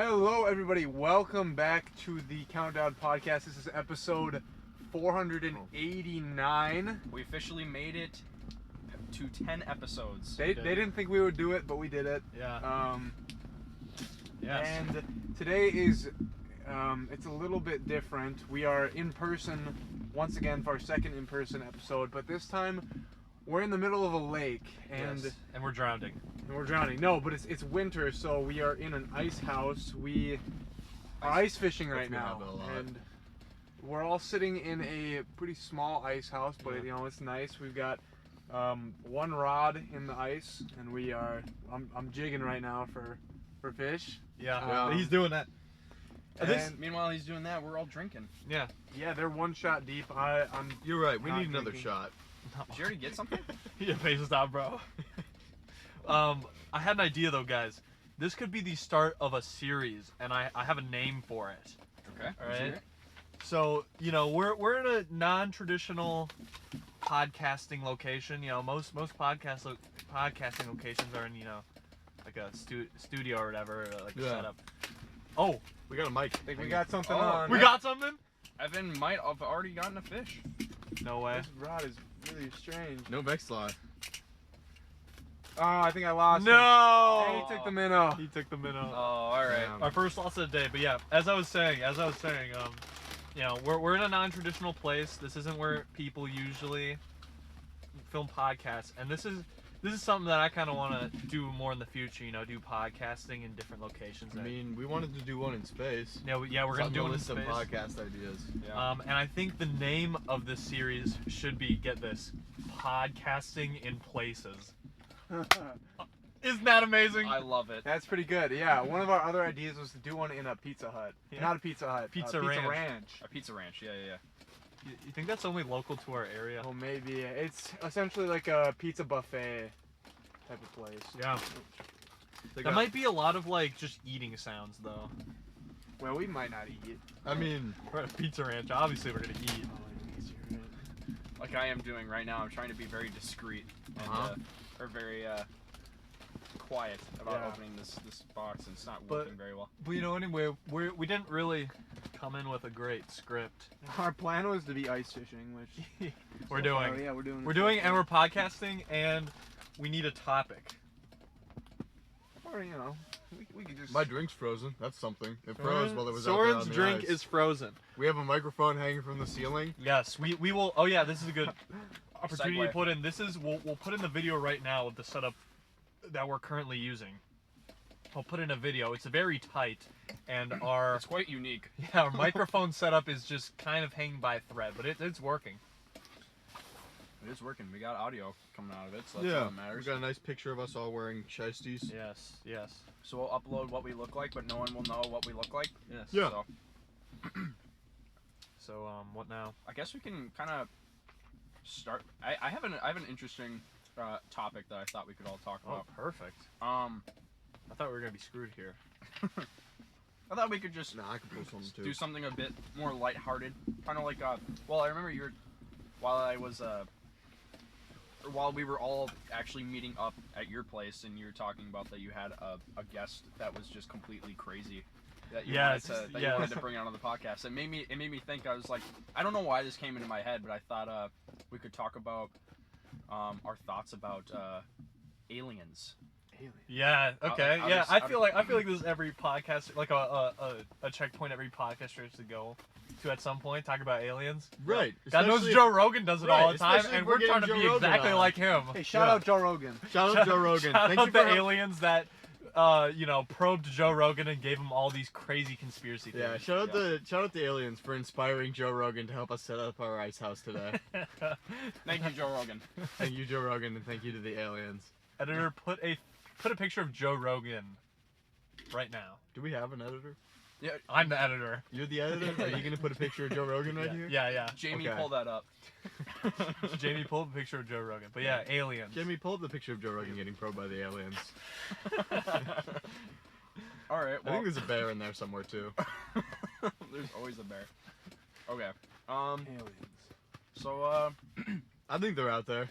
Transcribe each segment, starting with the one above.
Hello, everybody. Welcome back to the Countdown Podcast. This is episode 489. We officially made it to 10 episodes. They didn't think we would do it, but we did it. Yeah. Yes. And today is, it's a little bit different. We are in person once again for our second in-person episode, but this time we're in the middle of a lake and Yes. And we're drowning. we're drowning. No, but it's winter, so we are in an ice house. We are ice fishing right now, and we're all sitting in a pretty small ice house, but it's nice. We've got one rod in the ice, and I'm jigging right now for fish. Yeah. He's doing that. Meanwhile, he's doing that. We're all drinking. Yeah, they're one shot deep. You're right. We Not need another drinking. shot. Did you already get something? Your face is down, bro. I had an idea though, guys. This could be the start of a series, and I have a name for it. Okay. All right. So we're in a non-traditional podcasting location. Most podcasting locations are in like a studio or whatever, like a Yeah. setup. Oh, We got a mic. I think we got something on. we got something? Evan might have already gotten a fish. No way. This rod is really strange. No Vexlaw. Oh, I think I lost him. No. Hey, he took the minnow. He took the minnow. Oh, all right. Yeah. Our first loss of the day, but yeah, as I was saying, we're in a non-traditional place. This isn't where people usually film podcasts, and this is something that I kind of want to do more in the future. Do podcasting in different locations. I mean, we wanted to do one in space. we're gonna do it in some space. podcast ideas. Yeah. And I think the name of this series should be, get this, podcasting in places. Isn't that amazing? I love it. That's pretty good. Yeah, one of our other ideas was to do one in a Pizza Hut. Yeah. Not a Pizza Hut. Pizza Pizza Ranch. Ranch. A pizza ranch. Yeah. You think that's only local to our area? Oh, maybe. It's essentially like a pizza buffet type of place. Yeah. They That got- might be a lot of just eating sounds though. Well, we might not eat. I mean, We're at a pizza ranch. Obviously, we're gonna eat. Like I am doing right now. I'm trying to be very discreet and or very quiet about Yeah. opening this box, and it's not But- working very well. But anyway, we didn't really come in with a great script. Our plan was to be ice fishing, which We're so doing. far, yeah, we're doing. We're doing, and we're podcasting, and we need a topic. Or we could just. my drink's frozen. That's something. It froze while it was out there Soren's on the drink ice. is frozen. We have a microphone hanging from the ceiling. Yes, we will. Oh yeah, this is a good opportunity to Segue. put in. We'll put in the video right now of the setup that we're currently using. I'll put in a video. It's very tight, and our It's quite unique. our microphone setup is just kind of hanging by a thread, but it's working. It is working. We got audio coming out of it, so that's all that We matters. got a nice picture of us all wearing shiesties. Yes. So we'll upload what we look like, but no one will know what we look like. Yes. Yeah. So So what now? I guess we can kind of start. I have an interesting topic that I thought we could all talk Oh, about. perfect. I I thought we were gonna be screwed here. thought we could just Nah, I can pull something too. do something a bit more lighthearted, kind of like well, I remember while we were all actually meeting up at your place, and you were talking about that you had a guest that was just completely crazy that you wanted to bring out on the podcast. It made me think. I was like, I don't know why this came into my head, but I thought we could talk about our thoughts about aliens. Yeah. Okay. I'll yeah. just- I feel like this is every podcast, like a checkpoint every podcaster has to go to at some point. Talk about aliens. Right. God knows Especially- Joe Rogan does it all Right, the time, especially if and we're we're trying to getting be Joe Rogan exactly on. like him. Hey, shout out Joe Rogan. Shout out Joe Rogan. Shout Thank out you the for aliens that probed Joe Rogan and gave him all these crazy conspiracy Yeah, theories. shout out the aliens for inspiring Joe Rogan to help us set up our ice house today. Thank you, Joe Rogan. Thank you, Joe Rogan, and thank you to the aliens. Editor, put a picture of Joe Rogan right now. Do we have an editor? Yeah, I'm the editor. You're the editor? Are you gonna put a picture of Joe Rogan right here? Yeah. Jamie, Okay. pull that up. Jamie, pull up a picture of Joe Rogan. But yeah, aliens. Jamie, pull up the picture of Joe Rogan getting probed by the aliens. All right. I Well, think there's a bear in there somewhere too. there's always a bear. Okay. Aliens. So I think they're out there.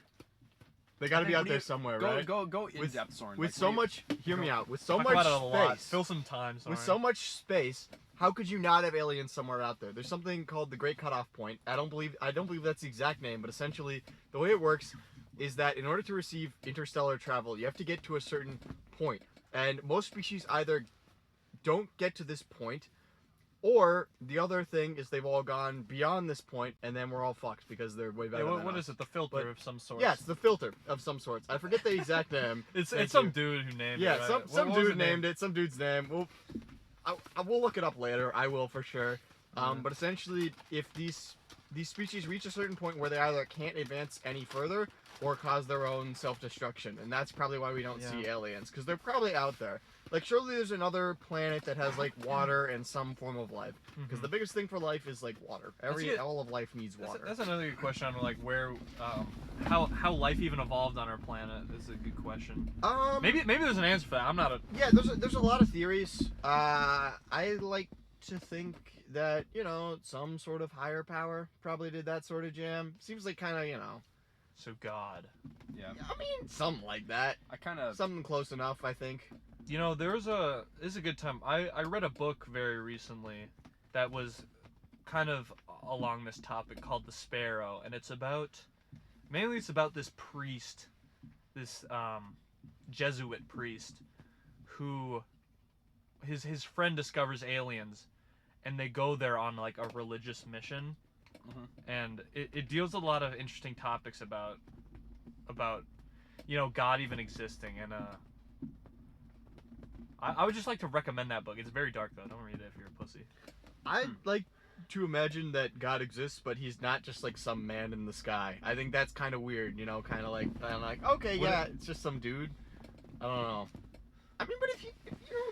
They got to be out What do there you- somewhere, Go right? go in With- depth, Soren. With Like, so what do much, hear me out. With so Talk much about it a lot. space, Fill some time. with Soren. so much space, how could you not have aliens somewhere out there? There's something called the Great Cutoff Point. I don't believe that's the exact name, but essentially the way it works is that in order to receive interstellar travel, you have to get to a certain point, and most species either don't get to this point, or the other thing is they've all gone beyond this point, and then we're all fucked because they're way better Yeah, than what us. is it? The filter But- of some sort. Yeah, it's the filter of some sorts. I forget the exact name. It's Thank some you. dude who named it. Yeah, Right? some What was dude the name? named it. Some dude's name. I will look it up later. I will for sure. But essentially, if these species reach a certain point where they either can't advance any further or cause their own self-destruction, and that's probably why we don't see aliens, because they're probably out there. Like, surely there's another planet that has like water and some form of life, because the biggest thing for life is like water. it. All of life needs water. That's another good question on like where, how life even evolved on our planet. Is a good question. Maybe there's an answer for that. I'm not a. Yeah, there's a lot of theories. I like to think that, some sort of higher power probably did that sort of jam. Seems like kind of, So God. Yeah. I mean, something like that. I kind of. Something close enough, I think. This is a good time. I read a book very recently that was kind of along this topic called The Sparrow, and it's about this priest, this Jesuit priest, who his friend discovers aliens, and they go there on like a religious mission, and it deals a lot of interesting topics about God even existing, and I would just like to recommend that book. It's very dark though. Don't read it if you're a pussy. I'd like to imagine that God exists, but he's not just like some man in the sky. I think that's kind of weird, kind of like, okay, What yeah, it's just some dude. I don't know. I mean, but if you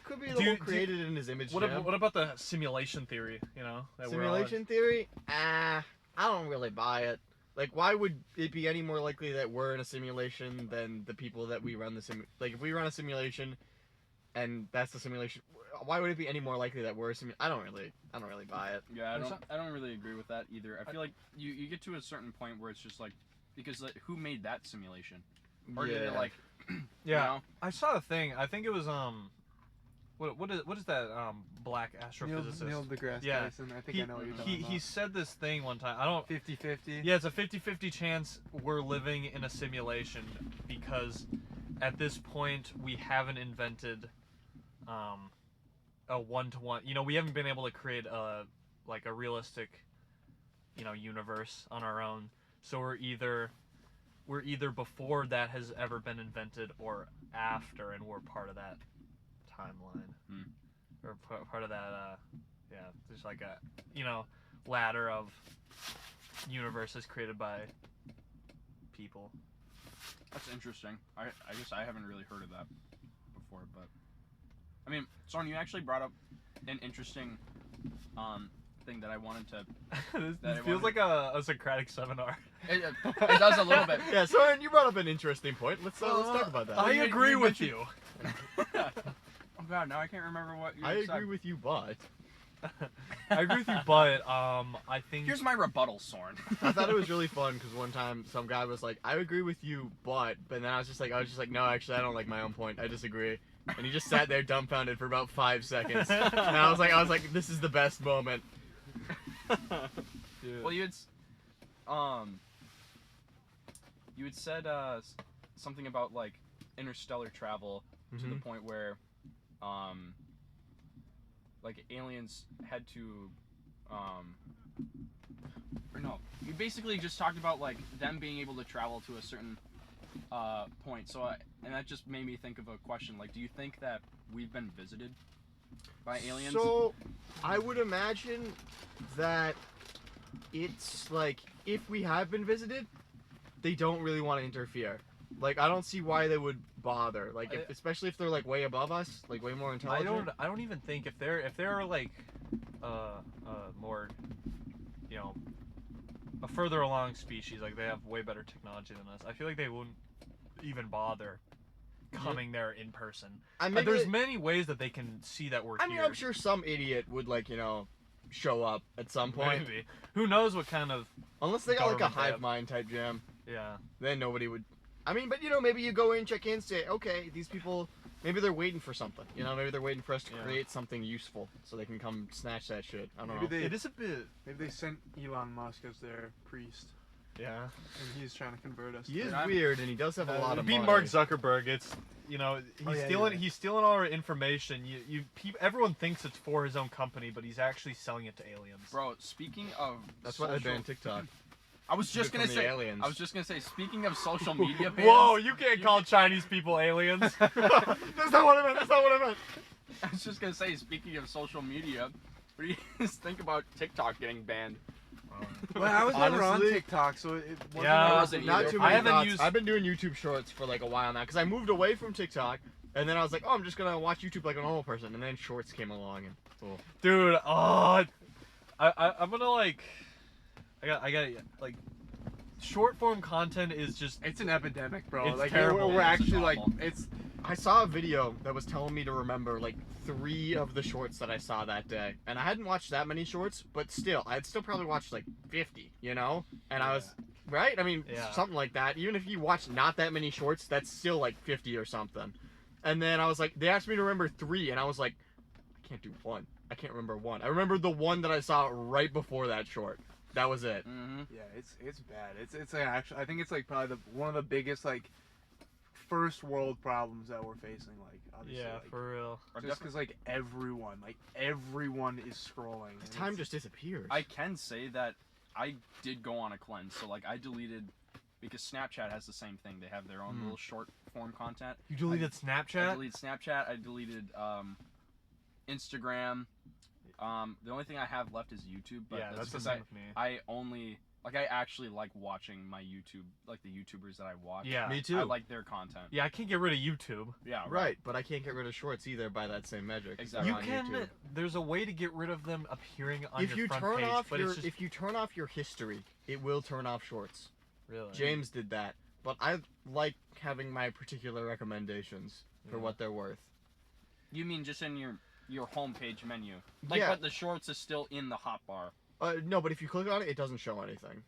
could be the Do whole you- created in his image. What Jam. about the simulation theory? That we're all in? Simulation theory? I don't really buy it. Like, why would it be any more likely that we're in a simulation than the people that we run the Like, if we run a simulation, and that's the simulation, why would it be any more likely that we're a simulation? I don't really buy it. Yeah, I don't really agree with that either. I feel like you get to a certain point where it's just like, because like, who made that simulation? Or did it like, Yeah, I saw a thing. I think it was what is that black astrophysicist? Neil deGrasse Yeah. Tyson. I think I know what you're talking about. He said this thing one time. I don't. 50-50. Yeah, it's a 50-50 chance we're living in a simulation because at this point we haven't invented a one-to-one. We haven't been able to create a realistic universe on our own. So we're either before that has ever been invented or after, and we're part of that timeline or part of that there's like a ladder of universes created by people. That's interesting. I guess I haven't really heard of that before, but I mean, Soren, you actually brought up an interesting thing that I wanted to. This feels like a Socratic seminar. It does a little bit. Yeah, Soren, you brought up an interesting point. Let's talk about that. I you- agree you with mentioned- you. Oh God, now I can't remember what you I said. agree with you, but I agree with you, but I think Here's my rebuttal, Soren. I thought it was really fun because one time some guy was like, "I agree with you, but," then I was just like, "No, actually, I don't like my own point. I disagree." And he just sat there dumbfounded for about 5 seconds. And I was like, "This is the best moment." Dude. Well, you had said something about like interstellar travel to the point where like aliens had to or no, you basically just talked about like them being able to travel to a certain point. So and that just made me think of a question, like, do you think that we've been visited by aliens? So, I would imagine that it's like, if we have been visited, they don't really want to interfere. Like, I don't see why they would bother. Like, especially if they're like way above us, like way more intelligent. I don't even think if they're like more a further along species, like they have way better technology than us, I feel like they wouldn't even bother coming there in person. There's many ways that they can see that we're here. I mean, I'm sure some idiot would show up at some point. Maybe. Who knows what kind of Unless they got like a government they hive have. mind type jam, yeah. then nobody would I mean, but maybe you go in, check in, say, okay, these people, maybe they're waiting for something. Maybe they're waiting for us to create something useful so they can come snatch that shit. I don't know. It is a bit. Maybe they sent Elon Musk as their priest, Yeah. and he's trying to convert us. He is I'm- weird, and he does have a lot of Be money. Mark Zuckerberg. It's he's yeah, stealing yeah. he's stealing all our information. Everyone thinks it's for his own company, but he's actually selling it to aliens. Bro, speaking of That's why I social- banned TikTok. I was just From gonna the say. aliens. I was just gonna say. Speaking of social media bans. Whoa! You can't call Chinese people aliens. That's not what I meant. That's not what I meant. I was just gonna say. Speaking of social media, what do you guys think about TikTok getting banned? Well, I was never on Honestly- TikTok, so it wasn't. Yeah, I really- wasn't Not either. too I many haven't thoughts. used- I've been doing YouTube Shorts for like a while now because I moved away from TikTok, and then I was like, oh, I'm just gonna watch YouTube like a normal person, and then Shorts came along, and Dude, I'm gonna like. I got like. Short form content is just. It's an epidemic, bro. It's like terrible. we're It's actually like awful. it's. I saw a video that was telling me to remember like 3 of the shorts that I saw that day, and I hadn't watched that many shorts, but still, I'd still probably watched like 50, and I was right. I mean, Yeah. something like that. Even if you watch not that many shorts, that's still like 50 or something. And then I was like, they asked me to remember 3, and I was like, I can't do 1. I can't remember 1. I remember the one that I saw right before that short. That was it. Mm-hmm. Yeah, it's bad. It's like actually, I think it's like probably one of the biggest like first world problems that we're facing. Like obviously, Yeah, like, for real. just because like everyone is scrolling. The and time it's- just disappears. I can say that I did go on a cleanse. So like I deleted because Snapchat has the same thing. They have their own little short form content. You deleted I Snapchat? deleted Snapchat. I deleted Instagram. The only thing I have left is YouTube. But Yeah, that's the because same with me. I only I actually like watching my YouTube, like the YouTubers that I watch. Yeah. Me too. I like their content. Yeah, I can't get rid of YouTube. Yeah. Right, but I can't get rid of shorts either by that same metric. Exactly. You On can. YouTube. There's a way to get rid of them appearing on If your you front turn page, off but your it's just if you turn off your history, it will turn off shorts. really. James did that, but I like having my particular recommendations for Yeah. what they're worth. You mean just in your homepage menu? Like, Yeah. but the shorts is still in the hotbar. No, but if you click on it, it doesn't show anything.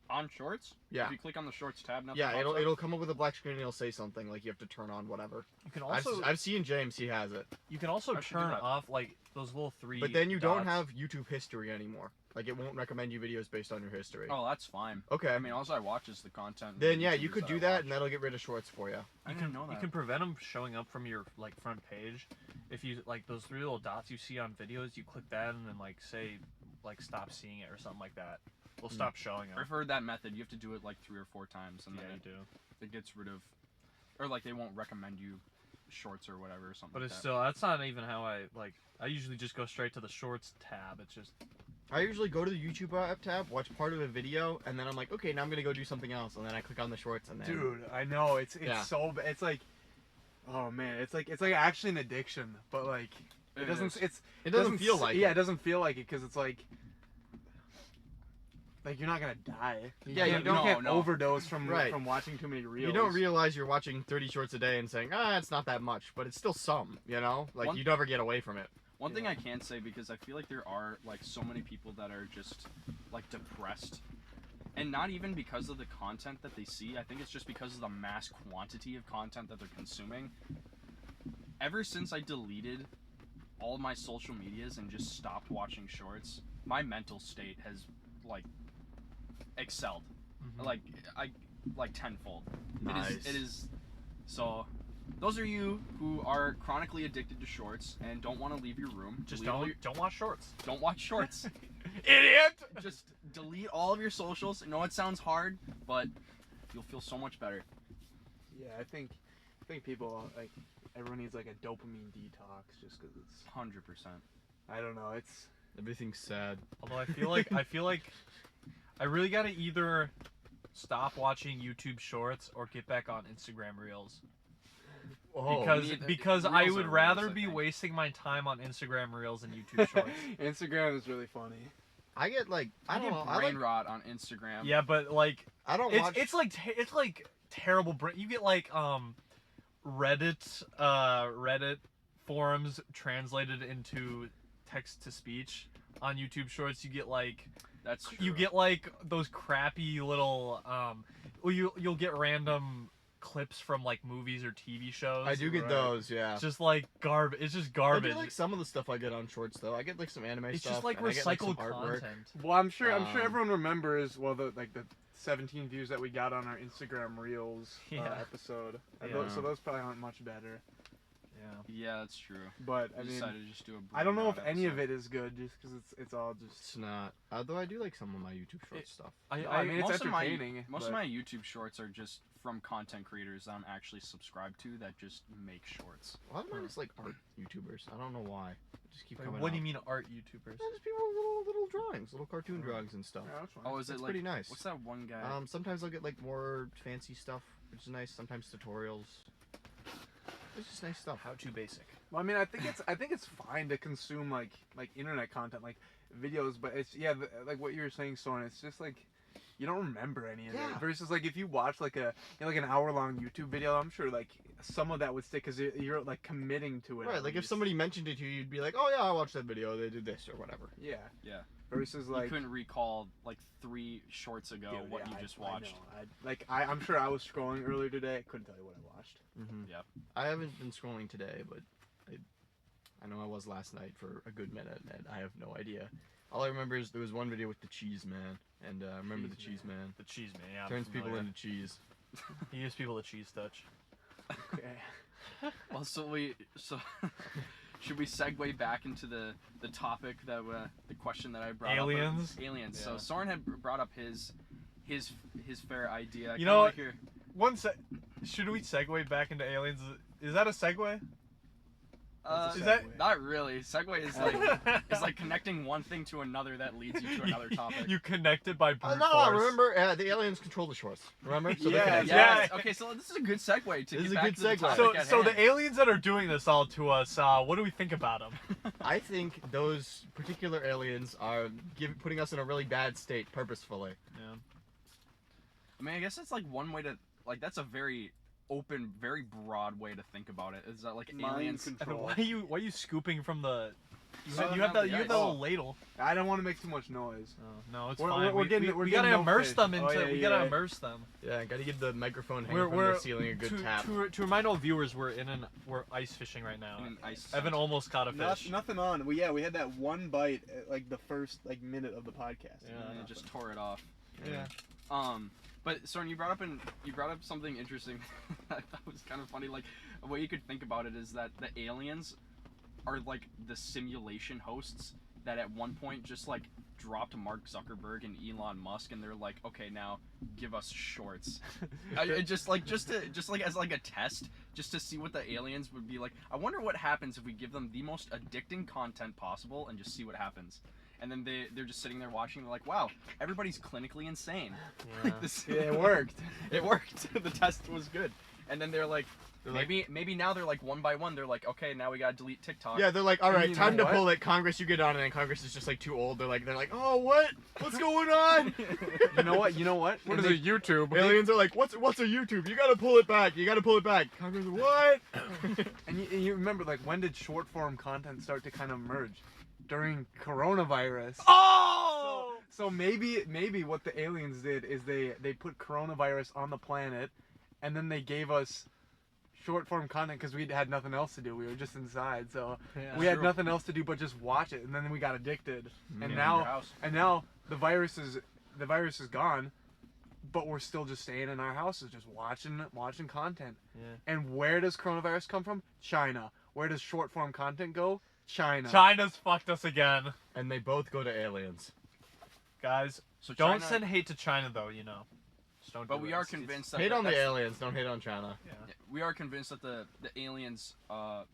On shorts? Yeah. If you click on the shorts tab, nothing Yeah, pops up? it'll come up with a black screen and it'll say something like you have to turn on whatever. You can I've, also I've seen James, he has it. you can also I should do turn that. off like those little 3. But then you don't dots. have YouTube history anymore. Like it won't recommend you videos based on your history. Oh, that's fine. Okay. I mean, all I watch is the content. then and yeah, YouTubers you could I do that watch. and that'll get rid of shorts for you. I You didn't can know that. you can prevent them showing up from your like front page. If you like those 3 little dots you see on videos, you click that and then like say like stop seeing it or something like that. They'll stop showing them. I've heard that method. You have to do it like 3 or 4 times, and Yeah, then you do. it gets rid of, or like they won't recommend you shorts or whatever or something. But like it's that. still that's not even how I like. I usually just go straight to the shorts tab. It's just I usually go to the YouTube app tab, watch part of a video, and then I'm like, okay, now I'm gonna go do something else, and then I click on the shorts, and then Dude, I know it's Yeah. so bad. It's like, oh man, it's like actually an addiction, but like it doesn't. is. it doesn't feel like yeah, it. it doesn't feel like it because it's like you're not gonna die. Yeah, you can't- don't- can't no. overdose from Right. from watching too many reels. You don't realize you're watching 30 shorts a day and saying, it's not that much, but it's still some, Like, One- you never get away from it. One thing Yeah. I can say, because I feel like there are like so many people that are just like depressed, and not even because of the content that they see. I think it's just because of the mass quantity of content that they're consuming. Ever since I deleted all my social medias and just stopped watching shorts, my mental state has like excelled, like tenfold. Nice. It is. So, those are you who are chronically addicted to shorts and don't want to leave your room. just delete all don't watch shorts. don't watch shorts. Idiot. Just delete all of your socials. I know it sounds hard, but you'll feel so much better. Yeah, I think people like everyone needs like a dopamine detox just because it's 100%. I don't know it's Everything's sad. Although I feel like I really gotta either stop watching YouTube Shorts or get back on Instagram Reels. Oh, Because I Reels would are rather Reels, I be think. wasting my time on Instagram Reels than YouTube Shorts. Instagram is really funny. I get like, I don't know, get brain rot on Instagram. Yeah, but like I don't it's watch. it's like terrible brain. You get like Reddit forums translated into text to speech on YouTube Shorts, you get like That's true. you get like those crappy little well, you'll get random clips from like movies or TV shows. I do get Right. those, yeah. It's just like garbage. It's just I garbage. do like some of the stuff I get on Shorts though. I get like some anime It's stuff. just like and I get, like, some recycled artwork. content. Well, I'm sure Um, everyone remembers the 17 views that we got on our Instagram Reels Yeah. episode. And Yeah. so those probably aren't much better. Yeah. Yeah, that's true. But I We mean, decided to just do a I don't know if breakout any of episode. it is good, just because it's all just. It's not. Although I do like some of my YouTube Shorts stuff. I mean, it's most of my entertaining. most but- of my YouTube shorts are just from content creators I don't actually subscribe to that just make shorts. A lot of mine is like art YouTubers. I don't know why. They just keep Like, coming what do you out. mean art YouTubers? Yeah, just people with little drawings, little cartoon drawings and stuff. Yeah, that's fine. Oh, is it It's like pretty nice. what's that one guy? Sometimes I'll get like more fancy stuff, which is nice. Sometimes tutorials. It's just nice stuff. How to basic. Well, I mean, I think it's fine to consume like internet content, like videos, but it's like what you were saying, Soren. It's just like you don't remember any of Yeah. it. Versus like if you watch like an hour-long YouTube video, I'm sure like some of that would stick because you're like committing to it. Right, at like if least. somebody mentioned it to you, you'd be like, "Oh yeah, I watched that video. They did this or whatever." Yeah. Yeah. Versus you like. couldn't recall like 3 shorts ago Dude, what yeah, you just I watched. know. I'm sure I was scrolling earlier today. I couldn't tell you what I watched. Mm-hmm. Yep. I haven't been scrolling today, but I know I was last night for a good minute, and I have no idea. All I remember is there was one video with the cheese man, and I remember the cheese man The cheese man. Yeah, I'm turns people familiar. into cheese. He gives people the cheese touch. Okay. Well, so should we segue back into the topic that the question that I brought Aliens? up? Aliens. So Yeah. Soren had brought up his fair idea. I You kinda know wanna what? hear- Should we segue back into aliens? Is that a segue? That's a Is that- segue. Not really. Segue is like connecting one thing to another that leads you to another topic. You connected by brute No, force. remember the aliens control the shores. Remember? So they Yeah, can- yeah. Yes. Okay, so this is a good segue to This get is a back good to the segue. topic So, at so the hand. aliens that are doing this all to us, what do we think about them? I think those particular aliens are putting us in a really bad state purposefully. Yeah. I mean, I guess it's like one way to that's a very open, very broad way to think about it. Is that like Mind aliens? control. Why are you scooping from the? You, So you have now that. You have the that ice. little ladle. I don't want to make too much noise. Oh, no, it's We're- fine. we're getting- we're we getting gotta no immerse fish. them into. Oh, yeah, we you're gotta right. immerse them. Yeah, gotta give the microphone hanging from the ceiling a good tap. To remind all viewers, we're ice fishing right now. In an ice Evan almost caught a fish. Nothing on. We had that one bite at like the first minute of the podcast. Yeah. and just tore it off. Yeah. But Soren, you brought up something interesting that I thought was kind of funny. Like, a way you could think about it is that the aliens are like the simulation hosts that at one point just like dropped Mark Zuckerberg and Elon Musk, and they're like, okay, now give us shorts. just as like a test, just to see what the aliens would be like. I wonder what happens if we give them the most addicting content possible and just see what happens. And then they're just sitting there watching. They're like, wow, everybody's clinically insane. Yeah. This, Yeah, it worked. it worked. The test was good. And then they're like, They're like- maybe now they're like one by one. They're like, okay, now we gotta delete TikTok. Yeah, they're like, all And right, you time know to what? pull it. Congress, you get on, and then Congress is just like too old. They're like, oh, what's going on? You know what? What And is they- a YouTube? Aliens are like, what's a YouTube? You gotta pull it back. You gotta pull it back. Congress, what? And you remember, like, when did short form content start to kind of merge? During coronavirus. Oh! So maybe what the aliens did is they put coronavirus on the planet, and then they gave us short form content because we had nothing else to do. We were just inside, so Yeah. we had True. nothing else to do but just watch it, and then we got addicted. And Yeah. In your now house. the virus is gone, but we're still just staying in our houses, just watching content. Yeah. And where does coronavirus come from? China. Where does short form content go? China. China's fucked us again, And they both go to aliens. guys. So Don't China- send hate to China, though. You know. Just don't. But do we it. are It's- convinced that Hate on the that's- aliens, don't hate on China. Yeah. we are convinced that the aliens,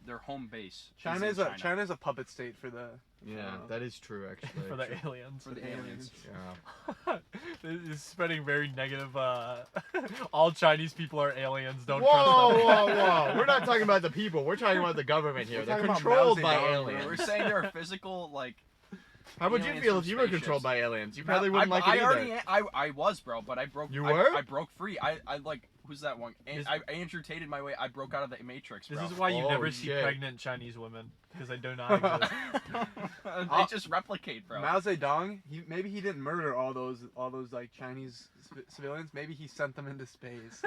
their home base. China's is in China's a puppet state for the Yeah, that is true, actually. For the aliens. For the aliens. Yeah. This is spreading very negative. All Chinese people are aliens. Don't Whoa, trust them. whoa! We're not talking about the people. We're talking about the government here. We're They're talking about controlled Mao by Zedong, aliens. We're saying there are physical like. How would you aliens feel from if you were spaceships. controlled by aliens? You probably wouldn't like it I either. already, I was, bro, but I broke. You I- were? I broke free. I like. Who's that one? And This- I entertained my way. I broke out of the Matrix, This bro. is why you Oh, never see shit. pregnant Chinese women, because they do not exist. They just replicate, bro. Mao Zedong, maybe he didn't murder all those like Chinese civilians. Maybe he sent them into space.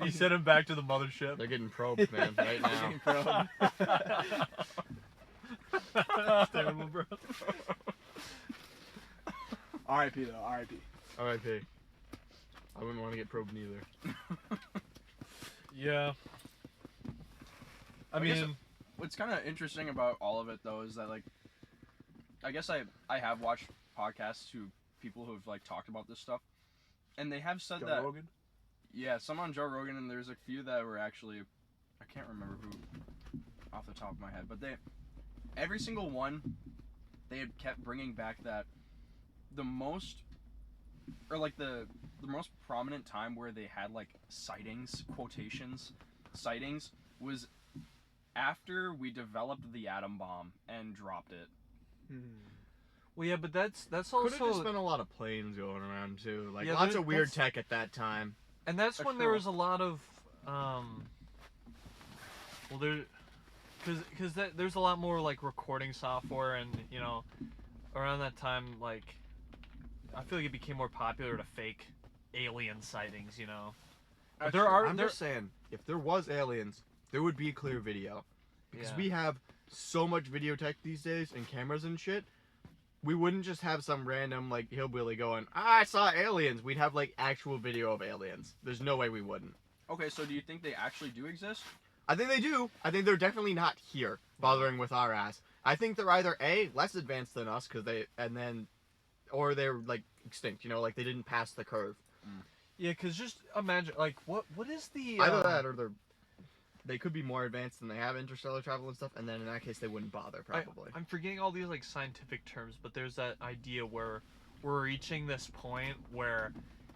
He sent him back to the mothership. They're getting probed, man, right now. That's terrible, bro. R.I.P. though. R.I.P. R.I.P. I wouldn't want to get probed neither. Yeah. I guess mean, what's kind of interesting about all of it though is that like, I guess I have watched podcasts to people who've like talked about this stuff, and they have said Joe that. Rogan? Yeah, some on Joe Rogan, and there's a few that were actually, I can't remember who, off the top of my head, but every single one, they had kept bringing back that the most prominent time where they had like sightings was after we developed the atom bomb and dropped it. well, yeah, but that's Could have just also, been a lot of planes going around too. Like Yeah, lots of weird that's- tech at that time. and that's when there true. was a lot of, well, because there's a lot more like recording software, and you know, around that time, like, I feel like it became more popular to fake alien sightings, you know. But there are I'm just saying, if there was aliens, there would be clear video. Because Yeah. we have so much video tech these days and cameras and shit. We wouldn't just have some random like hillbilly going, I saw aliens. We'd have like actual video of aliens. There's no way we wouldn't. Okay, so do you think they actually do exist? I think they do. I think they're definitely not here bothering with our ass. I think they're either A, less advanced than us or they're like extinct, you know, like they didn't pass the curve. Yeah, because just imagine, like, what is the Either that or they could be more advanced and they have interstellar travel and stuff, and then in that case they wouldn't bother probably. I'm forgetting all these like scientific terms, but there's that idea where we're reaching this point where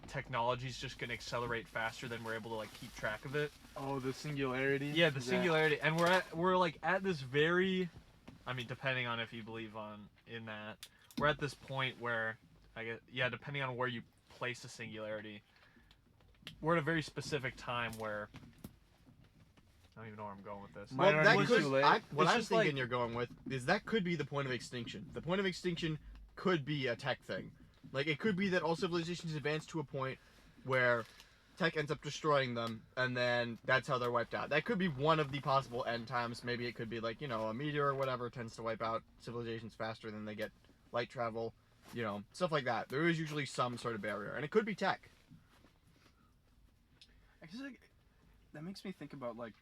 technology's just gonna accelerate faster than we're able to like keep track of it. Oh, the singularity. Yeah, the Is that- singularity, and we're like at this very, I mean, depending on if you believe in that, we're at this point where I guess, yeah, depending on where you place the singularity, we're at a very specific time where I don't even know where I'm going with this. Might Well, already that be could, too late. what It's I'm just thinking like- you're going with is that could be the point of extinction. The point of extinction could be a tech thing. Like, it could be that all civilizations advance to a point where tech ends up destroying them, and then that's how they're wiped out. That could be one of the possible end times. Maybe it could be like, you know, a meteor or whatever tends to wipe out civilizations faster than they get light travel, you know, stuff like that. There is usually some sort of barrier, and it could be tech. I guess like, that makes me think about like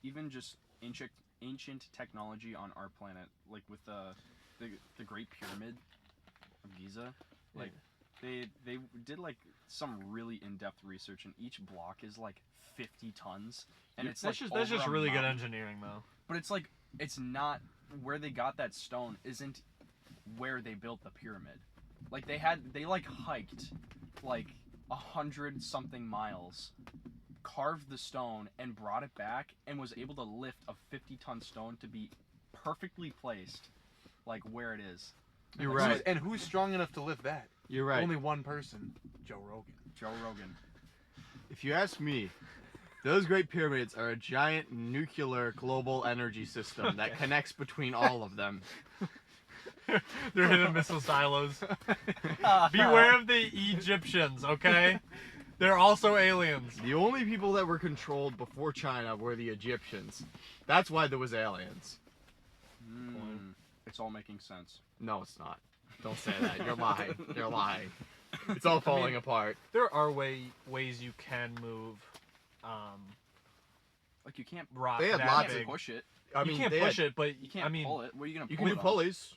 even just ancient technology on our planet, like with the Great Pyramid of Giza. Like they did like some really in-depth research, and each block is like 50 tons, and it's that's like just over a really good mountain. engineering though. But it's like it's not where they got that stone isn't where they built the pyramid. Like they hiked like 100 something miles, carved the stone and brought it back, and was able to lift a 50-ton stone to be perfectly placed like where it is. You're Who's- right. And who's strong enough to lift that? You're right. Only one person. Joe Rogan. Joe Rogan. If you ask me, those Great Pyramids are a giant nuclear global energy system that connects between all of them. They're hidden missile silos. Beware of the Egyptians, okay? They're also aliens. The only people that were controlled before China were the Egyptians. That's why there was aliens. It's all making sense. No, it's not. Don't say that. You're lying. You're lying. It's all falling apart. There are ways you can move Like you can't rock They had that lots of big. push it. I You mean, can't they push had- it, but You can't I mean, pull it. What are you gonna You pull can do it on? pulleys.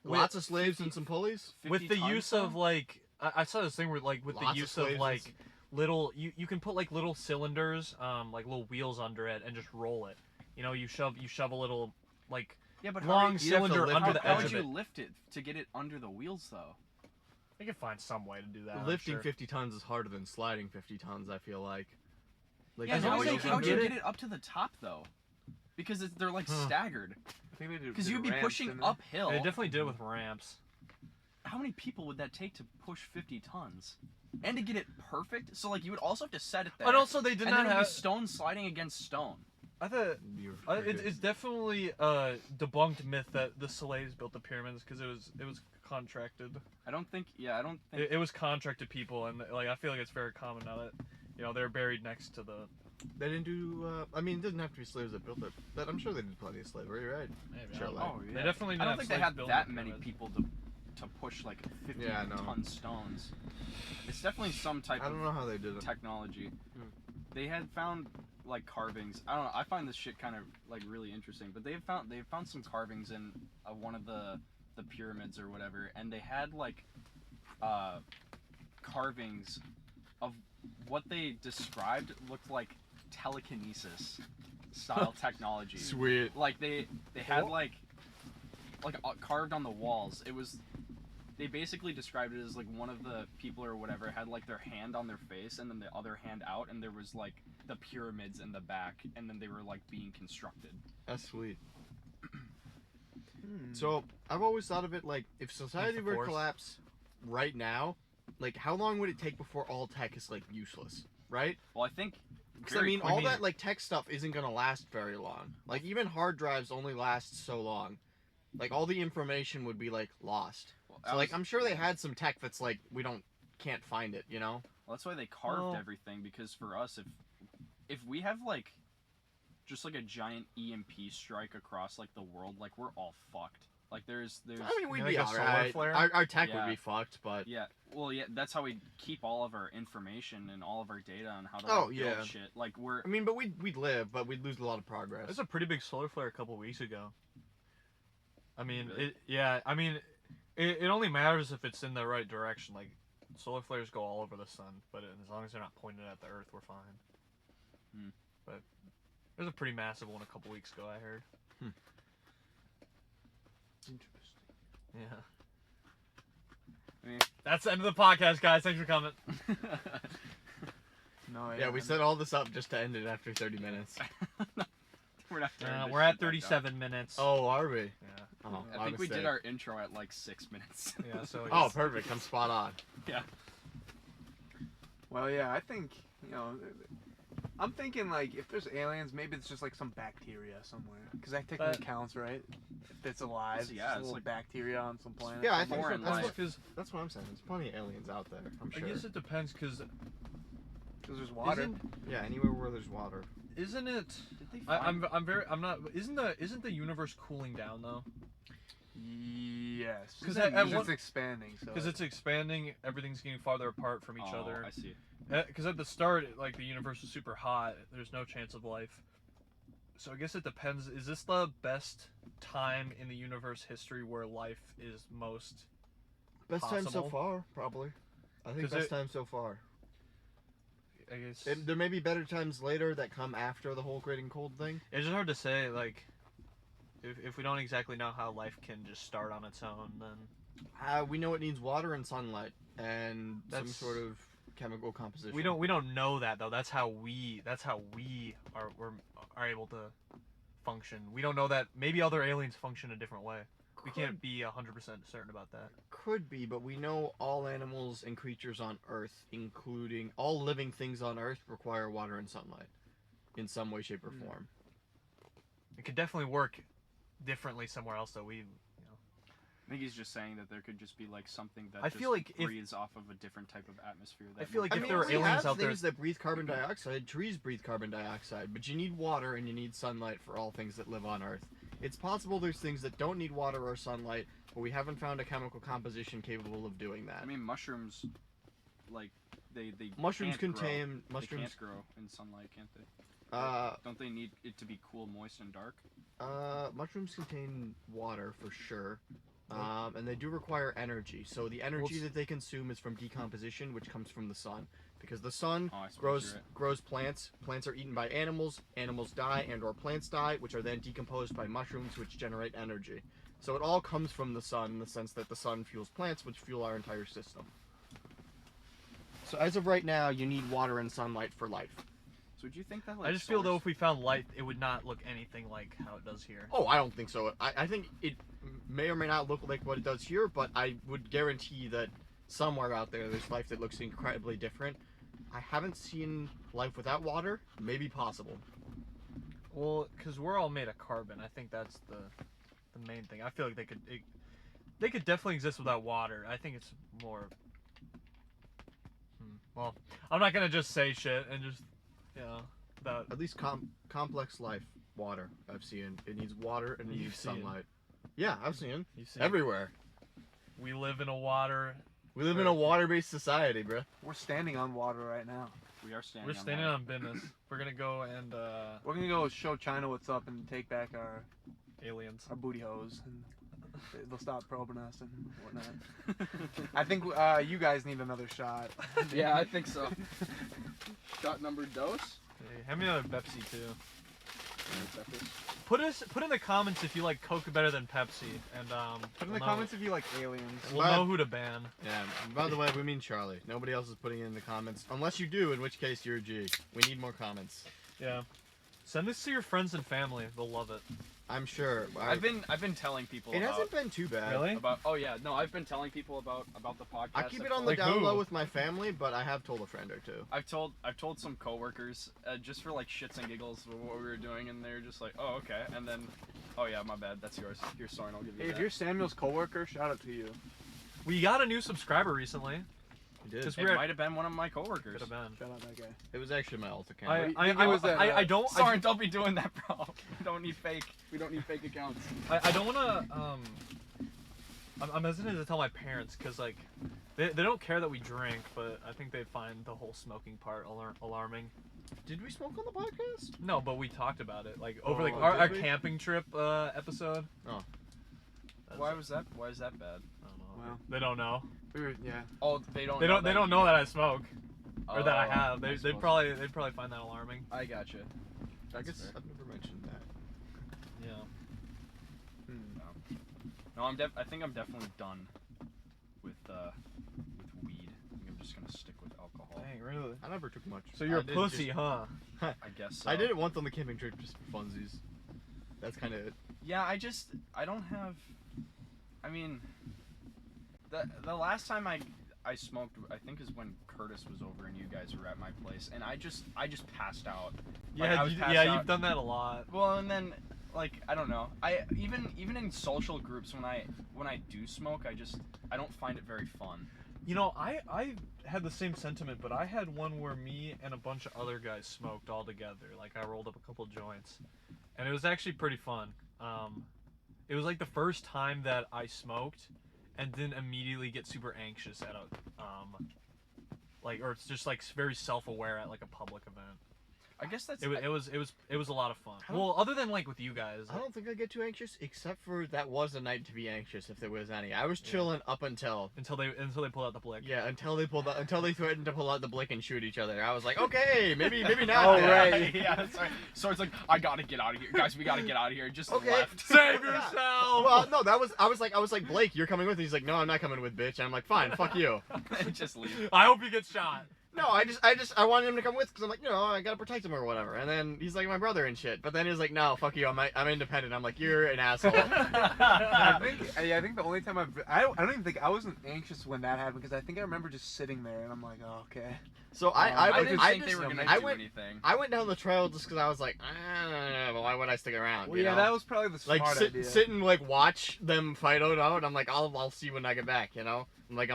With Lots of slaves and some pulleys. with 50 the tons, use though? of like I saw this thing where like with Lots the of use slaves of and like little you can put like little cylinders like little wheels under it and just roll it. You know, you shove a little like Yeah, but long how, you'd have to cylinder lift under it the how edge would of you it. lift it to get it under the wheels though? They could find some way to do that. I'm Lifting sure. 50 tons is harder than sliding 50 tons, I feel like. Like, Yeah, as the long as how you would can you, get get it- it up to the top though? Because they're like Huh. staggered. I think they did. Because did you'd be ramps, pushing didn't they? uphill. They definitely did it with ramps. How many people would that take to push 50 tons? And to get it perfect? So like you would also have to set it there. And also they did and not then it would have be stone sliding against stone. I thought it's definitely a debunked myth that the Solays built the pyramids because it was contracted. I don't think. It was contracted people, and like I feel like it's very common now that they're buried next to the. They didn't do. I mean, it doesn't have to be slaves that built it, but I'm sure they did plenty of slavery, right? Maybe. Sure, Oh yeah. They definitely. I don't think they had building that the many pyramids. people to push like 50 Yeah, no. ton stones. It's definitely some type I of don't know how they did it. technology. Hmm. They had found like carvings. I don't know. I find this shit kind of like really interesting. But they've found some carvings in one of the pyramids or whatever, and they had like carvings of what they described looked like telekinesis style technology. Sweet. Like they had like carved on the walls. It was. They basically described it as like one of the people or whatever had like their hand on their face and then the other hand out, and there was like the pyramids in the back, and then they were like being constructed. That's sweet. So I've always thought of it like if society were to Force. collapse right now, like how long would it take before all tech is like useless, right? Well, I think. Because I mean, all that like tech stuff isn't gonna last very long. Like even hard drives only last so long. Like all the information would be like lost. So like I'm sure they had some tech that's like we can't find it, you know? Well, that's why they carved Well- everything, because for us, if we have like just like a giant EMP strike across like the world, like we're all fucked. Like there's I mean, we'd Like be a solar alright. flare? Our tech Yeah. would be fucked, but yeah, well, yeah, that's how we keep all of our information and all of our data on how to Oh, like, build yeah. shit. Like we're I mean, but we'd live, but we'd lose a lot of progress. There's a pretty big solar flare a couple weeks ago. I mean, Really? it only matters if it's in the right direction. Like, solar flares go all over the sun, but as long as they're not pointed at the Earth, we're fine. Hmm. But there's a pretty massive one a couple weeks ago, I heard. Interesting. Yeah. I mean, That's the end of the podcast, guys. Thanks for coming. No, Yeah, we set all this up just to end it after 30 minutes. we're not. turning this We're at shit back 37 minutes. Oh, are we? Yeah. Oh, down. my I think we did mistake. our intro at like 6 minutes. Yeah. So. Oh, perfect. I'm spot on. Yeah. Well, yeah, I think, I'm thinking, like, if there's aliens, maybe it's just, like, some bacteria somewhere. Because that technically counts, right? If it's alive, it's Yeah, just a it's little like- bacteria on some planet. Yeah, I think More so. in That's life. what, Because that's what I'm saying. There's plenty of aliens out there, I'm I sure. guess it depends. Because Because there's water. Yeah, anywhere where there's water. isn't it? Did they I'm not. Isn't the universe cooling down though? Yes. 'Cause Because at it's one- expanding, so... Because it's expanding. Everything's getting farther apart from each other. I see. Because at the start, like the universe was super hot. There's no chance of life. So I guess it depends. Is this the best time in the universe history where life is most? Best time so Possible. far, probably. I think 'Cause best time so far. I guess There may be better times later that come after the whole great and cold thing. it's just hard to say. Like, if we don't exactly know how life can just start on its own, then We know it needs water and sunlight and some That's- sort of chemical composition. we don't know that though. That's how we are able to function. We don't know that maybe other aliens function a different way. We can't be 100% certain about that. Could be, but we know all animals and creatures on Earth, including all living things on Earth, require water and sunlight in some way, shape, or form. It could definitely work differently somewhere else though. I think he's just saying that there could just be like something that I just feel like if- breathes off of a different type of atmosphere. That I feel like would- if there were we aliens have out there- things that breathe carbon dioxide. Trees breathe carbon dioxide, but you need water and you need sunlight for all things that live on Earth. It's possible there's things that don't need water or sunlight, but we haven't found a chemical composition capable of doing that. I mean, mushrooms, like they mushrooms can't grow. contain They mushrooms. can't grow in sunlight, can't they? Uh, Don't they need it to be cool, moist, and dark? mushrooms contain water for sure. And they do require energy. So the energy that they consume is from decomposition, which comes from the sun. Because the sun Oh, I suppose grows you're right. grows plants. Plants are eaten by animals. Animals die and/or plants die, which are then decomposed by mushrooms, which generate energy. So it all comes from the sun in the sense that the sun fuels plants, which fuel our entire system. So as of right now, you need water and sunlight for life. So do you think that like I just feel though solar- if we found light, it would not look anything like how it does here. Oh, I don't think so. I think it may or may not look like what it does here, but I would guarantee that somewhere out there there's life that looks incredibly different. I haven't seen life without water. Maybe possible. Well, because we're all made of carbon. I think that's the main thing. I feel like they could definitely exist without water. I think it's more. Well, I'm not gonna just say shit and just, without. At least complex life, water. I've seen it needs water and it You've needs seen. sunlight. Yeah, I've seen You see, everywhere. we live in a water. We live in a water-based society, bro. We're standing on water right now. We are standing. We're standing on business. We're gonna go and We're gonna go show China what's up and take back our aliens. booty hose, and they'll stop probing us and whatnot. I think you guys need another shot. Yeah, I think so. Shot number dose. Hey, hand me another Pepsi too. Put in the comments if you like Coke better than Pepsi, and Put in the comments if you like aliens. We'll know who to ban. Yeah. By the way, we mean Charlie. Nobody else is putting it in the comments, unless you do, in which case you're a G. We need more comments. Yeah. Send this to your friends and family. They'll love it. I'm sure. I've been telling people. It about, hasn't been too bad. Really? About I've been telling people about the podcast. I keep it I've on the Like down who? low with my family, but I have told a friend or two. I've told some coworkers just for like shits and giggles what we were doing, and they're just like, oh okay, and then, oh yeah, my bad, that's yours. Here's Soren, I'll give you Hey, if that. you're Samuel's coworker, shout out to you. We got a new subscriber recently. He did. Just- It might have been one of my coworkers. Could have been. Shout out that guy. It was actually my alt account. I don't. Soren, don't be doing that, bro. We don't need fake accounts. I don't want to. I'm hesitant to tell my parents because like they don't care that we drink, but I think they find the whole smoking part alarming. Did we smoke on the podcast? No, but we talked about it like over Oh, like did our we? camping trip episode. Oh. Why is that bad? I don't know. Wow. They don't know. Yeah. Oh, they don't. They don't know that I smoke or that I Oh, have. They'd suppose. probably find that alarming. I gotcha. I That's guess fair. I've never mentioned that. Yeah. No, I think I'm definitely done with weed. I think I'm just gonna stick with alcohol. Dang, really? I never took much. So you're I a did pussy, just- huh? I guess so. I did it once on the camping trip just for funsies. That's kind of it. Yeah, I don't have. I mean, the last time I smoked, I think is when Curtis was over and you guys were at my place, and I just passed out. Like, I was passed out. You've done that a lot. Well, and then like I don't know. I even in social groups when I do smoke, I don't find it very fun. You know, I had the same sentiment, but I had one where me and a bunch of other guys smoked all together. Like I rolled up a couple joints, and it was actually pretty fun. It was like the first time that I smoked, and didn't immediately get super anxious at a or it's just like very self-aware at like a public event. I guess that's It was a lot of fun. I don't- Well, other than like with you guys. I don't think I get too anxious, except for that was a night to be anxious if there was any. I was chilling up until. Until they pulled out the blick. Yeah, until they threatened to pull out the blick and shoot each other. I was like, okay, maybe not. Oh, right. Yeah, that's right. So it's like I gotta get out of here, guys. We gotta get out of here. Just Okay. left. Save yourself. Well, no, I was like, Blake, you're coming with me. He's like, no, I'm not coming with, bitch. And I'm like, fine, fuck you. Just leave. I hope you get shot. No, I wanted him to come with because I'm like, I gotta protect him or whatever. And then he's like my brother and shit. But then he's like, no, fuck you. I'm independent. I'm like, you're an asshole. I think the only time I don't even think I wasn't anxious when that happened because I think I remember just sitting there and I'm like, oh, okay. So I didn't think just- they were gonna I do went, anything. I went down the trail just because I was like, I don't know, but why would I stick around? Well, you yeah, know? that was probably the smart like idea. sit and like watch them fight it out. I'm like, I'll see when I get back. You know. I'm like,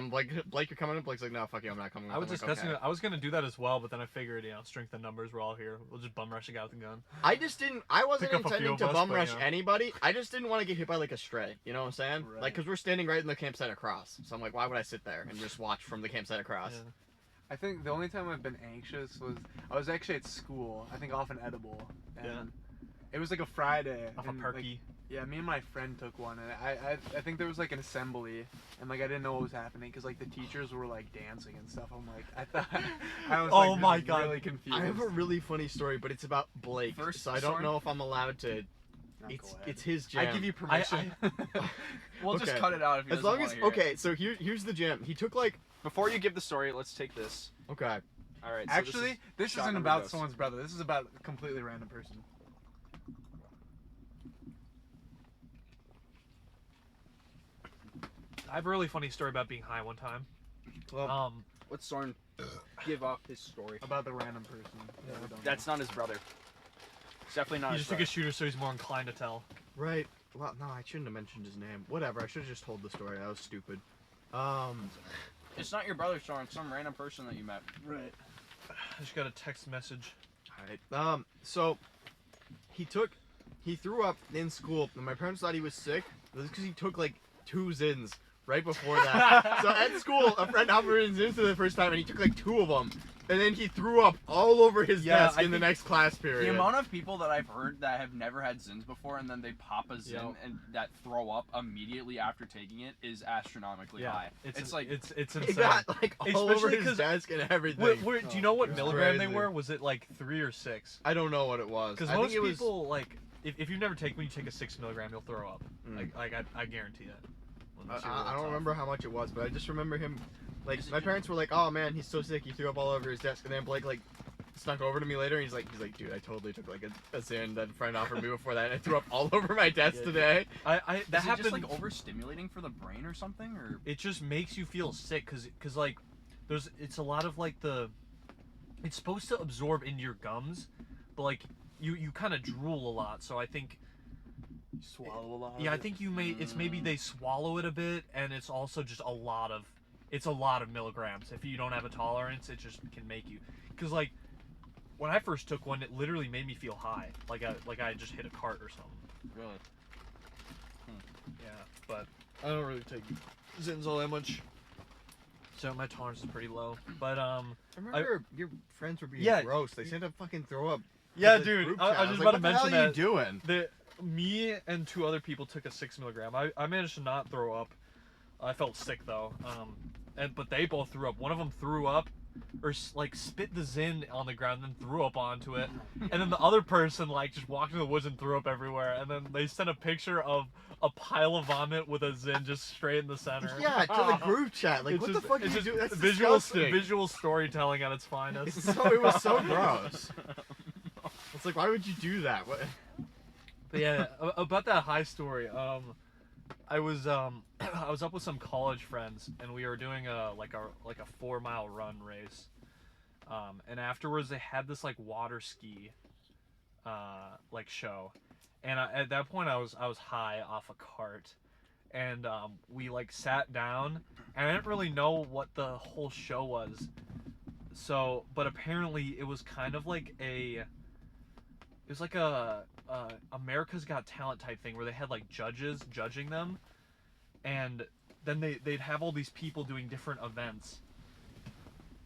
Blake, you're coming in. Blake's like, no, fuck you, I'm not coming. I was I'm like, discussing okay. it. I was gonna do that as well, but then I figured, strength in numbers. We're all here. We'll just bum rush a guy with a gun. I just didn't. I wasn't Pick up a few intending of to us, bum but, rush yeah. anybody. I just didn't want to get hit by like a stray. You know what I'm saying? Right. Like, cause we're standing right in the campsite across. So I'm like, why would I sit there and just watch from the campsite across? Yeah. I think the only time I've been anxious was I was actually at school. I think off an edible, and Yeah. it was like a Friday. Off a and, perky. Like, yeah, me and my friend took one, and I think there was like an assembly, and like I didn't know what was happening because like the teachers were like dancing and stuff. I'm like, I thought I was Oh like, my just God. really confused. I have a really funny story, but it's about Blake. First, so I don't sorry. know if I'm allowed to. No, go ahead. It's his I jam. give you permission. We'll just Okay. cut it out if he As doesn't long wanna as hear it. okay, so here's the jam. He took like Before you give the story, let's take this. okay. All right. So Actually, this shot isn't number about dose. someone's brother. This is about a completely random person. I have a really funny story about being high one time. Well, Let's Soren give up his story. About the random person. that we don't That's not his brother. It's definitely not. He his just took brother. a shooter, so he's more inclined to tell. Right. Well, no, I shouldn't have mentioned his name. Whatever. I should have just told the story. That was stupid. It's not your brother, Soren. It's some random person that you met. Right. I just got a text message. Alright. So he threw up in school, and my parents thought he was sick. It was because he took like 2 Zins right before that. So at school, a friend offered him Zins for the first time, and he took like 2 of them. And then he threw up all over his desk in the next class period. The amount of people that I've heard that have never had Zins before, and then they pop a Zin and that throw up immediately after taking it is astronomically high. It's like it's He insane. got like all Especially over his 'cause- desk and everything. Do you know what It's milligram crazy. they were? Was it like 3 or 6? I don't know what it was. Because I most think it people like if you've never taken when you take a 6 milligram, you'll throw up. Mm. Like I guarantee that. Unless you're I really don't tough. remember how much it was, but I just remember him. Like Is it my just- parents were like, "Oh man, he's so sick. He threw up all over his desk." And then Blake like snuck over to me later, and he's like, "Dude, I totally took like a Zin that a friend offered me before that, and I threw up all over my desk Yeah, today." That is it happened. just like overstimulating for the brain or something, or It just makes you feel sick because like it's a lot of like it's supposed to absorb into your gums, but like you kind of drool a lot, so I think Swallow a lot. I think it's maybe they swallow it a bit, and it's also just a lot of milligrams. If you don't have a tolerance, it just can make you, because like when I first took one, it literally made me feel high, like I just hit a cart or something. really? Yeah, but I don't really take Zins all that much, so my tolerance is pretty low. But I remember your friends were being Yeah. gross. They seemed to fucking throw up. yeah, in the dude, group I chat. was just like, about to what the mention hell are that. you doing? Me and 2 other people took a 6 milligram. I managed to not throw up. I felt sick though. But they both threw up. One of them threw up, or like spit the Zin on the ground, and then threw up onto it. And then the other person like just walked in the woods and threw up everywhere. And then they sent a picture of a pile of vomit with a Zin just straight in the center. Yeah, to the group chat. Like, It's what just, the fuck it's are you just doing? That's visual disgusting. visual storytelling at its finest. It was so gross. It's like, why would you do that? What? But yeah, about that high story. I was I was up with some college friends, and we were doing a 4-mile run race. And afterwards they had this like water ski like show, and at that point I was high off a cart, and we like sat down, and I didn't really know what the whole show was. So, but apparently it was kind of like a America's Got Talent type thing where they had like judges judging them, and then they'd have all these people doing different events.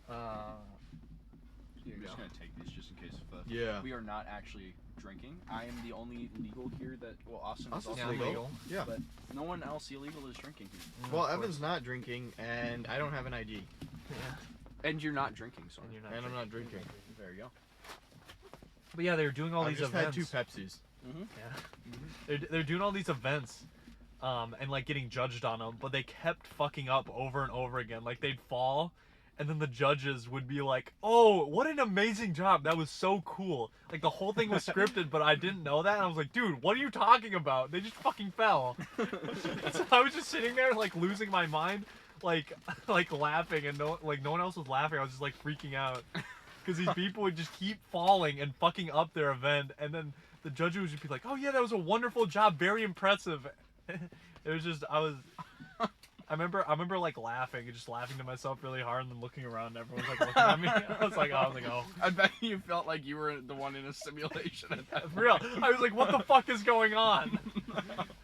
I'm just gonna take these just in case. Yeah. We are not actually drinking. I am the only legal here that. Well, Austin is Austin's also legal. legal. Yeah. But no one else illegal is drinking here. Well, Evan's not drinking, and I don't have an ID, And you're not drinking, so. And you're not and I'm not drinking. There you go. But yeah, they were doing all I these just events. had 2 Pepsis. Yeah. They're doing all these events, and like getting judged on them, but they kept fucking up over and over again. Like they'd fall, and then the judges would be like, "Oh, what an amazing job! That was so cool!" Like the whole thing was scripted, but I didn't know that. And I was like, "Dude, what are you talking about? They just fucking fell." So I was just sitting there like losing my mind, like laughing, and no one else was laughing. I was just like freaking out. Because these people would just keep falling and fucking up their event, and then the judge would just be like, "Oh yeah, that was a wonderful job, very impressive." It was just, I remember like laughing, just laughing to myself really hard, and then looking around, and everyone was like looking at me. I was like, oh, I bet you felt like you were the one in a simulation at that for real. I was like, what the fuck is going on?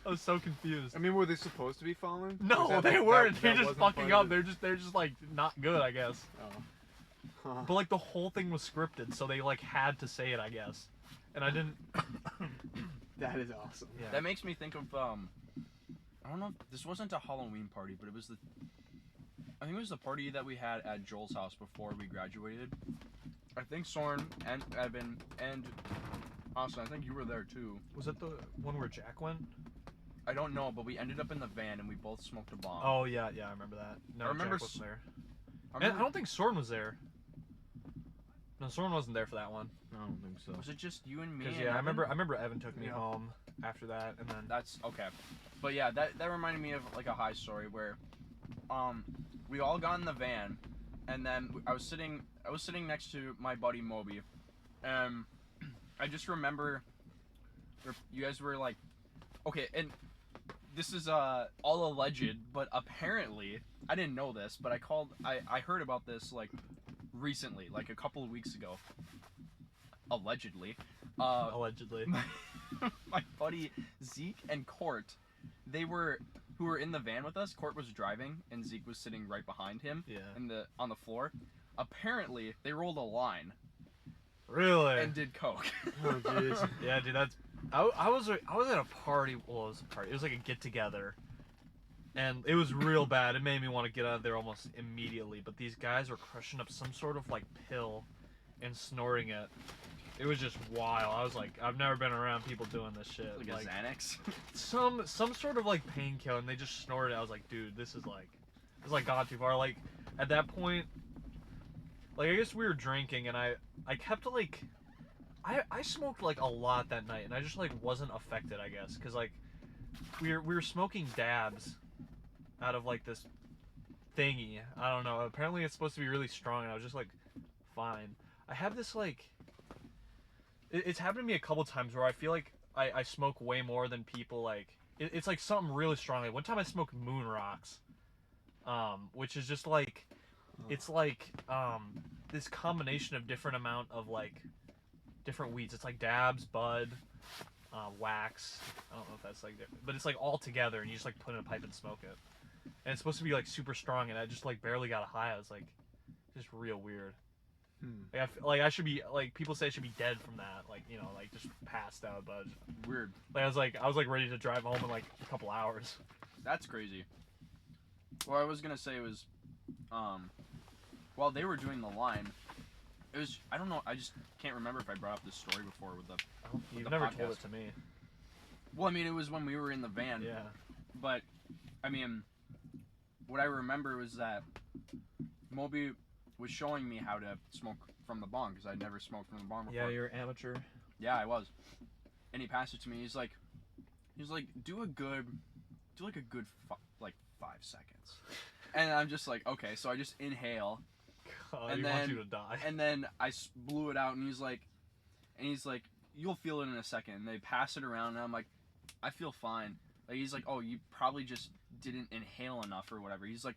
I was so confused. I mean, were they supposed to be falling? No, Was that, they like, weren't. that They're just wasn't fucking part up. of They're just like not good, I guess. Oh. Huh. But like the whole thing was scripted, so they like had to say it, I guess. And I didn't. That is awesome. Yeah. That makes me think of I don't know. This wasn't a Halloween party, but it was I think it was the party that we had at Joel's house before we graduated. I think Soren and Evan and Austin. I think you were there too. Was that the one where Jack went? I don't know, but we ended up in the van and we both smoked a bomb. Oh yeah, I remember that. No, I remember Jack wasn't there. I And I remember- don't think Soren was there. No, Soren wasn't there for that one. I don't think so. Was it just you and me? Because and yeah, I Evan? remember Evan took me Yeah. home after that, and then That's okay. But yeah, that reminded me of like a high story where we all got in the van, and then I was sitting next to my buddy Moby, and I just remember you guys were like, okay, and this is all alleged, but apparently I didn't know this, but I heard about this like recently, like a couple of weeks ago. Allegedly. Allegedly. My buddy Zeke and Court, who were in the van with us. Court was driving and Zeke was sitting right behind him. Yeah. On the floor. Apparently, they rolled a line Really? and did coke. Oh jeez. Yeah, dude, that's. I was at a party. Well, it was a party. It was like a get together, and it was real bad. It made me want to get out of there almost immediately. But these guys were crushing up some sort of like pill, and snorting it. It was just wild. I was like, I've never been around people doing this shit. Like a Xanax. some sort of like painkiller, and they just snorted it. I was like, dude, this is like gone too far. Like at that point, like I guess we were drinking, and I kept like. I smoked like a lot that night, and I just like wasn't affected, I guess, because like we were smoking dabs out of like this thingy. I don't know. Apparently it's supposed to be really strong, and I was just like fine. I have this like it's happened to me a couple times where I feel like I smoke way more than people like. It's like something really strong. Like one time I smoked Moon Rocks, which is just like it's like this combination of different amount of like. Different weeds. It's like dabs, bud, wax. I don't know if that's like different, but it's like all together, and you just like put it in a pipe and smoke it. And it's supposed to be like super strong, and I just like barely got a high. I was like, just real weird. Like I should be like people say I should be dead from that. Like like just passed out, but Weird. Like I was like ready to drive home in like a couple hours. That's crazy. What I was gonna say was, while they were doing the line. It was, I don't know, I just can't remember if I brought up this story before with the You've the never podcast. told it to me. Well, I mean, it was when we were in the van. Yeah. But, I mean, what I remember was that Moby was showing me how to smoke from the bong, because I'd never smoked from the bong before. Yeah, you're an amateur. Yeah, I was. And he passed it to me, he's like, do like a good 5 seconds. And I'm just like, okay, so I just inhale. And then, want you to die. And then I blew it out, and he's like, you'll feel it in a second. And they pass it around, and I'm like, I feel fine. Like he's like, oh, you probably just didn't inhale enough or whatever. He's like,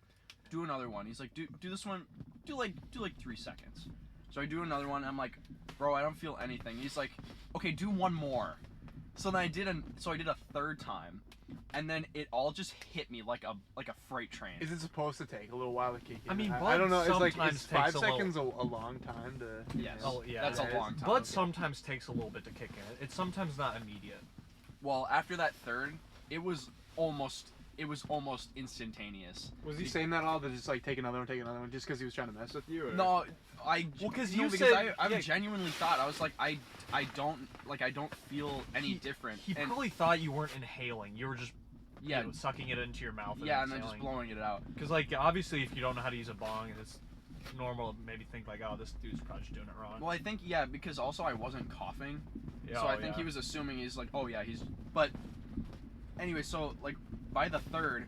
do another one. He's like, do this one, do like 3 seconds. So I do another one, and I'm like, bro, I don't feel anything. He's like, okay, do one more. So then I did a third time. And then it all just hit me like a freight train. Is it supposed to take a little while to kick in? I mean, I don't know. It's like sometimes is 5 takes a seconds a long time to? Yes. Oh yeah, That's a long time. Bud sometimes takes a little bit to kick in. It's sometimes not immediate. Well, after that third, it was almost instantaneous. Was he saying that all to just like take another one just because he was trying to mess with you? Or? No, because you you because said I genuinely thought I was like I don't feel any different. He probably thought you weren't inhaling. You were just sucking it into your mouth. And then just blowing it out. Because like obviously if you don't know how to use a bong and it's normal to maybe think like, oh, this dude's probably just doing it wrong. Well, I think because also I wasn't coughing, Yeah, so I think he was assuming he's like, oh yeah, he's. But anyway, so like by the third,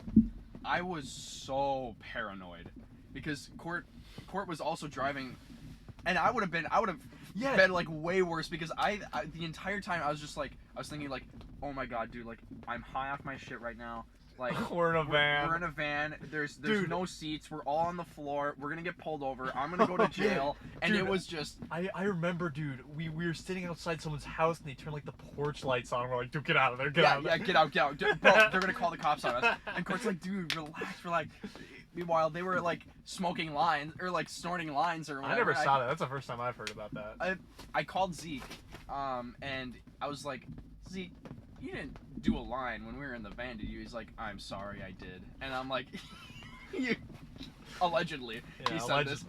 I was so paranoid because Court was also driving, and I would have been like way worse because I the entire time I was just like I was thinking like, oh my god, dude, like I'm high off my shit right now. Like we're in a van. We're in a van. There's no seats. We're all on the floor. We're gonna get pulled over. I'm gonna go to jail. And Dude, it was just. I remember, dude. We were sitting outside someone's house and they turned like the porch lights on. We're like, dude, get out of there. Get out. Get out. Dude, bro, they're gonna call the cops on us. And Court's like, dude, relax. Meanwhile, they were like smoking lines or like snorting lines or whatever. I never saw that. That's the first time I've heard about that. I called Zeke, and I was like, Zeke, you didn't do a line when we were in the van, did you? He's like, I'm sorry, I did. And I'm like, allegedly, he said this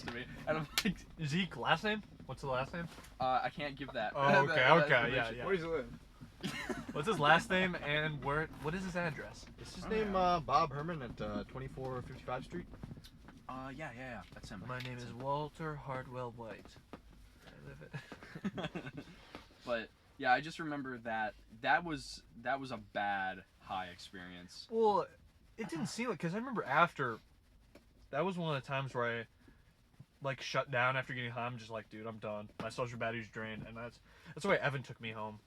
to me. And I'm like, Zeke, last name? What's the last name? I can't give that. Oh, okay, yeah. Where does he live? What's his last name and what is his address? Is his name Bob Herman at 2455 Street? Yeah, that's him. My name is Walter Hardwell White. I live it. But yeah, I just remember that was a bad high experience. Well, it didn't seem like, because I remember after, that was one of the times where I like shut down after getting high. I'm just like, dude, I'm done. My social battery's drained, and that's why Evan took me home.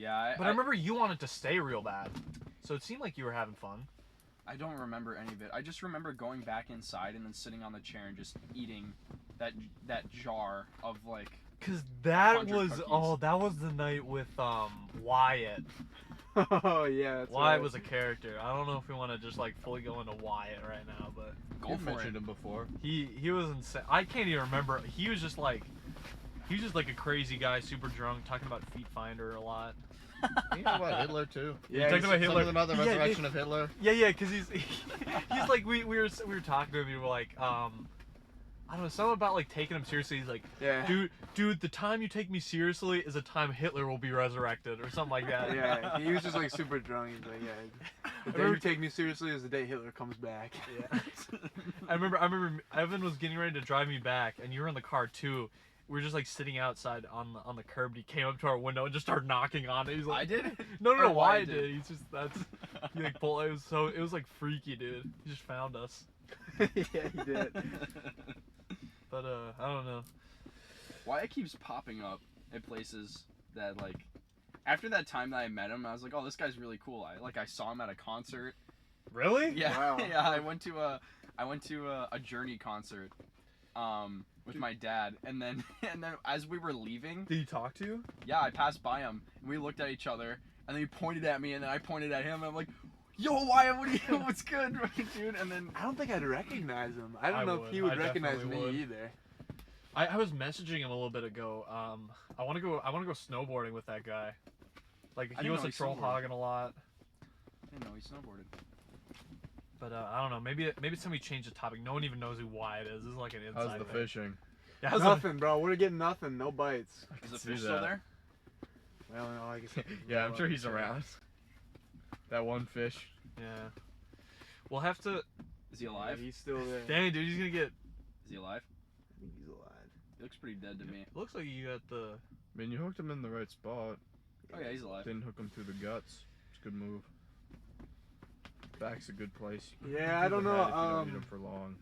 Yeah, But I remember you wanted to stay real bad, so it seemed like you were having fun. I don't remember any of it. I just remember going back inside and then sitting on the chair and just eating that jar of like. Cause that 100 was cookies. that was the night with Wyatt. Oh yeah, that's Wyatt right. was a character. I don't know if we want to just like fully go into Wyatt right now, but Go You've for it. mentioned him before. he was insane. I can't even remember. He was just like a crazy guy, super drunk, talking about Feet Finder a lot. You know about Hitler too. Yeah, talking about Hitler. Something about the Yeah, resurrection of Hitler. Yeah, cause he's like we were talking to him. We were like I don't know, something about like taking him seriously. He's like, Yeah. dude, the time you take me seriously is the time Hitler will be resurrected, or something like that. Yeah, he was just like super drunk. He's like, yeah, the day you take me seriously is the day Hitler comes back. Yeah. I remember Evan was getting ready to drive me back, and you were in the car too. We were just like sitting outside on the curb. And he came up to our window and just started knocking on it. He's like, I did? No, Or why Wyatt did? did? He's just he like pulled. It was like freaky, dude. He just found us. Yeah, he did. But I don't know. Wyatt keeps popping up at places that like. After that time that I met him, I was like, oh, this guy's really cool. I saw him at a concert. Really? Yeah, Wow. yeah. I went to a Journey concert, with my dad, and then as we were leaving, Did he talk to you? yeah, I passed by him, and we looked at each other, and then he pointed at me, and then I pointed at him, and I'm like, yo, Wyatt, what's good, dude? And then I don't think I'd recognize him. I don't I know would. if he would I recognize me definitely would. either. I was messaging him a little bit ago. I want to go snowboarding with that guy. Like I he didn't was know a he troll snowboarded. hogging a lot. I didn't know he snowboarded. But I don't know. Maybe somebody changed the topic. No one even knows who Wyatt is. This is like an inside How's the thing. fishing? Yeah, how's the- Nothing, bro. We're getting nothing. No bites. Is the see fish still that. there? Well, no, I guess. Yeah, I'm sure he's around. That one fish. Yeah. We'll have to. Is he alive? Yeah, he's still there. Dang, dude, he's gonna get. Is he alive? I think he's alive. He looks pretty dead to me. Looks like you got the. I mean, you hooked him in the right spot. Oh yeah, he's alive. Didn't hook him through the guts. It's a good move. Back's a good place. Yeah, I Leave don't the know. head if you don't need him for long.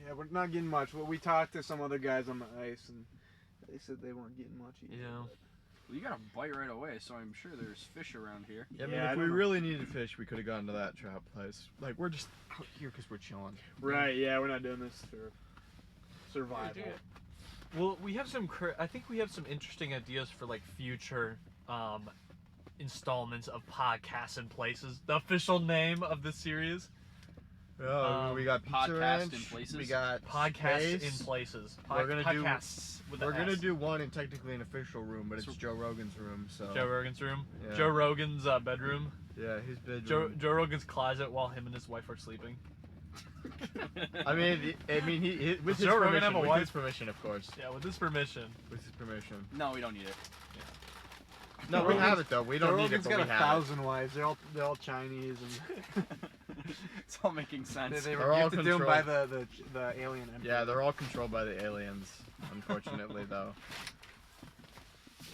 Yeah, we're not getting much. Well, we talked to some other guys on the ice, and they said they weren't getting much either. Yeah. Well, you got a bite right away, so I'm sure there's fish around here. Yeah, I Yeah, mean, I if we don't know. really needed fish, we could have gone to that trap place. Like, we're just out here because we're chilling. Right. Yeah, we're not doing this for survival. Yeah, Well, we have some. I think we have some interesting ideas for like future installments of podcasts and places. The official name of this series. We got Pizza podcast Ranch. in places? We got Podcasts Space. in places. We're gonna do- podcasts with the We're gonna S. do one in technically an official room, but it's So- Joe Rogan's room. So Joe Rogan's room. Yeah. Joe Rogan's bedroom. Yeah, his bedroom. Joe Rogan's closet while him and his wife are sleeping. I mean, he with his Joe Rogan permission. have a With wife? his permission, of course. Yeah, with his permission. With his permission. No, we don't need it. No, we Rogan's- have it though. We Joe don't need it, Rogan's but got we a have 1,000 wives. They're all Chinese, and It's all making sense. they They're were all gifted to him by controlled. the alien empire. it. Yeah, they're all controlled by the aliens. Unfortunately, though.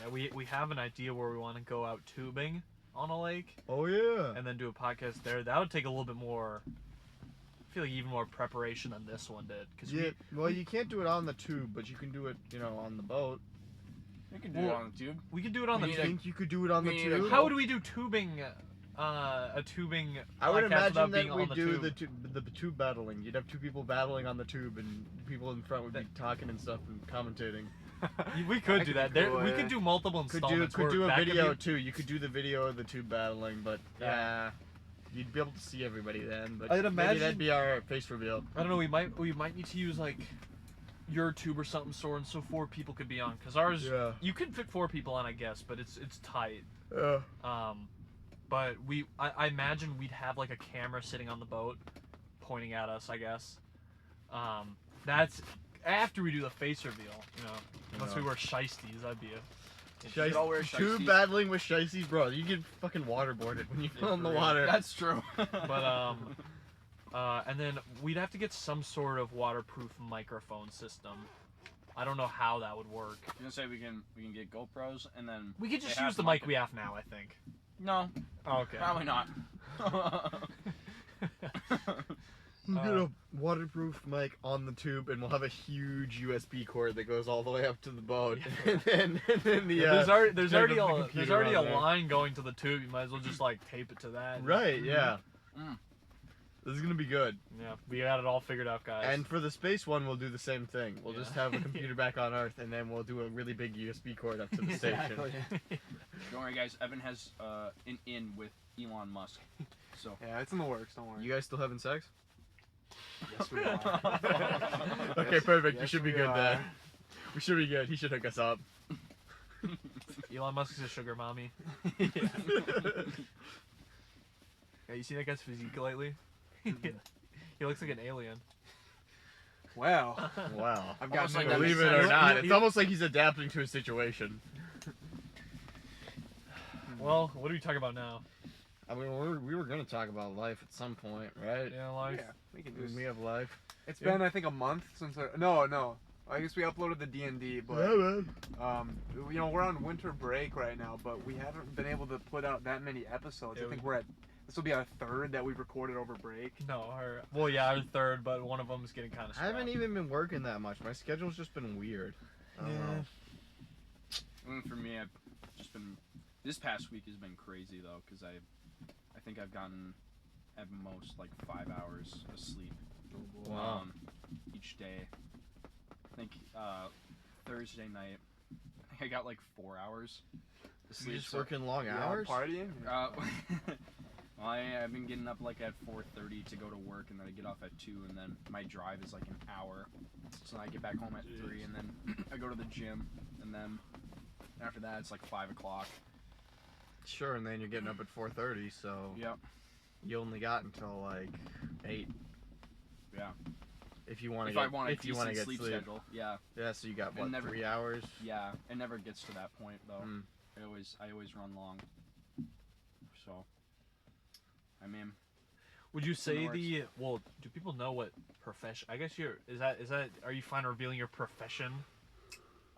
Yeah, we have an idea where we want to go out tubing on a lake Oh yeah. and then do a podcast there. That would take a little bit more. I feel like even more preparation than this one did. Cause Yeah. Well, you can't do it on the tube, but you can do it, on the boat. We can do it Well, on the tube. we could do it on We the need I a- think you could do it on the we need a- tube. How would we do tubing? A tubing. I would podcast imagine without that being we on the do tube? the tube battling. You'd have two people battling on the tube, and people in front would be talking and stuff and commentating. We could That do could that. be There, cool, we yeah. could do multiple Could installments. where do a that could video be- too. You could do the video of the tube battling, but Yeah. you'd be able to see everybody then. But I'd maybe imagine- that'd be our face reveal. I don't know. We might need to use like your tube or something, so 4 people could be on. Cause ours, Yeah. you could fit 4 people on, I guess, but it's tight. Yeah. But I imagine we'd have like a camera sitting on the boat, pointing at us. I guess. That's after we do the face reveal. Unless we Yeah. wear shiesties, that'd be a. should all wear Tube shiesties. battling with shiesties, bro. You get fucking waterboarded when you Yeah, fall in the for real. water. That's true. But and then we'd have to get some sort of waterproof microphone system. I don't know how that would work. You're gonna say we can get GoPros and then We could they just have use the mic- mic we have now, I think. No, Oh, okay. probably not. You get waterproof mic on the tube, and we'll have a huge USB cord that goes all the way up to the boat. And then the there's already a there. line going to the tube. You might as well just like tape it to that. Right, yeah. Mm. This is gonna be good. Yeah, we got it all figured out, guys. And for the space one, we'll do the same thing. We'll just have a computer back on Earth, and then we'll do a really big USB cord up to the station. Exactly. Don't worry, guys. Evan has an in with Elon Musk. So Yeah, it's in the works. Don't worry. You guys still having sex? Yes, we are. Okay, perfect. We Yes, should be we good are. there. We should be good. He should hook us up. Elon Musk is a sugar mommy. Yeah. Yeah, you seen that guy's physique lately? He looks like an alien. Wow. Wow. I've Almost got like no that Believe makes it or sense. not, it's almost like he's adapting to a situation. Well, what are we talking about now? I mean, we were gonna talk about life at some point, right? Yeah, life. Yeah, we can do We this. have life. It's been, I think, a month since no. I guess we uploaded the D&D, but man. we're on winter break right now, but we haven't been able to put out that many episodes. Yeah, I think this will be our third that we've recorded over break. No, our third, but one of them is getting kind of. I haven't even been working that much. My schedule's just been weird. I don't know. for me, I've just been. This past week has been crazy though, because I think I've gotten at most like 5 hours of sleep Wow. each day. I think Thursday night, I think I got like 4 hours of You sleep. just so- working long Yeah, hours? partying. Well, I've been getting up like at 4:30 to go to work, and then I get off at 2, and then my drive is like an hour. So then I get back home at 3, and then I go to the gym, and then after that it's like 5 o'clock. Sure, and then you're getting up at 4:30, so Yep. you only got until like 8. Yeah. If you want to If get, I want a if you want to decent get sleep schedule, yeah, Yeah, so you got And what, never- 3 hours? yeah. It never gets to that point though. Mm. I always run long. So, I mean, Would you in say the well? Do people know what profession? I guess is that? Are you fine revealing your profession?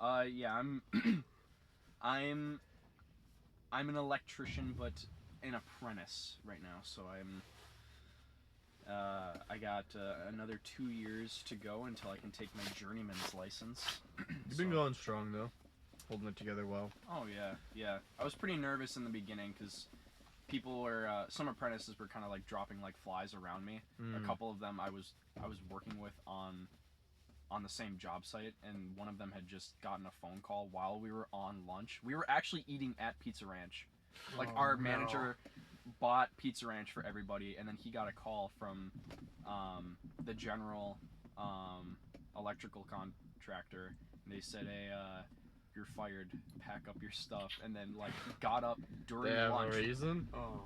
yeah, I'm an electrician, but an apprentice right now. So I got another 2 years to go until I can take my journeyman's license. You've been So- going strong though, holding it together well. Oh yeah. I was pretty nervous in the beginning because people were some apprentices were kind of like dropping like flies around me. A couple of them I was working with on the same job site, and one of them had just gotten a phone call while we were on lunch. We were actually eating at Pizza Ranch. Like Oh, our no. manager bought Pizza Ranch for everybody, and then he got a call from the general electrical contractor, and they said, "Hey, you're fired. Pack up your stuff." And then like he got up during They have lunch. a reason? Oh.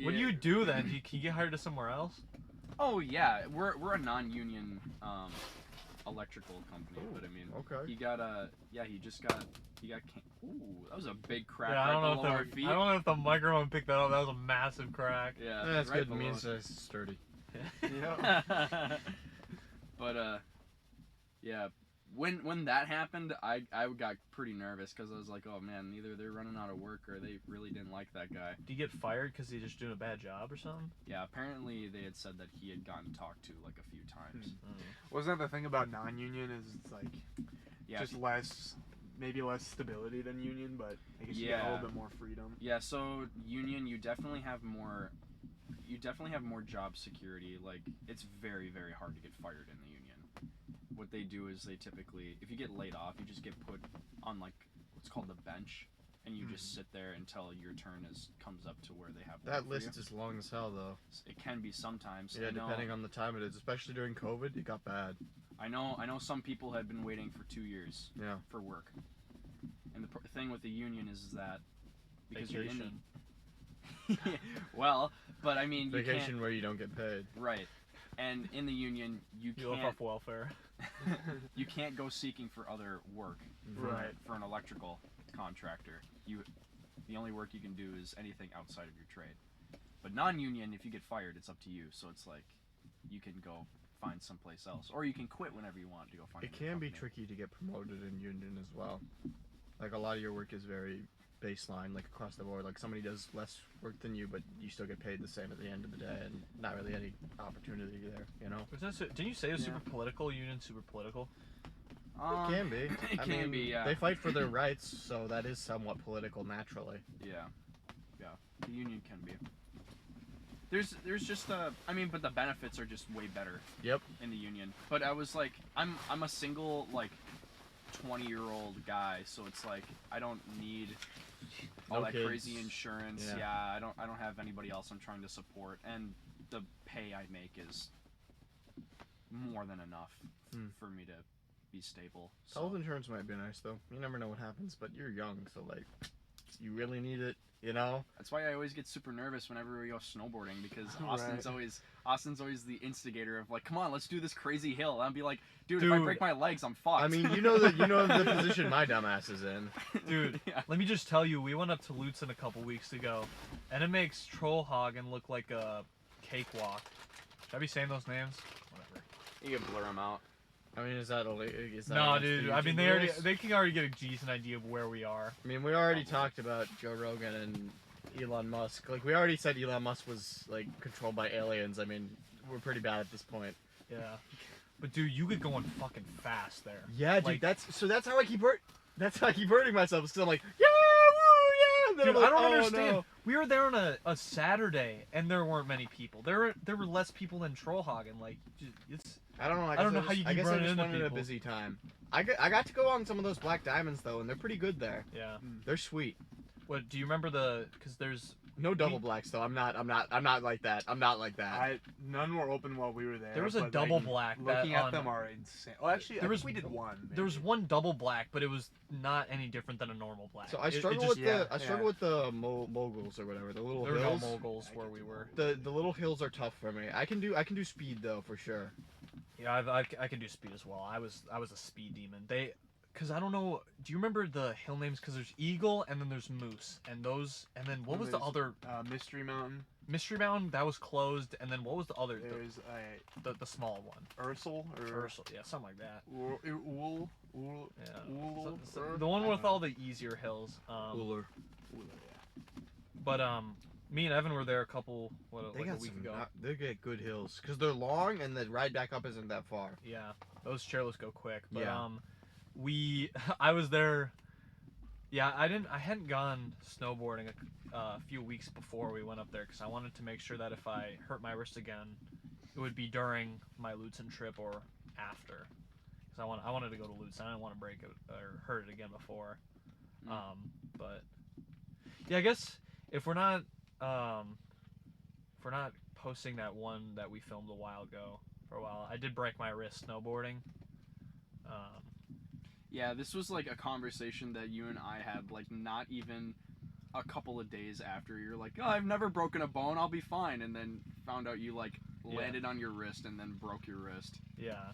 What do you do then? Can you get hired to somewhere else? Oh yeah, we're a non-union electrical company, but I mean, Okay. he got ooh, that was a big crack Yeah, I right don't know below our if feet. I don't know if the microphone picked that up. That was a massive crack. Yeah, That's right good. It below means it. it's sturdy. Yeah. But yeah, when that happened, I got pretty nervous because I was like, oh man, either they're running out of work or they really didn't like that guy. Do you get fired because he's just doing a bad job or something? Yeah, apparently they had said that he had gotten talked to like a few times. Wasn't that the thing about non-union? Is it's like Yeah, just maybe less stability than union, but I guess you get a Yeah. little bit more freedom. Yeah, so union, you definitely have more job security. Like it's very, very hard to get fired in the union. What they do is they typically, if you get laid off, you just get put on like what's called the bench, and you just sit there until your turn comes up to where they have That work for list you. is long as hell though. It can be sometimes. Yeah, I know, depending on the time it is, especially during COVID, it got bad. I know some people have been waiting for 2 years Yeah. for work, and the thing with the union is that because you're in Vacation. the well, but I mean you Vacation can't, where you don't get paid. right, and in the union you You live can't off welfare. you can't go seeking for other work Right. for an electrical contractor. The only work you can do is anything outside of your trade. But non-union, if you get fired, it's up to you. So it's like you can go find someplace else, or you can quit whenever you want to go find. It a new can be company. tricky to get promoted in union as well. Like a lot of your work is very baseline, like across the board. Like somebody does less work than you, but you still get paid the same at the end of the day, and not really any opportunity there. You know. Didn't you say it was super political? Union super political? It can be. It can be, yeah. They fight for their rights, so that is somewhat political naturally. Yeah. The union can be. There's just but the benefits are just way better. Yep. In the union. But I was like, I'm a single 20-year-old guy, so it's like I don't need all that crazy insurance. Yeah. I don't have anybody else I'm trying to support, and the pay I make is more than enough for me to be stable. So. Health insurance might be nice though. You never know what happens, but you're young, so you really need it. You know. That's why I always get super nervous whenever we go snowboarding, because Austin's always the instigator of come on, let's do this crazy hill. And I'd be like, dude, if I break my legs, I'm fucked. I mean, you know the position my dumbass is in. Dude, let me just tell you, we went up to Lutsen a couple weeks ago, and it makes Trollhagen look like a cakewalk. Should I be saying those names? Whatever. You can blur them out. I mean, is that no, dude. I mean, they can already get a decent idea of where we are. I mean, we already talked about Joe Rogan and Elon Musk. We already said Elon Musk was controlled by aliens. I mean, we're pretty bad at this point. Yeah, but dude, you get going fucking fast there. Yeah, dude. That's how I keep hurting myself. Because I'm like, yeah, woo, yeah. Dude, I don't understand. No. We were there on a Saturday, and there weren't many people. There were less people than Trollhagen. It's. I don't know. I don't know how you keep running into people. I guess I just went at a busy time. I got to go on some of those Black Diamonds though, and they're pretty good there. Yeah. They're sweet. What do you remember because there's no double blacks though. I'm not like that. I'm not like that. None were open while we were there. There was a double black. Looking at them are insane. Well, actually, we did one. Maybe. There was one double black, but it was not any different than a normal black. So I struggle with the moguls or whatever. The little hills. There were no moguls where we were. The little hills are tough for me. I can do speed though for sure. Yeah, I can do speed as well. I was a speed demon. Because I don't know. Do you remember the hill names? Because there's Eagle and then there's Moose and then what was the other? Mystery Mountain. Mystery Mountain that was closed, and then what was the other? There's the small one. Ursel yeah, something like that. Ull. Yeah. So the one with all the easier hills. Uller. Yeah. But me and Evan were there a week ago. They get good hills because they're long and the ride back up isn't that far. Yeah, those chairlifts go quick. But yeah. I was there. Yeah, I hadn't gone snowboarding a few weeks before we went up there because I wanted to make sure that if I hurt my wrist again, it would be during my Lutsen trip or after. Because I wanted to go to Lutsen. I didn't want to break it or hurt it again before. But yeah, I guess if we're not posting that one that we filmed a while ago for a while, I did break my wrist snowboarding. Yeah, this was a conversation that you and I had not even a couple of days after. You're like, oh, I've never broken a bone, I'll be fine, and then found out you landed on your wrist and then broke your wrist. Yeah,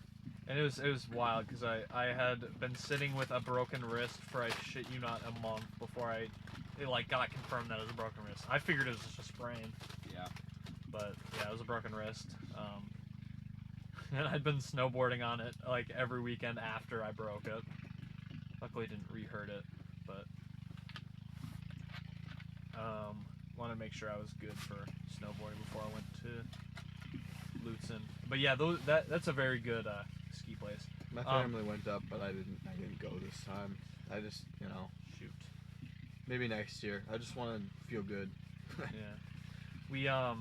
and it was wild because I had been sitting with a broken wrist for, I shit you not, a month before it got confirmed that it was a broken wrist. I figured it was just a sprain. Yeah. But yeah, it was a broken wrist. And I'd been snowboarding on it every weekend after I broke it. Luckily, I didn't re-hurt it, but wanted to make sure I was good for snowboarding before I went to Lutsen. But yeah, that's a very good ski place. My family went up, but I didn't go this time. I just shoot. Maybe next year. I just want to feel good. Yeah.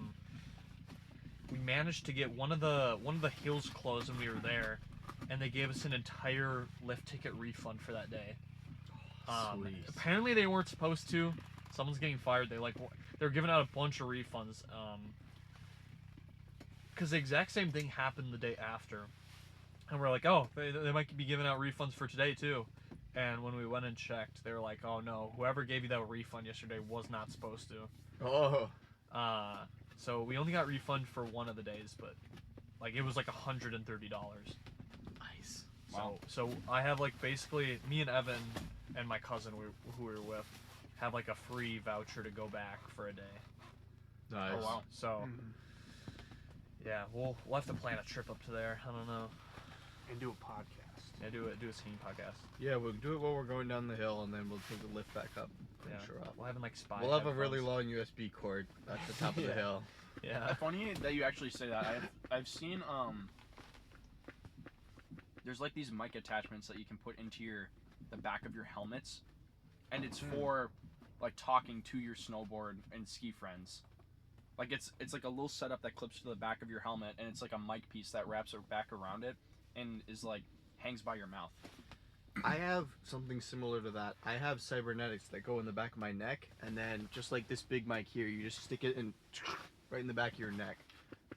We managed to get one of the hills closed when we were there, and they gave us an entire lift ticket refund for that day. Sweet. Apparently they weren't supposed to. Someone's getting fired. They're giving out a bunch of refunds. Because the exact same thing happened the day after, and we're like, oh, they might be giving out refunds for today too. And when we went and checked, they were like, oh no, whoever gave you that refund yesterday was not supposed to. Oh. So we only got refund for one of the days, but it was $130. Nice. Wow. So I have basically me and Evan and my cousin who we were with have a free voucher to go back for a day. Nice. Oh wow. So yeah, we'll have to plan a trip up to there. I don't know. and do a podcast. Yeah, do a singing podcast. Yeah, we'll do it while we're going down the hill, and then we'll take the lift back up. Yeah. Sure up. We'll have like spy. We'll have a headphones. really long USB cord at the top of the Yeah. hill. Yeah. Funny that you actually say that. I've seen there's like these mic attachments that you can put into the back of your helmets, and it's for like talking to your snowboard and ski friends. Like it's like a little setup that clips to the back of your helmet, and it's like a mic piece that wraps back around it and is like hangs by your mouth. I have something similar to that. I have cybernetics that go in the back of my neck, and then just like this big mic here, you just stick it in right in the back of your neck,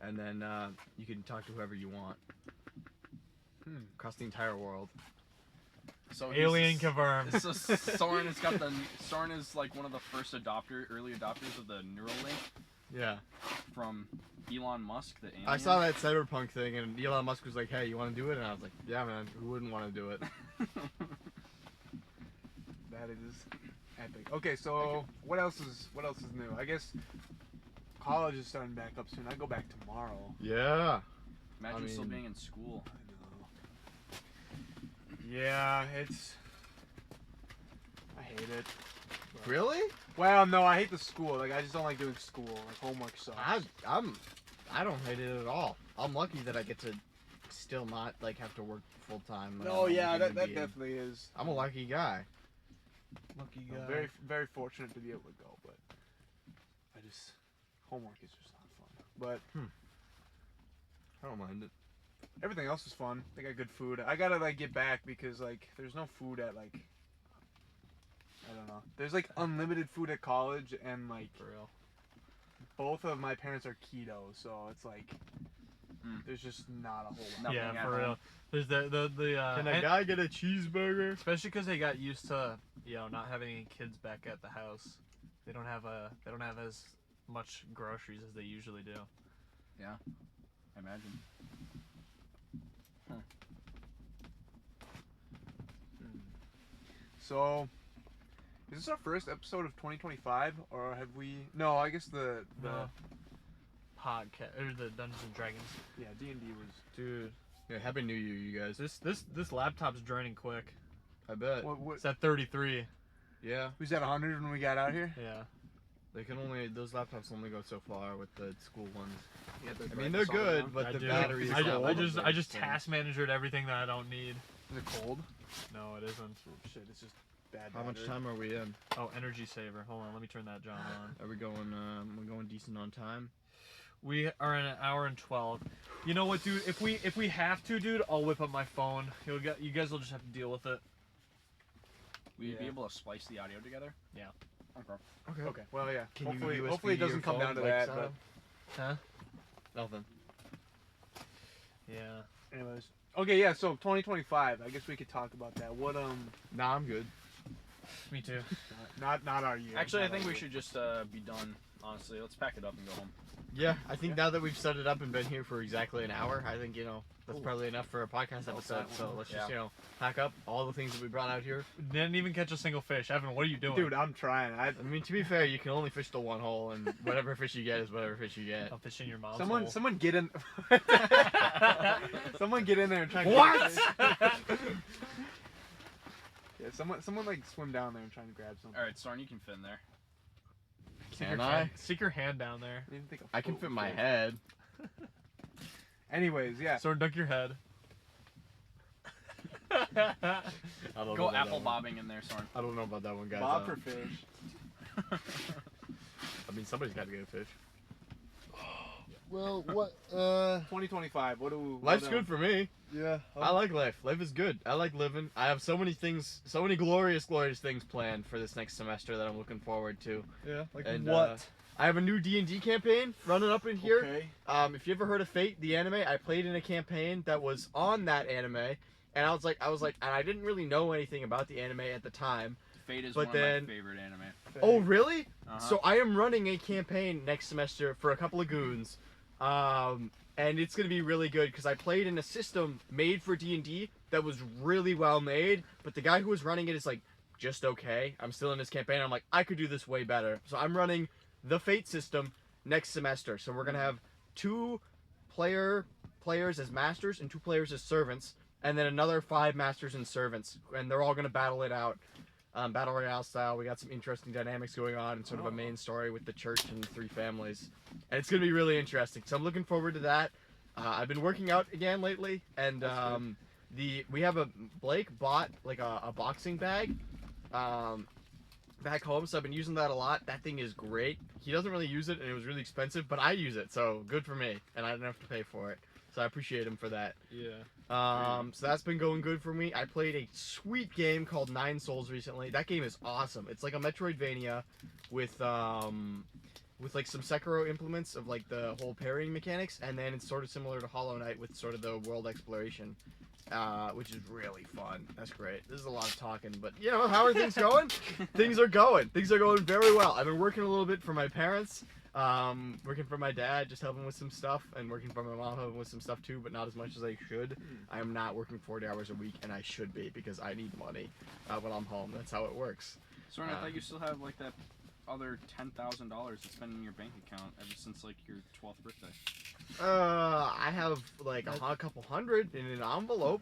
and then you can talk to whoever you want across the entire world. So Alien confirmed. So Soren is like one of the first early adopters of the Neuralink Yeah. from Elon Musk, the alien. I saw that cyberpunk thing, and Elon Musk was like, "Hey, you want to do it?" And I was like, "Yeah, man. Who wouldn't want to do it?" That is epic. Okay, so what else is new? I guess college is starting back up soon. I go back tomorrow. Yeah. Imagine I still mean- being in school. I know. Yeah, I hate it. Really? Well, no, I hate the school. Like, I just don't like doing school. Like, homework sucks. I don't hate it at all. I'm lucky that I get to still not like have to work full time. No, yeah, that definitely is. I'm a lucky guy. Lucky I'm very, very fortunate to be able to go, but I just homework is just not fun. But I don't mind it. everything else is fun. They got good food. I gotta like get back because like there's no food at like I don't know. There's like unlimited food at college, and like For real. both of my parents are keto, so it's like there's just not a whole lot. Nothing Yeah, at for home. real. There's the Can a and- guy get a cheeseburger? especially because they got used to not having any kids back at the house. They don't have as much groceries as they usually do. I imagine. So, is this our first episode of 2025, or have we? No, I guess the Podcast or the Dungeons and Dragons. yeah D&D was. Dude. Yeah, Happy New Year, you guys. This laptop's draining quick. I bet. What It's at 33. Yeah. was that 100 when we got out here? Yeah. Those laptops only go so far with the school ones. Yeah, I mean, they're good, but I the do. batteries. I just task managered everything that I don't need. Is it cold? No, it isn't. Oh, shit, it's just bad. How much battery. time are we in? Oh, energy saver. Hold on, let me turn that John on. Are we going? We're going decent on time. We are in an hour and 12. You know what, dude? If we have to, dude, I'll whip up my phone. You guys will just have to deal with it. Will you be Yeah. able to splice the audio together? Yeah. Okay. Okay. Well, yeah. Can hopefully, you USB hopefully it your doesn't come phone down to like that. Sam? But Huh? Nothing. Yeah. anyways, okay, yeah. So 2025. I guess we could talk about that. What Nah, I'm good. Me too. not our year. Actually, I not think our we year. should just be done. Honestly, let's pack it up and go home. Yeah, I think Yeah. now that we've set it up and been here for exactly an hour, I think that's Cool. probably enough for a podcast episode. So let's just Yeah. pack up all the things that we brought out here. Didn't even catch a single fish. Evan, what are you doing? Dude, I'm trying. I mean, to be fair, you can only fish the one hole, and whatever fish you get is whatever fish you get. I'm fishing your mom's Someone hole. get in. Someone get in there and try. And What? Yeah, someone like swim down there and try and grab something. All right, Soren, you can fit in there. Can I? Stick your hand down there. I didn't think a I can foot fit would my head. Anyways, yeah. Sword, dunk your head. I don't know Go about that apple one. bobbing in there, Soren. I don't know about that one, guys. Bob for fish. I mean, somebody's got to get a fish. Well, what? 2025. What do? Life's good for me. Yeah. I like life. Life is good. I like living. I have so many things, so many glorious things planned for this next semester that I'm looking forward to. Yeah. Like And, what? I have a new D&D campaign running up in here. Okay. If you ever heard of Fate, the anime, I played in a campaign that was on that anime, and I was like, and I didn't really know anything about the anime at the time. Fate is But one of then- my favorite anime. Oh, really? Uh-huh. So I am running a campaign next semester for a couple of goons, and it's gonna be really good because I played in a system made for D&D that was really well made, but the guy who was running it is like just okay. I'm still in this campaign. I'm like, I could do this way better. So I'm running the Fate system next semester. So we're gonna have 2 players as masters and 2 players as servants, and then another 5 masters and servants, and they're all gonna battle it out, battle royale style. We got some interesting dynamics going on, and sort of a main story with the church and 3 families, and it's gonna be really interesting. So I'm looking forward to that. I've been working out again lately, and Blake bought like a boxing bag. Back home, so I've been using that a lot. That thing is great. He doesn't really use it, and it was really expensive, but I use it, so good for me, and I didn't have to pay for it. So I appreciate him for that. Yeah. So that's been going good for me. I played a sweet game called 9 Souls recently. That game is awesome. It's like a Metroidvania with like some Sekiro implements of like the whole parrying mechanics, and then it's sort of similar to Hollow Knight with sort of the world exploration. Which is really fun. That's great. This is a lot of talking, but you know, how are things going? Things are going. Things are going very well. I've been working a little bit for my parents, working for my dad, just helping with some stuff, and working for my mom, helping with some stuff too, but not as much as I should. I am not working 40 hours a week, and I should be, because I need money when I'm home. That's how it works. Soren, I thought you still have like that other $10,000 that's been in your bank account ever since like your 12th birthday. I have like a couple hundred in an envelope,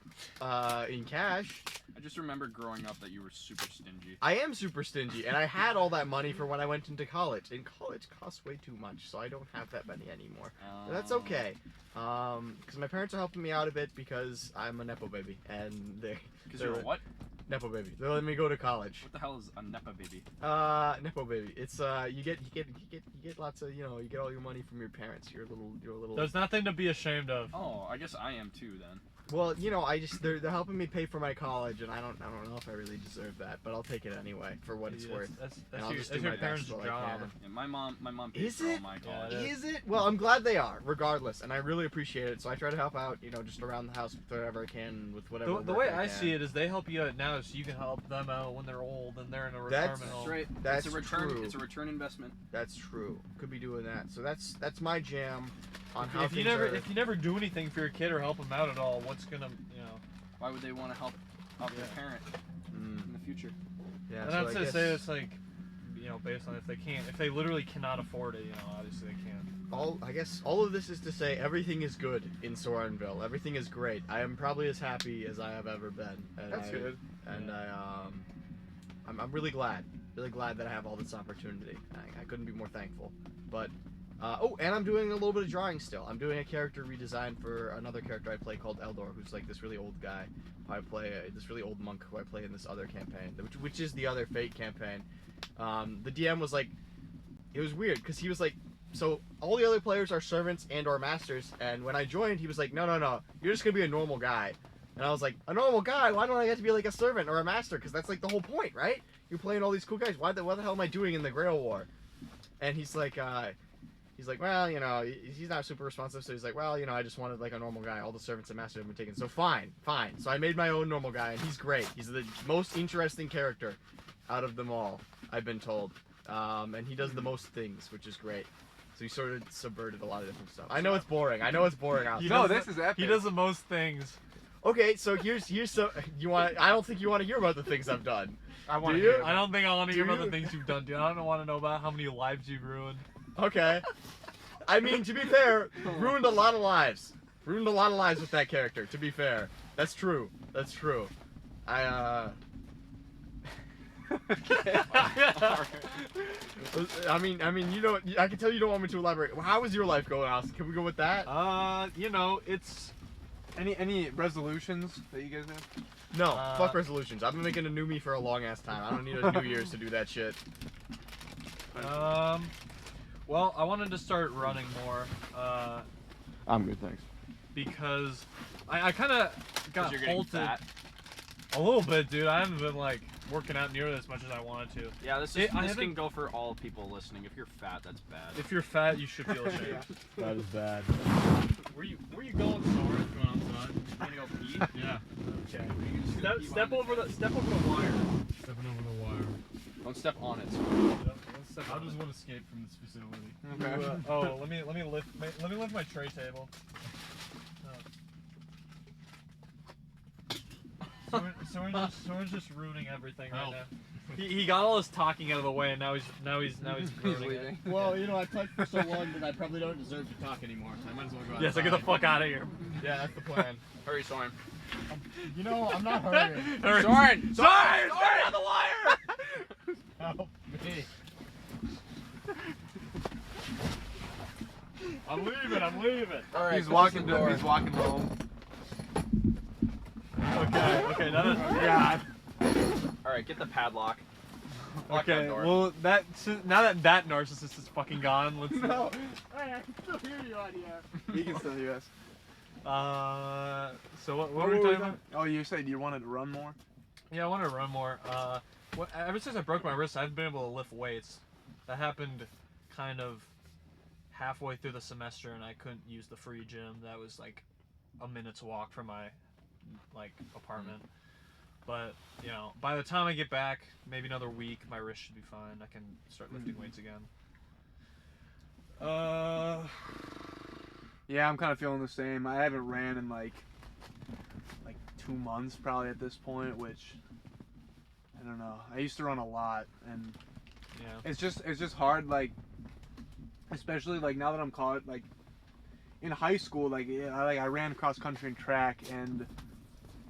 in cash. I just remember growing up that you were super stingy. I am super stingy, and I had all that money for when I went into college. And college costs way too much, so I don't have that money anymore. But that's okay, because my parents are helping me out a bit because I'm a nepo baby, and Because you're a what? Nepo baby. They're letting me go to college. What the hell is a nepo baby? Nepo baby. It's you get lots of, you get all your money from your parents. Your little. There's nothing to be ashamed of. Oh, I guess I am too then. Well, they're helping me pay for my college, and I don't know if I really deserve that, but I'll take it anyway for what it's worth. That's your parents' job. Yeah, my mom pays for all my college. Is it? Well, I'm glad they are, regardless, and I really appreciate it. So I try to help out, just around the house with whatever I can, with whatever. The way I see it is they help you out now, so you can help them out when they're old and they're in a retirement home. That's right. That's it's a return. true. It's a return investment. That's true. Could be doing that. So that's my jam. On how if you never do anything for your kid or help them out at all, what's gonna Why would they want to help out their parent in the future? Yeah. And so I'd say it's like, based on if they literally cannot afford it, obviously they can't. I guess all of this is to say everything is good in Sorenville. Everything is great. I am probably as happy as I have ever been. And That's good. And I'm really glad that I have all this opportunity. I couldn't be more thankful. But and I'm doing a little bit of drawing still. I'm doing a character redesign for another character I play called Eldor, who's like this really old guy. I play this really old monk who I play in this other campaign, which is the other Fate campaign. The DM was like, it was weird because he was like, so all the other players are servants and or masters, and when I joined, he was like, no, you're just gonna be a normal guy. And I was like, a normal guy? Why don't I get to be like a servant or a master? Because that's like the whole point, right? You're playing all these cool guys. What the hell am I doing in the Grail War? And he's like, well, he's not super responsive, so he's like, well, I just wanted like a normal guy. All the servants and masters have been taken. So fine. So I made my own normal guy, and he's great. He's the most interesting character out of them all, I've been told. And he does the most things, which is great. So he sort of subverted a lot of different stuff. I know it's boring. I This is epic. He does the most things. Okay, so here's so I don't think you want to hear about the things I've done. I want Do to you? hear. I don't think I want to hear Do about the you? things you've done, dude. I don't want to know about how many lives you've ruined. Okay. I mean, to be fair, ruined a lot of lives. Ruined a lot of lives with that character, to be fair. That's true. I mean, I can tell you don't want me to elaborate. How is your life going, Austin? Can we go with that? It's Any resolutions that you guys have? No, fuck resolutions. I've been making a new me for a long ass time. I don't need a New Year's to do that shit. well, I wanted to start running more. I'm good, thanks. Because I kind of got You're getting halted fat. a little bit, dude. I haven't been like working out nearly as much as I wanted to. Yeah, this haven't- can go for all people listening. If you're fat, that's bad. If you're fat, you should feel ashamed. That is bad. Where you going, Soren? Going outside? You wanna go pee? Yeah. Okay. Step over the wire. Stepping over the wire. Don't step on it. I just want to escape from this facility. Okay. Let me lift my tray table. Soren's just ruining everything right Help. now. He got all his talking out of the way, and now he's He's ruining it. leaving. Well, I've talked for so long that I probably don't deserve to talk anymore, so I might as well go outside. Yeah, so get the fuck out of here. Yeah, that's the plan. Hurry, Soren. You know, I'm not hurrying. Soren! Soren on the wire! Help me. I'm leaving. All right, He's walking home. Okay, now that, Yeah. All right, get the padlock. Lock that okay, door. well, now that narcissist is fucking gone, let's... No. Hey, I can still hear you on here. He can still hear us. So what were we talking about? Oh, you said you wanted to run more? Yeah, I want to run more. Ever since I broke my wrist, I haven't been able to lift weights. That happened kind of halfway through the semester, and I couldn't use the free gym. That was like a minute's walk from my apartment. But you know, by the time I get back, maybe another week, my wrist should be fine. I can start lifting weights again. Yeah, I'm kind of feeling the same. I haven't ran in like 2 months probably at this point, which I don't know. I used to run a lot, and Yeah. it's just hard, like, especially like now that I'm college, like in high school, like I ran cross country and track, and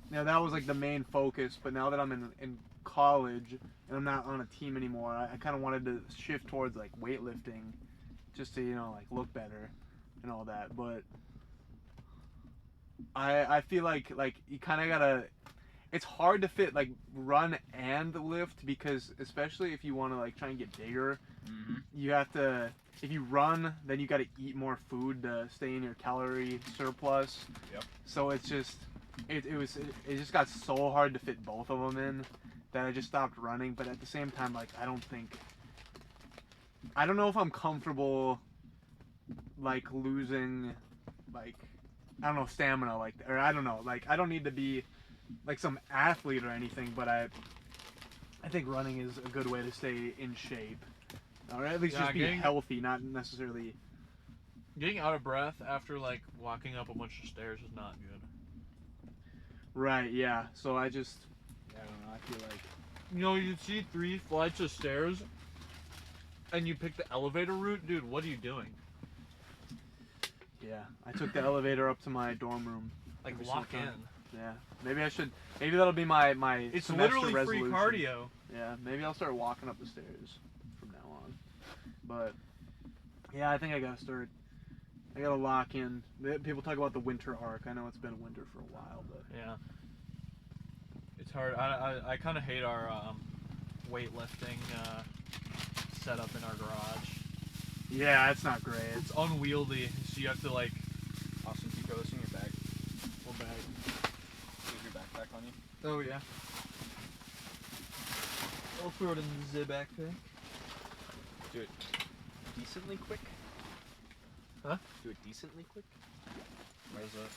that was like the main focus. But now that I'm in college and I'm not on a team anymore, I kind of wanted to shift towards like weightlifting, just to like look better and all that. But I feel like you kind of gotta. It's hard to fit like run and lift, because especially if you want to like try and get bigger, you have to. If you run, then you got to eat more food to stay in your calorie surplus. Yep. So it's just it just got so hard to fit both of them in that I just stopped running. But at the same time, like I don't know if I'm comfortable like losing like I don't know stamina or I don't know, like I don't need to be like some athlete or anything, but I think running is a good way to stay in shape, or at least just be healthy, not necessarily. Getting out of breath after like walking up a bunch of stairs is not good. Right. Yeah. So I don't know. I feel like You see 3 flights of stairs, and you pick the elevator route, dude. What are you doing? yeah. I took the elevator up to my dorm room. Like every lock single in. time. Yeah. Maybe I should. Maybe that'll be my It's semester literally resolution. free cardio. Yeah, maybe I'll start walking up the stairs from now on. But yeah, I think I gotta start. I gotta lock in. People talk about the winter arc. I know it's been winter for a while, but Yeah. It's hard. I kind of hate our weightlifting setup in our garage. yeah, it's not great. It's unwieldy, so you have to like. Austin, can you throw this in your bag? What bag? Leave your backpack on you. Oh yeah. I'll throw it in the backpack. Do it decently quick. Huh? Do it decently quick. Why is that?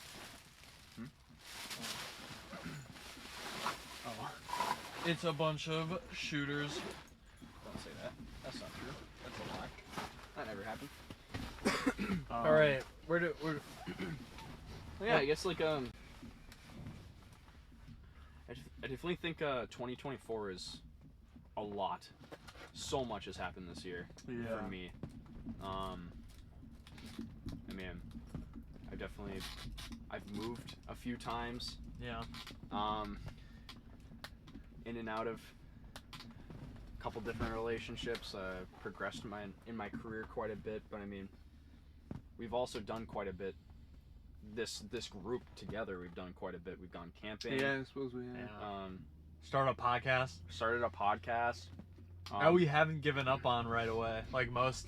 Oh. It's a bunch of shooters. Don't say that. That's not true. That's a lie. That never happened. All right, we're Well, yeah, I guess like I definitely think 2024 is a lot. So much has happened this year Yeah. for me. I mean, I've moved a few times. yeah. In and out of a couple different relationships. Progressed in my career quite a bit, but I mean, we've also done quite a bit. This group together, we've done quite a bit. We've gone camping. Yeah, I suppose we have. Yeah. Start a podcast Started a podcast. that we haven't given up on right away, like most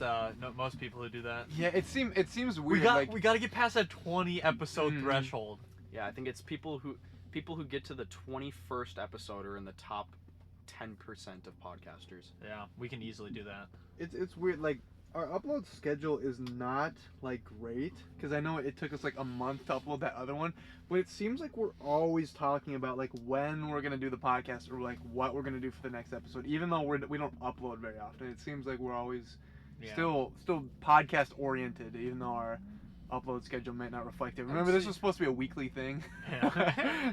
people who do that. Yeah, it seems weird. We got to get past that 20 episode threshold. Yeah, I think it's people who get to the 21st episode are in the top 10% of podcasters. Yeah, we can easily do that. It's weird. Like our upload schedule is not like great, because I know it took us like a month to upload that other one, but it seems like we're always talking about like when we're gonna do the podcast or like what we're gonna do for the next episode, even though we don't upload very often. It seems like we're always still podcast oriented, even though our upload schedule might not reflect it. Remember, this was supposed to be a weekly thing.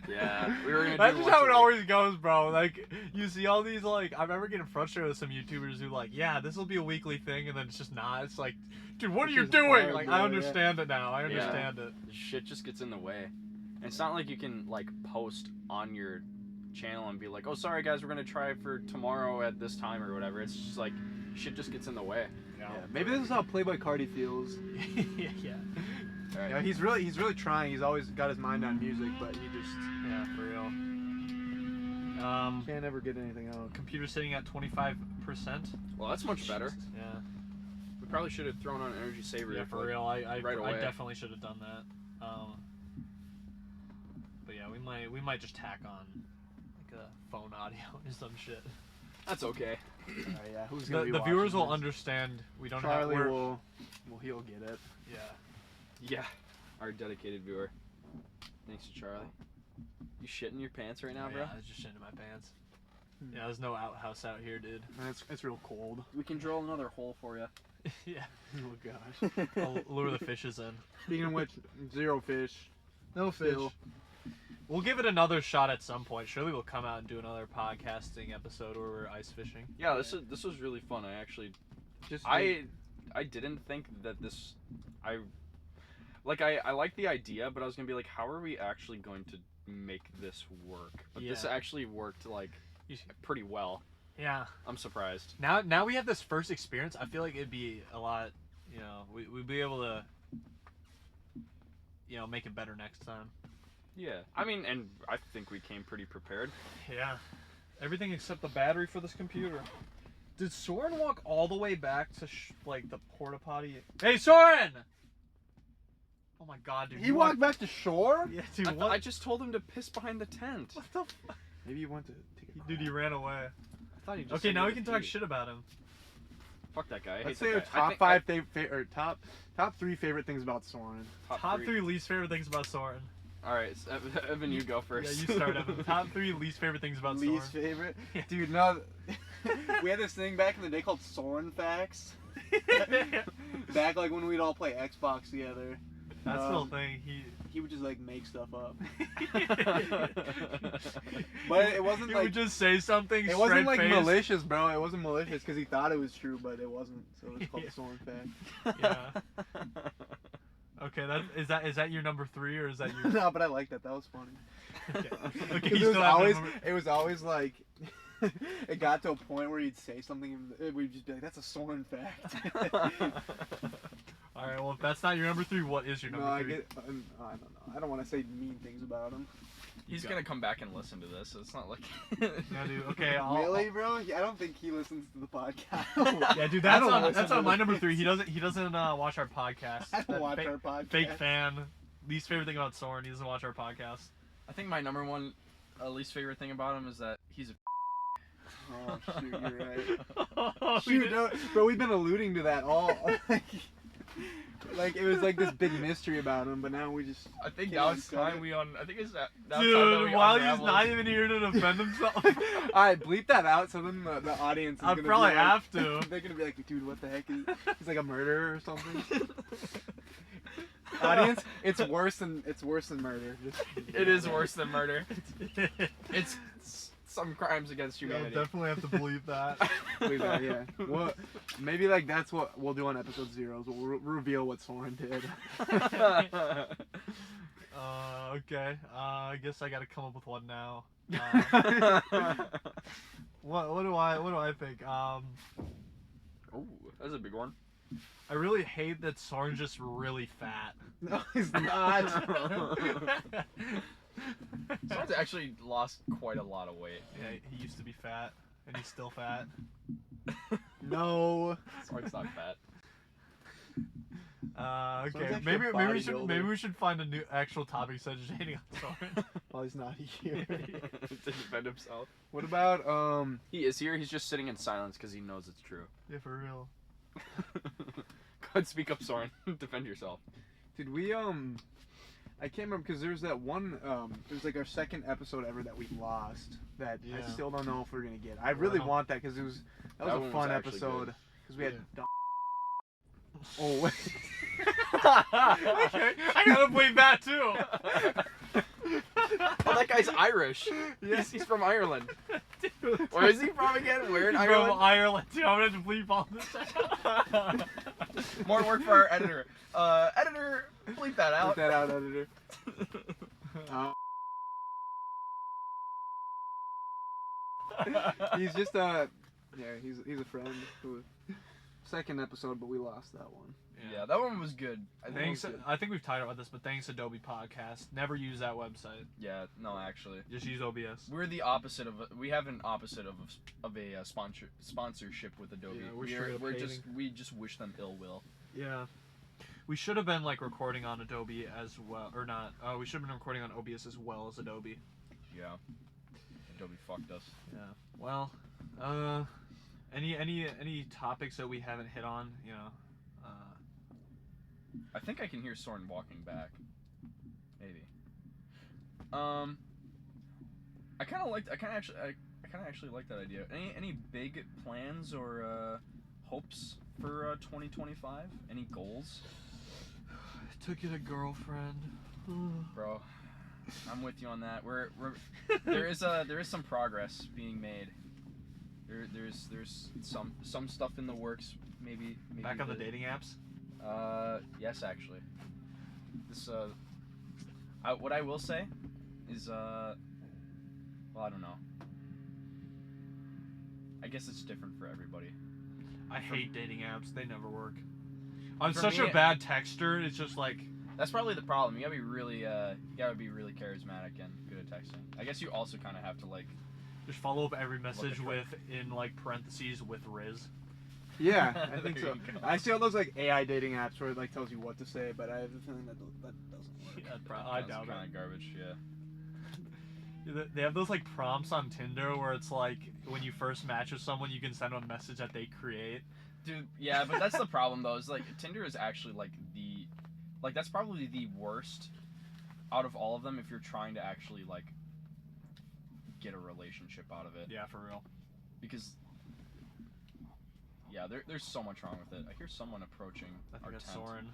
Yeah, we were gonna. That's do just how it always goes, bro. Like, you see all these, like, I remember getting frustrated with some YouTubers who, like, yeah, this will be a weekly thing, and then it's just not. It's like, dude, what are you doing? Like, I understand it now. I understand it. Shit just gets in the way. And it's not like you can like post on your channel and be like, oh, sorry guys, we're gonna try for tomorrow at this time or whatever. It's just like shit just gets in the way. Yeah, maybe this is how Playboy Cardi feels. Yeah. All right. Yeah, he's really trying. He's always got his mind on music, but he just Yeah, for real. can't ever get anything out. Computer sitting at 25%. Well, that's much better. Yeah. We probably should have thrown on energy saver. Yeah, for real. I right away. definitely should have done that. But yeah, we might just tack on like a phone audio or some shit. That's okay. Yeah, who's gonna be The viewers watching will this? understand. We don't Charlie have. will. Well, he'll get it. Yeah. Yeah, our dedicated viewer. Thanks to Charlie. You shitting your pants right now, Oh, bro? yeah, I was just shitting in my pants. Yeah, there's no outhouse out here, dude. And it's real cold. We can drill another hole for you. Yeah. Oh gosh. I'll lure the fishes in. Speaking of which, zero fish. No fish. Still. We'll give it another shot at some point. Surely we'll come out and do another podcasting episode where we're ice fishing. Yeah, this was really fun. I actually, Just I didn't think that this, I like the idea, but I was gonna be like, how are we actually going to make this work? But this Yeah. actually worked like pretty well. Yeah. I'm surprised. Now we have this first experience. I feel like it'd be a lot. You know, we'd be able to. You know, make it better next time. Yeah, I mean, and I think we came pretty prepared. Yeah. Everything except the battery for this computer. Did Soren walk all the way back to like the porta potty? Hey, Soren! Oh my god, dude. He walked back to shore? Yeah, dude. I just told him to piss behind the tent. What the fuck? Maybe he went to take a Dude, he ran away. I thought he just Okay, said now he we had can to talk pee. shit about him. Fuck that guy. I hate Let's that say our guy. I top think five or top three favorite things about Soren. Top three least favorite things about Soren. All right, so Evan, you go first. Yeah, you start, Evan. Top three least favorite things about Soren. Least favorite? Yeah. Dude, no. We had this thing back in the day called Soren Facts. Back like when we'd all play Xbox together. That's the whole thing. He would just like make stuff up. He But it wasn't he like would just say something. It wasn't straight like face. malicious, bro. It wasn't malicious because he thought it was true, but it wasn't. So it's called Yeah. Soren fact. Yeah. Okay, is that your number 3 or is that your? No, but I like that. That was funny. Okay. 'Cause Okay, it you was still have always number... it was always like it got to a point where he'd say something and we'd just be like, "That's a Soren fact." All right, well if that's not your number 3, what is your No, number I 3? get. I don't know. I don't want to say mean things about him. He's gonna come back and listen to this. So it's not like. Yeah, dude. Okay, really, bro? I don't think he listens to the podcast. Yeah, dude. I That's don't on listen to my this. number 3. He doesn't watch our podcast. I don't That watch fake, our podcast. fake fan. Least favorite thing about Soren. He doesn't watch our podcast. I think my number one least favorite thing about him is that he's a. Oh shoot, you're right. We Shoot, did- no, bro, we've been alluding to that all. Like it was like this big mystery about him, but now we just. I think Can't now it's uncut time it. we on. I think it's now time that Dude, we while he's unravel not it. even here to defend himself, Alright, bleep that out so then the audience is I'll gonna probably be like, have to. They're gonna be like, dude, what the heck is he's like a murderer or something? Audience, it's worse than murder. Just, It is worse than murder. It's some crimes against humanity. definitely have to believe that. Believe that, yeah. Well, maybe like that's what we'll do on episode 0. We'll reveal what Soren did. Okay. I guess I gotta come up with one now. What do I think? Oh, that's a big one. I really hate that Soren's just really fat. No, he's not. Someone's actually lost quite a lot of weight. Yeah, he used to be fat, and he's still fat. No. Someone's not fat. Soren's Okay, actually a maybe bodybuilder. we should find a new actual topic instead of just hating on Soren. Well, he's not here. To defend himself. What about He is here. He's just sitting in silence because he knows it's true. Yeah, for real. Go ahead, speak up, Soren. Defend yourself. did we I can't remember because there's that one it was like our second episode ever that we lost that Yeah. I still don't know if we're gonna get. I really Wow. want that because that was That a one was fun actually episode good. because we had. Yeah. Oh wait. Okay, I gotta believe that too. Oh, that guy's Irish. Yeah. He's from Ireland. Dude. Where is he from again? Where in He's Ireland? from Ireland. Dude, I'm gonna have to bleep all this. More work for our editor. Editor, bleep that Put out. that out, editor. He's just he's a friend. Second episode, but we lost that one. Yeah, that one was good. I think we've talked about this, but thanks Adobe Podcast. Never use that website. Yeah, no, actually. Just use OBS. We're the opposite of we have an opposite of a sponsorship with Adobe. Yeah, we just wish them ill will. Yeah. We should have been like recording on Adobe as well, or not. We should have been recording on OBS as well as Adobe. Yeah. Adobe fucked us. Yeah. Well, any topics that we haven't hit on, you know? I think I can hear Soren walking back. Maybe. I kind of actually like that idea. Any big plans or hopes for 2025? Any goals? To get a girlfriend. Bro, I'm with you on that. There is some progress being made. There's some stuff in the works. Maybe back on the dating apps. Yes, actually. This what I will say is well, I don't know. I guess it's different for everybody. I hate dating apps. They never work. I'm For such me, a bad texter. It's just like That's probably the problem. You gotta be really charismatic and good at texting. I guess you also kind of have to like just follow up every message for- with in like parentheses with Riz. Yeah, I think There so. you go. I see all those like AI dating apps where it like tells you what to say, but I have the feeling that doesn't work. I doubt kind it. of garbage. Yeah. They have those like prompts on Tinder where it's like when you first match with someone, you can send them a message that they create. Dude, yeah, but that's the problem though. Is like Tinder is actually like that's probably the worst out of all of them if you're trying to actually like get a relationship out of it. Yeah, for real. Because yeah, there's so much wrong with it. I hear someone approaching I our think that's tent. Soren.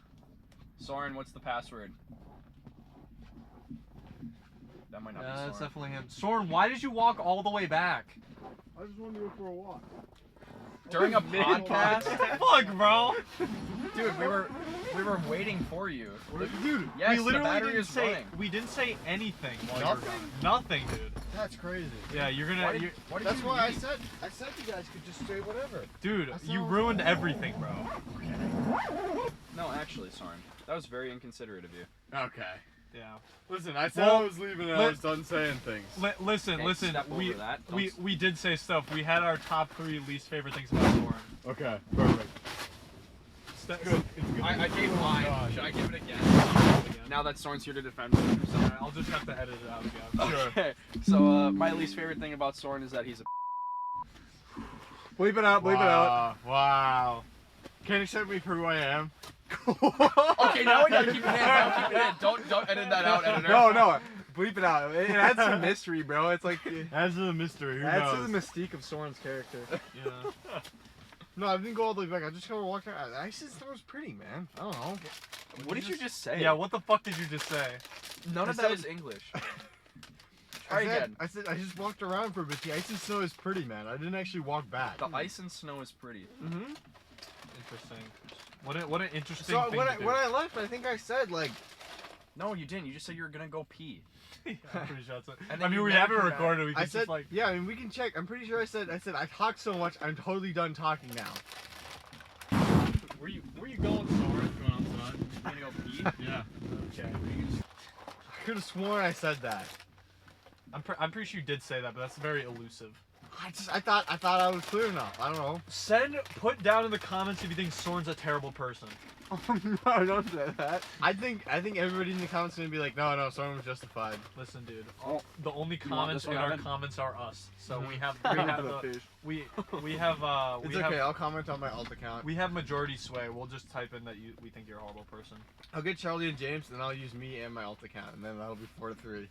Soren, what's the password? That might not be Soren. That's definitely him. Soren, why did you walk all the way back? I just wanted to go for a walk. During a podcast? Fuck, bro. Dude, we were waiting for you. Dude, Yes, we literally the battery didn't is say running. we didn't say anything while you Nothing? were gone. Nothing, dude. that's crazy. Yeah, you're gonna. Why did That's you why I leave? said you guys could just say whatever. Dude, That's you all- ruined everything, bro. No, actually, Soren. That was very inconsiderate of you. Okay. Yeah. Listen, I said Well, I was leaving and I was done saying things. Listen, Hey, listen. step We over that. we did say stuff. We had our top 3 least favorite things about Soren. Okay, perfect. Ste- Good. It's good. I gave Oh, mine. God. Should I give it again? Again. Now that Soren's here to defend me. Alright, I'll just have to edit it out again. Sure. Okay. So my least favorite thing about Soren is that he's a. Bleep it out. Bleep it out. Wow. Can't accept me for who I am. Okay, now we gotta keep it in. Now keep it in. Don't edit that out, editor. No. Bleep it out. It adds some mystery, bro. It's like it As to the mystery, who adds to knows? the mystique of Soren's character. Yeah. No, I didn't go all the way back. I just kind of walked around. I just thought it was pretty, man. I don't know. What did you just say? Yeah, what the fuck did you just say? None I of that said- was English. Try again. I said I just walked around for a bit. The ice and snow is pretty, man. I didn't actually walk back. The ice and snow is pretty. Mm-hmm. Interesting. What an interesting So thing when to I, do. when I left, I think I said like, No, you didn't. You just said you were gonna go pee. I'm pretty sure that's it. And I then mean, you we never haven't come back. recorded. We I can said, just like. yeah. I mean, we can check. I'm pretty sure I said I talked so much. I'm totally done talking now. Where you going, Soren? Going outside? You gonna go pee? Yeah. Okay. I could have sworn I said that. I'm pretty sure you did say that, but that's very elusive. I thought I was clear enough. I don't know. Put down in the comments if you think Soren's a terrible person. Oh no! Don't say that. I think everybody in the comments is gonna be like, no, someone was justified. Listen, dude. Oh. The only You want comments this in one, our Evan? comments are us. So we Mhm. have The the, fish. we have It's we okay. have I'll comment on my alt account. we have majority sway. We'll just type in that we think you're a horrible person. I'll get Charlie and James, and I'll use me and my alt account, and then that'll be 4-3.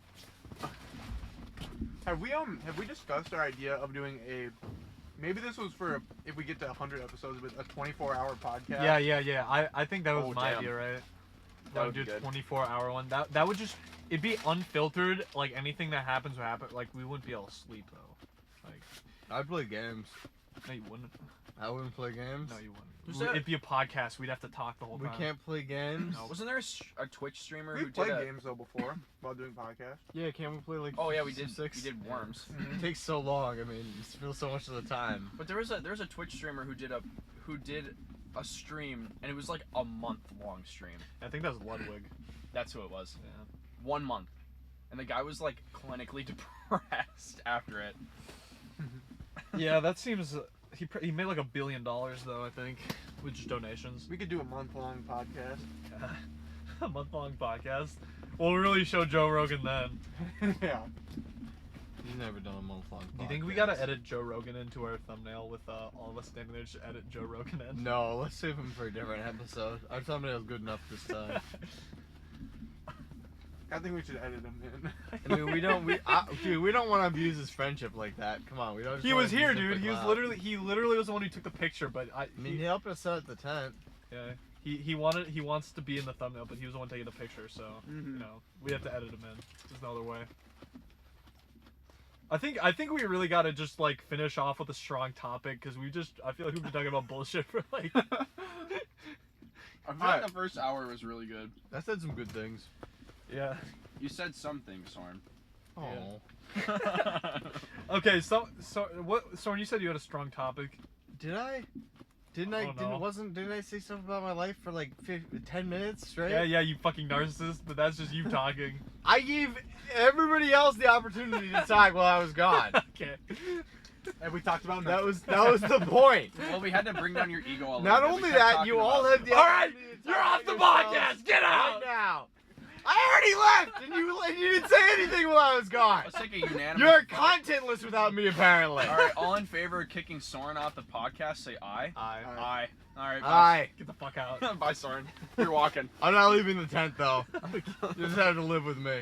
Have we discussed our idea of doing a? Maybe this was for if we get to 100 episodes with a 24-hour podcast. Yeah. I think that was Oh, my damn. idea, right? That would do be a good. 24-hour one. That would just it'd be unfiltered. Like anything that happens would happen. Like we wouldn't be able to sleep though. Like I play games. no, you wouldn't. I wouldn't play games. No, you wouldn't. Who's that? It'd be a podcast. We'd have to talk the whole We time. can't play games. No. Wasn't there a Twitch streamer who We've did played games though before while doing podcasts. Yeah, can't we play like? Oh yeah, we did. Six? We did Worms. It takes so long. I mean, you feel so much of the time. But there was a Twitch streamer who did a stream, and it was like a month-long stream. I think that was Ludwig. That's who it was. Yeah. 1 month, and the guy was like clinically depressed after it. Yeah, that seems. He made like $1 billion though. I think with just donations. We could do a month-long podcast. A month-long podcast. We'll really show Joe Rogan then. Yeah. He's never done a month-long. Do you think we gotta edit Joe Rogan into our thumbnail with all of us standing there to edit Joe Rogan in? No, let's save him for a different episode. Our thumbnail's good enough this time. I think we should edit him in. I mean, we don't want to abuse his friendship like that. Come on, we don't. just He wanna was here, abuse him dude. for He was clout. he literally was the one who took the picture, but I mean, he helped us set up the tent. yeah, he wants to be in the thumbnail, but he was the one taking the picture, so you know we have to edit him in. There's no other way. I think we really gotta just like finish off with a strong topic because I feel like we've been talking about bullshit for like. I feel like the first hour was really good. That said some good things. Yeah. You said some things, Soren. Oh. Okay, so what? Soren, you said you had a strong topic. Did I? Didn't I? Oh, no. Didn't I say stuff about my life for like 10 minutes straight? Yeah, you fucking narcissist. But that's just you talking. I gave everybody else the opportunity to talk while I was gone. Okay. And we talked about That was the point. Well, we had to bring down your ego a little Not bit. We only kept that, talking you all about- have the All right, opportunity to you're talk off the yourselves podcast. Get out. right now. I already left, and you didn't say anything while I was gone. Let's take a unanimous. You're contentless without me, apparently. All right, all in favor of kicking Soren off the podcast, say aye. Aye. Aye. All right. Bye. Aye. Get the fuck out. Bye, Soren. You're walking. I'm not leaving the tent though. You just have to live with me.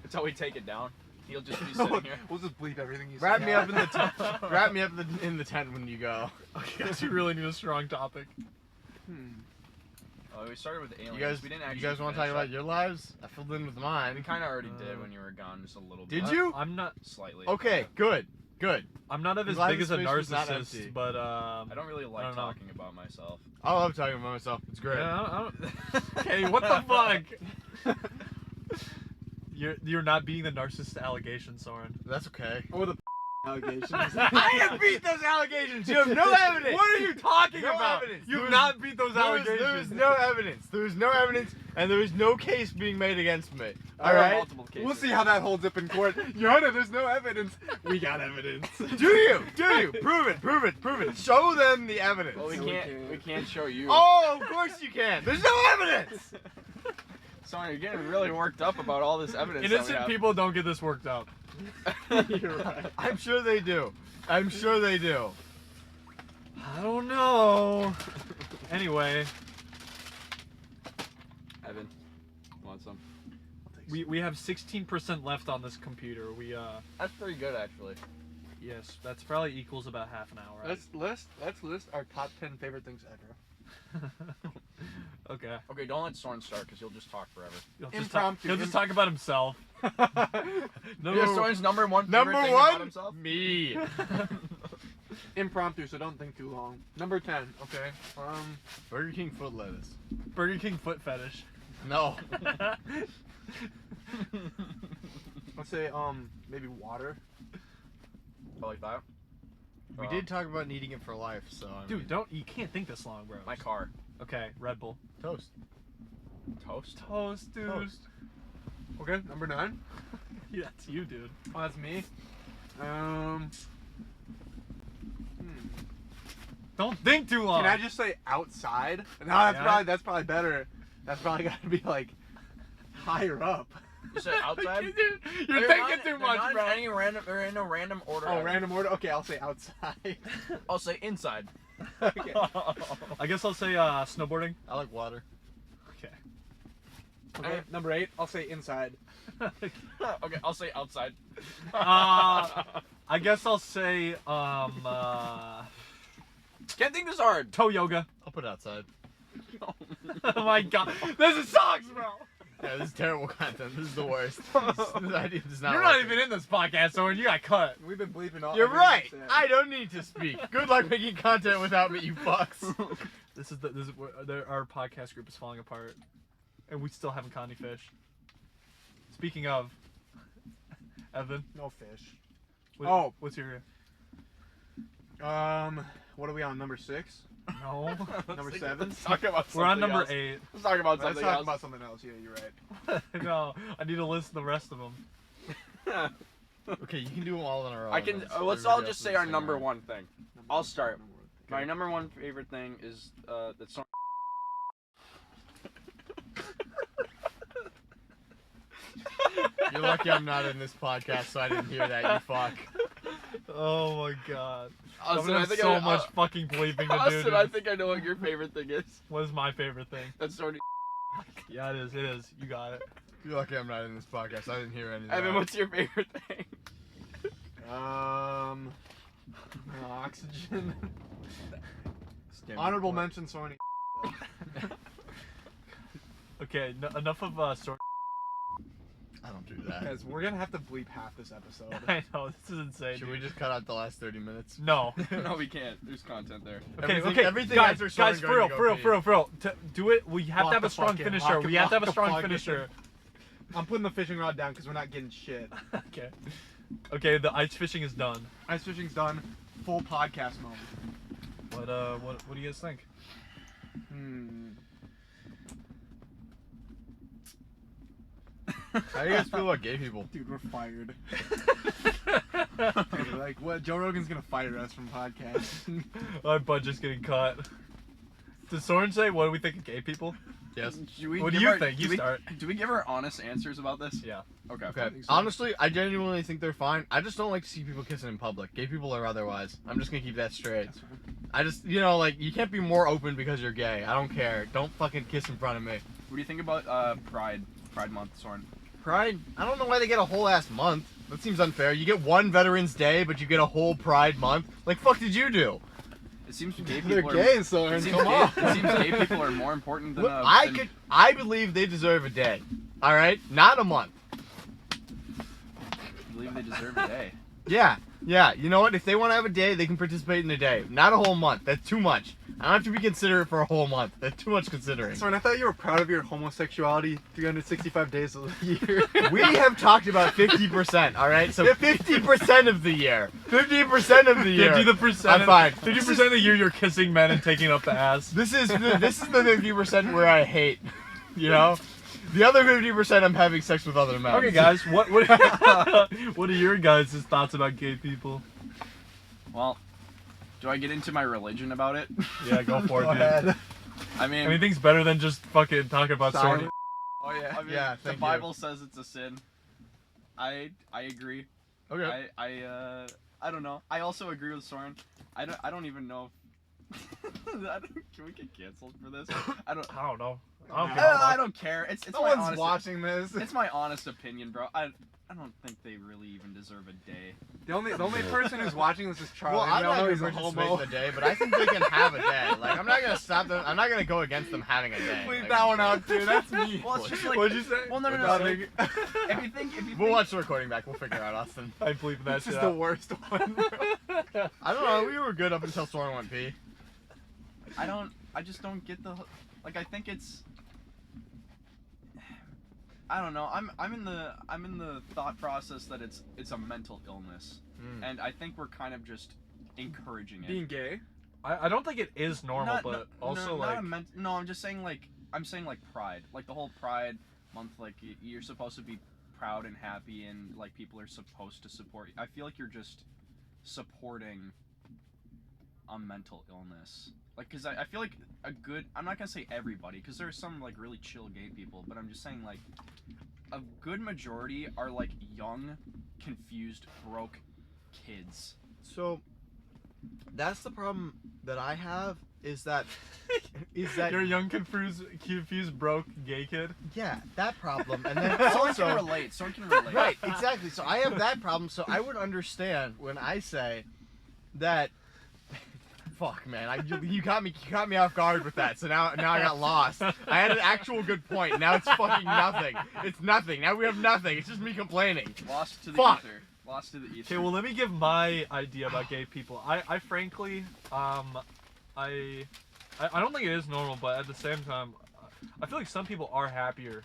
Until we take it down. He'll just be sitting here. We'll just bleep everything you Wrap say me out. up in the tent. Wrap me up in the tent when you go. I guess you really need a strong topic. Oh, we started with aliens. You guys, we didn't actually. want to talk finish about that. your lives? I filled in with We mine. kind of already did when you were gone, just a little bit. Did you? I'm not. Slightly. Okay, good. I'm not I'm as glad big the as a space was not empty. narcissist, but I don't really like don't know. talking about myself. I love talking about myself. It's great. Yeah, I don't- Okay, what the fuck? You're not beating the narcissist allegation, Soren. That's okay. Or the allegations. I have beat those allegations. You have no evidence. What are you talking No about? evidence. You've There not beat those There allegations. is no evidence. There is no evidence, and there is no case being made against me. All There are right. multiple cases. We'll see how that holds up in court. Your Honor, there's no evidence. We got evidence. Do you? Prove it. Prove it. Prove it. Show them the evidence. Well, we can't. We can't show you. Oh, of course you can. There's no evidence. Soren, you're getting really worked up about all this evidence. that we Innocent have. people don't get this worked up. You're right. I'm sure they do. I'm sure they do. I don't know. Anyway, Evan, want some? we have 16% left on this computer. That's pretty good, actually. Yes, that's probably equals about half an hour. Let's list our top 10 favorite things ever. Okay. Okay, don't let Soren start, because he'll just talk forever. Impromptu. He'll just talk about himself. Yeah, Soren's number one. Number favorite thing about one, himself? me. Impromptu, so don't think too long. Number 10. Okay. Burger King foot lettuce. Burger King foot fetish. No. Let's say maybe water. I like that. We did talk about needing it for life, so I Dude, you can't think this long, bro. My car. Okay, Red Bull. toast. Toast. Toast, dude. Toast. Okay. Number 9. Yeah, that's you, dude. Oh, that's me. Don't think too long. Can I just say outside? No, Yeah. that's probably better. That's probably gotta be like higher up. You said outside? Dude, you're They're thinking not- too they're much, not bro. in any random, they're in a random order. Oh, Evan. random order. Okay, I'll say outside. I'll say inside. Okay. I guess I'll say snowboarding. I like water. Okay. Okay. Number 8. I'll say inside. Okay, I'll say outside. I guess I'll say Can't think this hard. toe yoga. I'll put outside. Oh my god, this is sucks, bro. Yeah, this is terrible content. This is the worst. This idea does not You're not work. even in this podcast, Soren. You got cut. We've been bleeping all. You're everything right. we said. I don't need to speak. Good luck making content without me, you fucks. This is our podcast group is falling apart, and we still haven't caught any fish. Speaking of, Evan, No fish. what's your What are we on? Number 6? no? Number 7? Let's talk about We're on something number else. 8. Let's talk about Let's something talk else. about something else. Yeah, you're right. No, I need to list the rest of them. Okay, you can do them all in a row. I can. Let's- Let's everybody all else just is say the our same number order. one thing. I'll start. My Okay. number one favorite thing is that Soren. You're lucky I'm not in this podcast, so I didn't hear that, you fuck. Oh my god. I'm Austin, gonna I have think so I, much fucking bleeping to do. Austin, dude. I think I know what your favorite thing is. What is my favorite thing? That's Soren. Yeah, it is. It is. You got it. You're lucky I'm not in this podcast. I didn't hear anything. Evan, what's your favorite thing? Oxygen. Honorable mention, Sony. Okay, enough of Soren. I don't do that. Guys, we're gonna have to bleep half this episode. I know this is insane. Should we just cut out the last 30 minutes? No. No, we can't. There's content there. Okay, Everything- okay, everything guys, after Soren guys, for going real, to for go real, pee. for real, for real. Do it. We have Lock to have the a strong fuck in, finisher. lock We it, have to have a lock the strong fuck in. finisher. I'm putting the fishing rod down because we're not getting shit. Okay. Okay, the ice fishing is done. Ice fishing's done. Full podcast mode. What do you guys think? How do you guys feel about gay people? Dude, we're fired. Dude, like, what? Joe Rogan's gonna fire us from podcasting. Our budget's getting cut. Does Soren say what do we think of gay people? Yes. Should we What do give you our- think? You do we- start. Do we give our honest answers about this? Yeah. Okay. Okay. think so. Honestly, I genuinely think they're fine. I just don't like to see people kissing in public. Gay people or otherwise. I'm just gonna keep that straight. That's fine. I just, like, you can't be more open because you're gay. I don't care. Don't fucking kiss in front of me. What do you think about Pride Month, Soren? Pride? I don't know why they get a whole ass month. That seems unfair. You get one Veterans Day, but you get a whole Pride Month. Like, fuck did you do? It seems gay people They're are. gay, so It seems come gay, on. it seems gay people are more important than. Well, than- I believe they deserve a day. All right, not a month. I believe they deserve a day. Yeah. You know what? If they want to have a day, they can participate in a day. Not a whole month. That's too much. I don't have to be considerate for a whole month. That's too much considering. Soren, I thought you were proud of your homosexuality 365 days of the year. We have talked about 50%. All right, so 50% of the year. 50% of the year. 50%. I'm fine. 50% of the year you're kissing men and taking up the ass. This is the 50% where I hate. You know, the other 50% I'm having sex with other men. Okay, guys, what what are your guys' thoughts about gay people? Well, do I get into my religion about it? Yeah, go for it, Go dude. ahead. I mean, Anything's better than just fucking talking about Silent. Soren. Oh yeah. I mean, Yeah, the thank you. Bible says it's a sin. I agree. Okay. I don't know. I also agree with Soren. I don't even know. Can we get canceled for this? I don't know. I don't care. It's No my one's honest, watching this. It's my honest opinion, bro. I don't think they really even deserve a day. The only person who's watching this is Charlie. Well, I'm We all not know going he's to a participate homo. in the day, but I think they can have a day. Like, I'm not going to stop them. I'm not going to go against them having a day. Leave Like, that one out, dude. That's me. Well, it's just like. What'd you say? Well, no. Nothing. If you think, We'll watch the recording back. We'll figure it out, Austin. I believe that This shit is the out. worst one. I don't know. We were good up until Soren went pee. I just don't get the. Like, I think it's. I don't know. I'm in the thought process that it's a mental illness, and I think we're kind of just encouraging it. Being gay. I don't think it is normal, but also like no, I'm just saying like pride, like the whole Pride Month, like you're supposed to be proud and happy, and like people are supposed to support you. I feel like you're just supporting a mental illness, like because I feel like I'm not gonna say everybody, because there's some like really chill gay people, but I'm just saying like a good majority are like young, confused, broke kids. So, that's the problem that I have. Is that you're a young, confused, broke gay kid. yeah, that problem, and then Someone can also relate. Someone can relate. right, exactly. So I have that problem. So I would understand when I say that Fuck, man. You got me off guard with that. So now I got lost. I had an actual good point. Now it's fucking nothing. It's nothing. Now we have nothing. It's just me complaining. Lost to the Fuck. ether. Lost to the ether. Okay, well, let me give my idea about gay people. I frankly, I don't think it is normal, but at the same time, I feel like some people are happier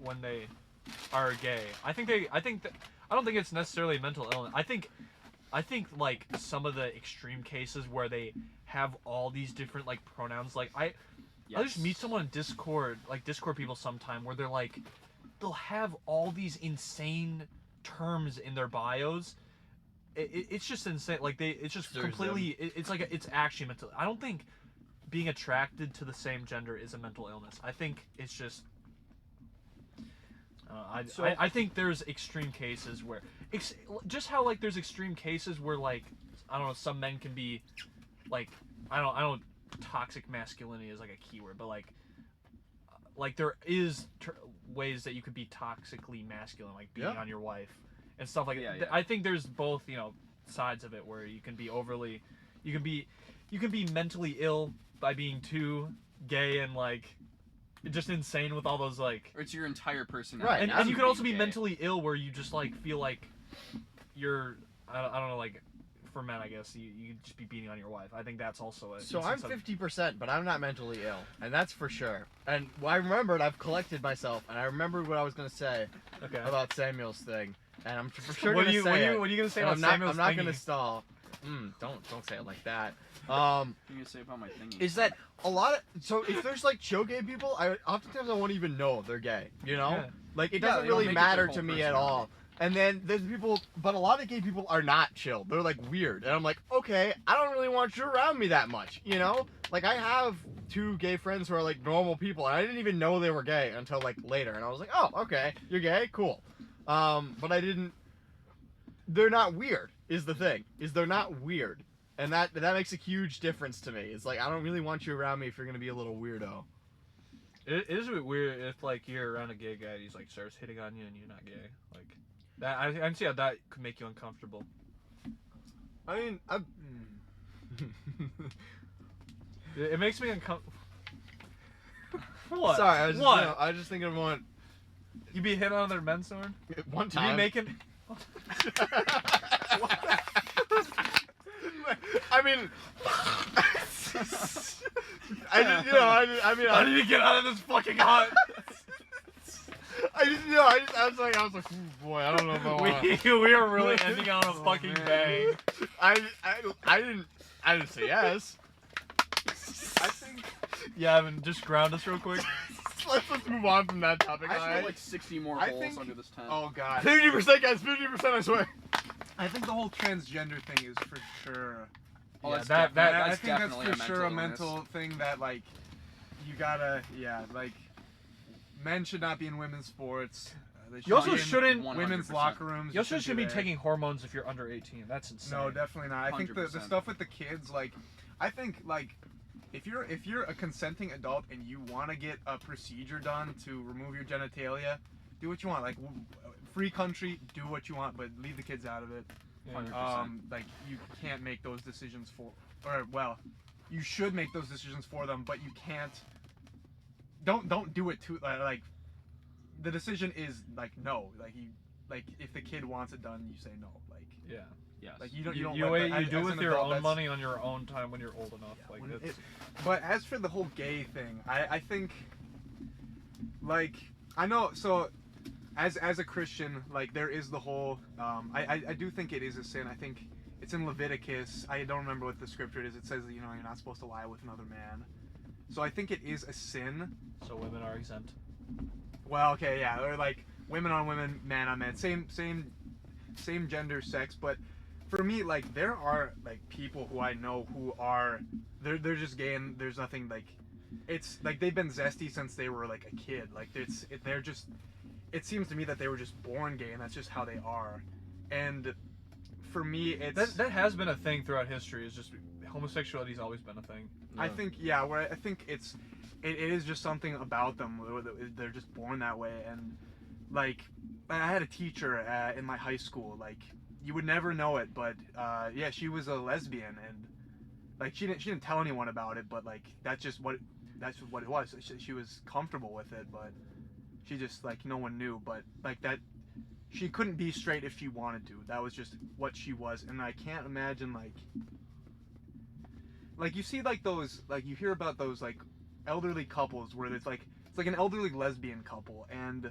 when they are gay. I don't think it's necessarily mental illness. I think like some of the extreme cases where they have all these different like pronouns. Like I just meet someone in Discord, like Discord people sometime, where they're like, they'll have all these insane terms in their bios. It's just insane. Like it's just completely. It's like it's actually mental. I don't think being attracted to the same gender is a mental illness. I think it's just. I think there's extreme cases where, just how like there's extreme cases where like, I don't know, some men can be, like, I don't toxic masculinity is like a keyword, but like there is ways that you could be toxically masculine, like beating on your wife and stuff like that. I think there's both, sides of it where you can be you can be mentally ill by being too gay and like just insane with all those like. Or it's your entire personality. Right, And you could also be gay. mentally ill where you just like feel like you're I don't know, like for men I guess you just be beating on your wife. I think that's also a. So I'm 50%, but I'm not mentally ill, and that's for sure. And I remembered, I've collected myself, and I remembered what I was gonna say about Samuel's thing, and I'm for sure gonna say it. What are you gonna say And about Samuel's I'm not thingy? gonna stall. Don't say it like that. What are you gonna say about my thingy? Is that a lot of if there's like show gay people, oftentimes I won't even know they're gay. Yeah. Like it Yeah, doesn't they don't really make it their matter whole to me at all. And then there's people, but a lot of gay people are not chill. They're like weird, and I'm like, okay, I don't really want you around me that much, Like I have 2 gay friends who are like normal people, and I didn't even know they were gay until like later, and I was like, oh, okay, you're gay, cool. But I didn't. They're not weird. Is the thing? They're not weird, and that makes a huge difference to me. It's like I don't really want you around me if you're gonna be a little weirdo. It is a bit weird if like you're around a gay guy and he's like starts hitting on you and you're not gay. Like that, I can see how that could make you uncomfortable. I mean, It makes me uncomfortable. What? Sorry, I was what? Just, I was just thinking of one. You be hitting on their men's sword? One You time. be making? I mean, How did you get out of this fucking hut? I was like, ooh, boy, I don't know if I want. We are really ending on a fucking bang. I didn't say yes. I think Yeah, Evan, just ground us real quick. Let's move on from that topic. I alright? have like 60 more I holes think- under this tent. oh god. 50%, guys, 50%, I swear. I think the whole transgender thing is for sure. Oh, Yeah, that's that- definitely- I that's think that's definitely for sure a illness. mental thing that like you gotta like men should not be in women's sports. They You also be in shouldn't- women's 100%. locker rooms. You also should be there. taking hormones if you're under 18. That's insane. No, definitely not. I think the 100%. stuff with the kids, like, I think like if you're a consenting adult and you want to get a procedure done to remove your genitalia, do what you want. Like, free country, do what you want, but leave the kids out of it. Yeah. 100%. Like you can't make those decisions you should make those decisions for them, but you can't. Don't do it too like. The decision is like no, like if the kid wants it done, you say no, like Yeah. Yes. like you don't You let do that- it as with an your adult, own that's- money on your own time when you're old enough. Yeah, Like when it's, but as for the whole gay thing, I think like I know so as a Christian, like there is the whole I do think it is a sin. I think it's in Leviticus. I don't remember what the scripture is. It says that you're not supposed to lie with another man. So I think it is a sin. so women are exempt. Well, okay, yeah, or like women on women, man on man, same gender, sex. But for me, like there are like people who I know who are they're just gay and there's nothing like it's like they've been zesty since they were like a kid. Like they're just it seems to me that they were just born gay and that's just how they are. And for me, it's That has been a thing throughout history. Is just homosexuality's always been a thing. I think where I think it is just something about them. They're just born that way, and like I had a teacher in my high school. Like you would never know it, but yeah, she was a lesbian, and like she didn't tell anyone about it, but like that's what it was. She was comfortable with it, but she just like no one knew. But like that, she couldn't be straight if she wanted to. That was just what she was, and I can't imagine like you see like those, like you hear about those like elderly couples where it's like an elderly lesbian couple, and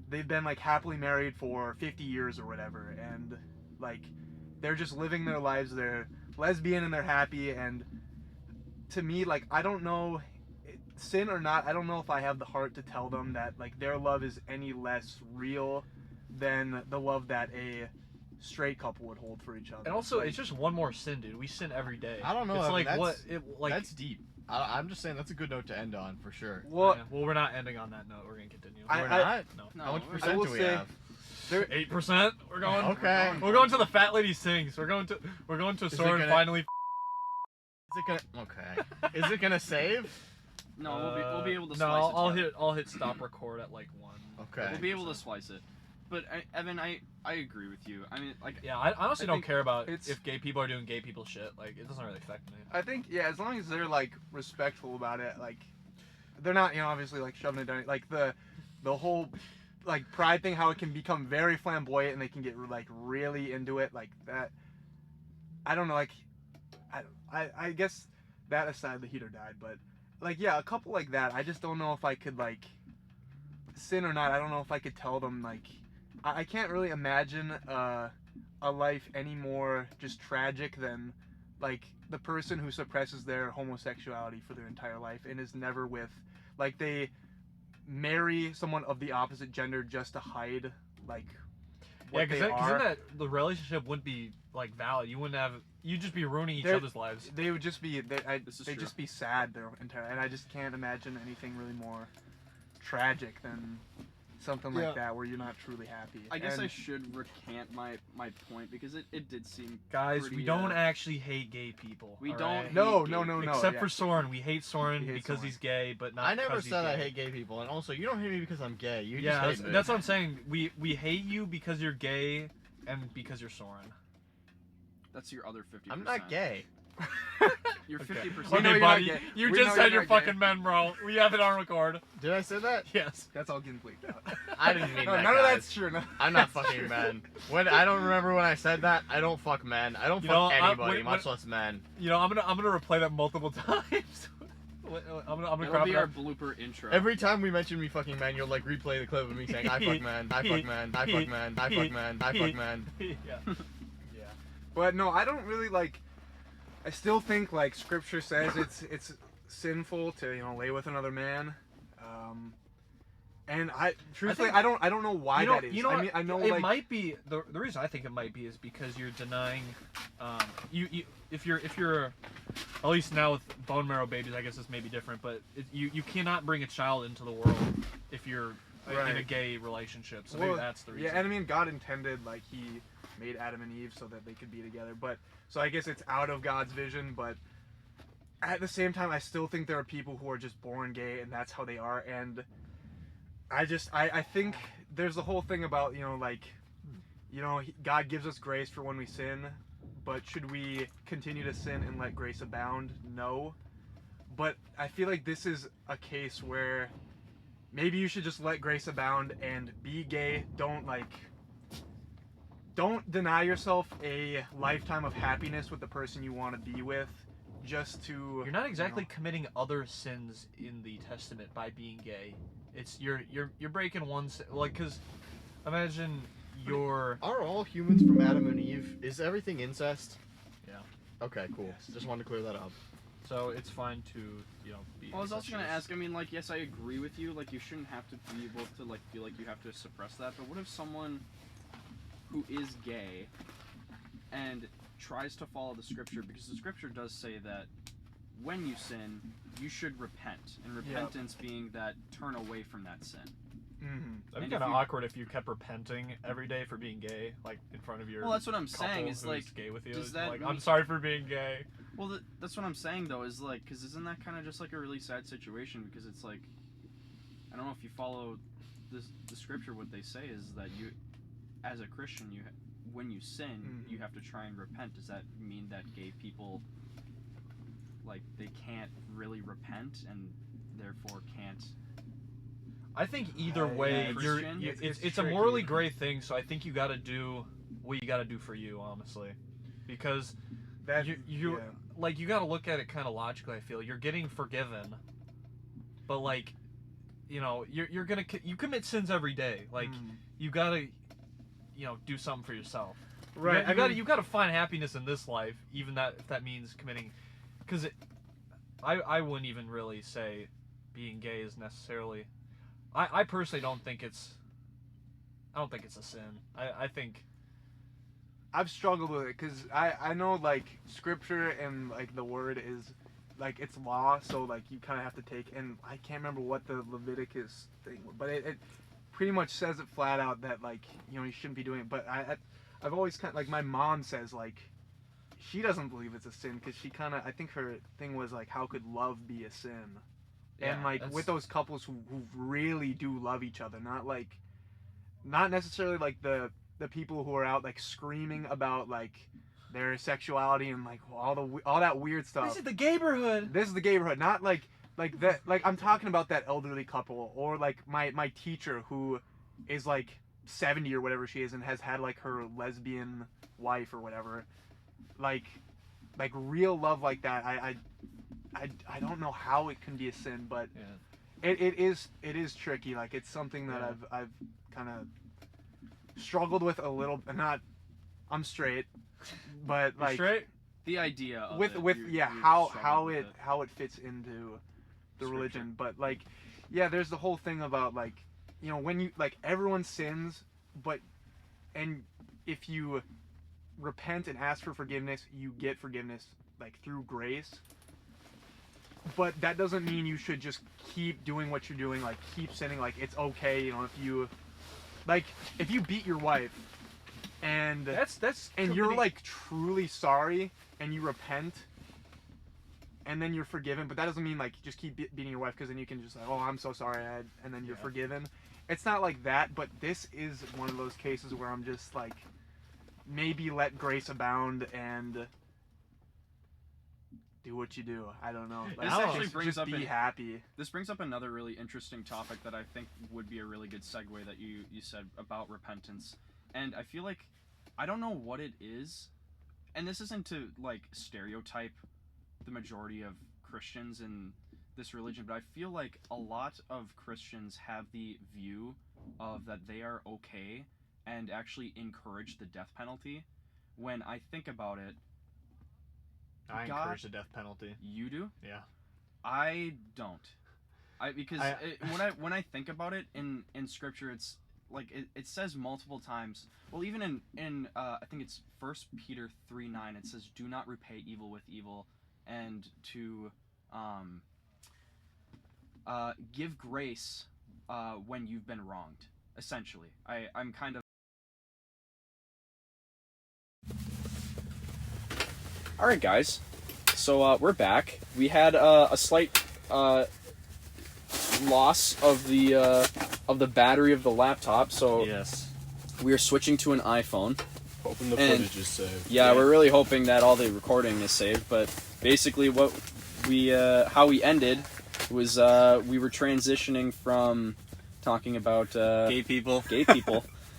they've been like happily married for 50 years or whatever, and like they're just living their lives, they're lesbian and they're happy. And to me, like, I don't know, sin or not, I don't know if I have the heart to tell them that like their love is any less real than the love that a straight couple would hold for each other. And also, like, it's just one more sin, dude. We sin every day. I don't know. It's I mean, like what it like. that's deep. I'm just saying that's a good note to end on for sure. well, Well, we're not ending on that note. We're gonna continue. We're not. No. No, How much we're- percent will do we say- have? 8%. We're going. Okay. We're going to the fat lady sings. We're going to it Soren gonna- finally. Is it gonna? Okay. Is it gonna save? No, we'll be able to No, slice it. together. I'll hit stop record at like 1. Okay. We'll be able to slice it. But Evan, I agree with you. I mean, like, Yeah, I honestly I don't think care about it's- if gay people are doing gay people shit. Like, it doesn't really affect me. I think, yeah, as long as they're like respectful about it, like they're not, obviously like shoving it down, like the whole like pride thing, how it can become very flamboyant and they can get like really into it, like that. I don't know, like I guess that aside, the heater died, but like yeah, a couple like that, I just don't know if I could like sin or not. I don't know if I could tell them like I can't really imagine a life any more just tragic than like the person who suppresses their homosexuality for their entire life and is never with, like, they marry someone of the opposite gender just to hide like what Yeah, because they then are. that the relationship wouldn't be like valid. You wouldn't have. You'd just be ruining each They're- other's lives. They would just be This is they'd true. just be sad their entire, and I just can't imagine anything really more tragic than something like that where you're not truly happy. I guess And I should recant my point because it did seem Guys, pretty, we don't actually hate gay people. we all don't right? hate No, gay no, no, people. no. Except yeah. for Soren, we hate Soren We hate because Soren. he's gay, but not. I never because he's said I gay. hate gay people, and also you don't hate me because I'm gay. You Yeah, just hate me. that's what I'm saying. We hate you because you're gay and because you're Soren. That's your other 50%. I'm not gay. You're Okay. 50%. We know Okay, you're buddy, not gay. you We just know said you're you're not gay. fucking men, bro. We have it on record. Did I say that? Yes. That's all getting bleeped out. I didn't mean No, that. none of guys. that's true. No. I'm not fucking men. When I don't remember when I said that. I don't fuck men. I don't You fuck know, anybody, when- much less men. You know, I'm gonna replay that multiple times. I'm gonna It'll crop be it our up. blooper intro. Every time we mention me fucking men, you'll like replay the clip of me saying I fuck men, I fuck men, I fuck men, I fuck men, I fuck men. Yeah. But no, I don't really like. I still think like Scripture says it's sinful to lay with another man, and I truthfully think- I don't know why You know, that is. you know I what? mean I know it like might be the reason I think it might be is because you're denying you if you're at least now with bone marrow babies, I guess this may be different, but you cannot bring a child into the world if you're in a Right. gay relationship. So Well, maybe that's the reason. yeah, and I mean God intended like He made Adam and Eve so that they could be together, but so I guess it's out of God's vision, but at the same time I still think there are people who are just born gay and that's how they are, and I think there's the whole thing about God gives us grace for when we sin, but should we continue to sin and let grace abound? No. But I feel like this is a case where maybe you should just let grace abound and be gay. Don't deny yourself a lifetime of happiness with the person you want to be with just to... You're not exactly committing other sins in the Testament by being gay. It's you're breaking one sin, like, because imagine you're Are all humans from Adam and Eve? Is everything incest? Yeah. Okay, cool. Yes. Just wanted to clear that up. so it's fine to be. Well, I was also gonna incestuous. ask. I mean, like, yes, I agree with you. Like, you shouldn't have to be able to like feel like you have to suppress that. But what if someone who is gay and tries to follow the scripture, because the scripture does say that when you sin, you should repent, and repentance being that turn away from that sin. Mhm. That'd And be if kind of you- awkward if you kept repenting every day for being gay, like in front of your. Well, that's what I'm couple saying. Is who's like, gay with you. does It's that like, mean- I'm sorry for being gay. well, that's what I'm saying though. Is like, because isn't that kind of just like a really sad situation? Because it's like, I don't know if you follow the scripture. What they say is that you, as a Christian, when you sin, Mhm. you have to try and repent. Does that mean that gay people like they can't really repent and therefore can't. I think either way, Christian, it's a morally gray thing. So I think you got to do what you got to do for you, honestly, because you like you got to look at it kind of logically. I feel you're getting forgiven, but like, you know, you're gonna you commit sins every day. Like you gotta, you know, do something for yourself. Right. You gotta find happiness in this life, even if that means committing. Because I wouldn't even really say being gay is necessarily. I personally don't think it's. I don't think it's a sin. I think. I've struggled with it because I know like scripture and like the word is like it's law, so like you kind of have to take, and I can't remember what the Leviticus thing, but it pretty much says it flat out that like, you know, you shouldn't be doing it. But I've always kind of, like, my mom says like she doesn't believe it's a sin because she kind of, I think her thing was like, how could love be a sin? Yeah, and like with those couples who really do love each other, not necessarily like the people who are out like screaming about like their sexuality and like all that weird stuff. This is the gayborhood. This is the gayborhood, not like that. Like I'm talking about that elderly couple, or like my teacher who is like 70 or whatever she is and has had like her lesbian wife or whatever. Like real love like that. I don't know how it can be a sin, but it is tricky. Like it's something that I've kind of struggled with a little. Not, I'm straight, but like straight. The idea of how it fits into the religion. But like, yeah, there's the whole thing about like, you know, when you like everyone sins, and if you repent and ask for forgiveness, you get forgiveness like through grace. But that doesn't mean you should just keep doing what you're doing, like keep sinning. Like it's okay, you know, if you beat your wife and you're like truly sorry and you repent and then you're forgiven, but that doesn't mean like just keep beating your wife, because then you can just like, oh, I'm so sorry, and then you're forgiven. It's not like that, but this is one of those cases where I'm just like, maybe let grace abound and do what you do. I don't know. Like, This actually brings up be happy. This brings up another really interesting topic that I think would be a really good segue that you said about repentance. And I feel like, I don't know what it is, and this isn't to like stereotype the majority of Christians in this religion, but I feel like a lot of Christians have the view of that they are okay and actually encourage the death penalty. When I think about it, I encourage the death penalty. You do? Yeah. I don't. When I think about it in scripture, it's like it says multiple times. Well, even in I think it's 1 Peter 3:9, it says, "Do not repay evil with evil, and to give grace when you've been wronged." Essentially, I'm kind of. All right, guys. So we're back. We had a slight loss of the battery of the laptop, so yes, we are switching to an iPhone. Hoping the footage is saved. Yeah, we're really hoping that all the recording is saved. But basically, what how we ended was we were transitioning from talking about gay people.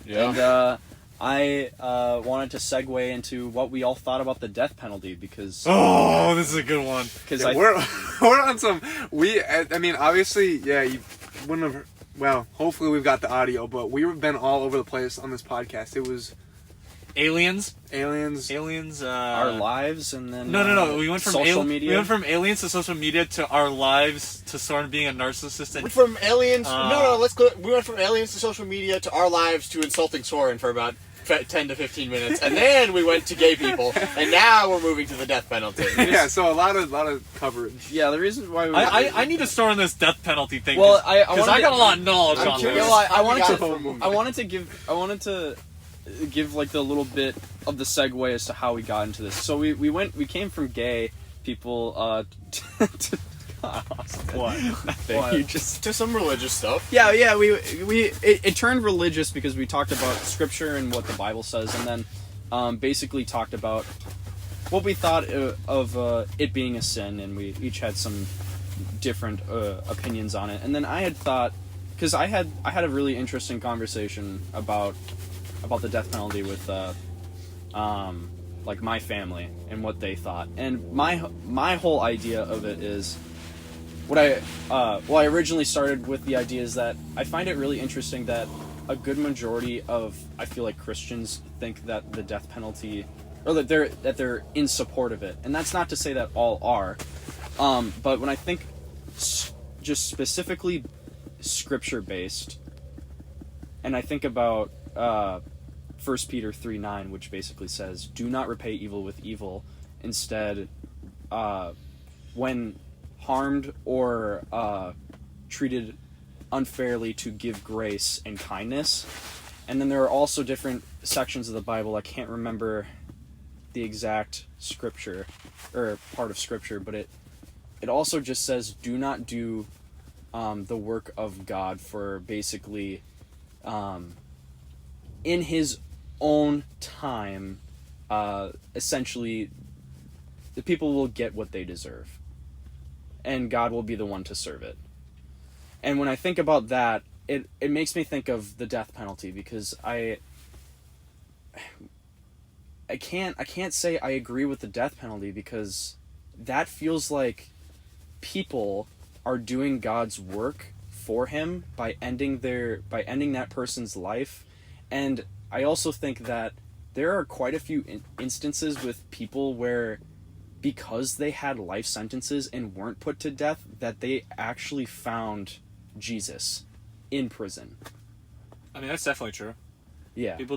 Yeah. And I wanted to segue into what we all thought about the death penalty, because Oh, this is a good one. because We're on some. I mean, obviously, yeah. You wouldn't have. Well, hopefully we've got the audio, but we've been all over the place on this podcast. It was Aliens. aliens. our lives, and then No. We went from social media. We went from aliens to social media to our lives to Soren being a narcissist. And From aliens, let's go. We went from aliens to social media to our lives to insulting Soren for about 10 to 15 minutes, and then we went to gay people, and now we're moving to the death penalty. Yeah, so a lot of coverage. Yeah, the reason why I need to start on this death penalty thing. Well, because I got a lot of knowledge I'm on curious. this. Well, I We wanted to give like the little bit of the segue as to how we got into this. So we came from gay people to What? nothing. What? You just To some religious stuff. yeah it turned religious because we talked about scripture and what the Bible says, and then basically talked about thought of it being a sin, and we each had some different opinions on it. And then I had thought, because I had a really interesting conversation about the death penalty with like my family and what they thought. And my whole idea of it is what I originally started with the idea is that I find it really interesting that a good majority of, I feel like, Christians think that the death penalty, or that they're in support of it. And that's not to say that all are, but when I think just specifically scripture based, and I think about 1 Peter 3:9, which basically says, "Do not repay evil with evil. Instead, when harmed or treated unfairly, to give grace and kindness." And then there are also different sections of the Bible. I can't remember the exact scripture or part of scripture, but it also just says, do not do the work of God for basically in his own time. Essentially, the people will get what they deserve, and God will be the one to serve it. And when I think about that, it makes me think of the death penalty, because I can't say I agree with the death penalty, because that feels like people are doing God's work for him by ending that person's life. And I also think that there are quite a few instances with people where, because they had life sentences and weren't put to death, that they actually found Jesus in prison. I mean, that's definitely true. Yeah. People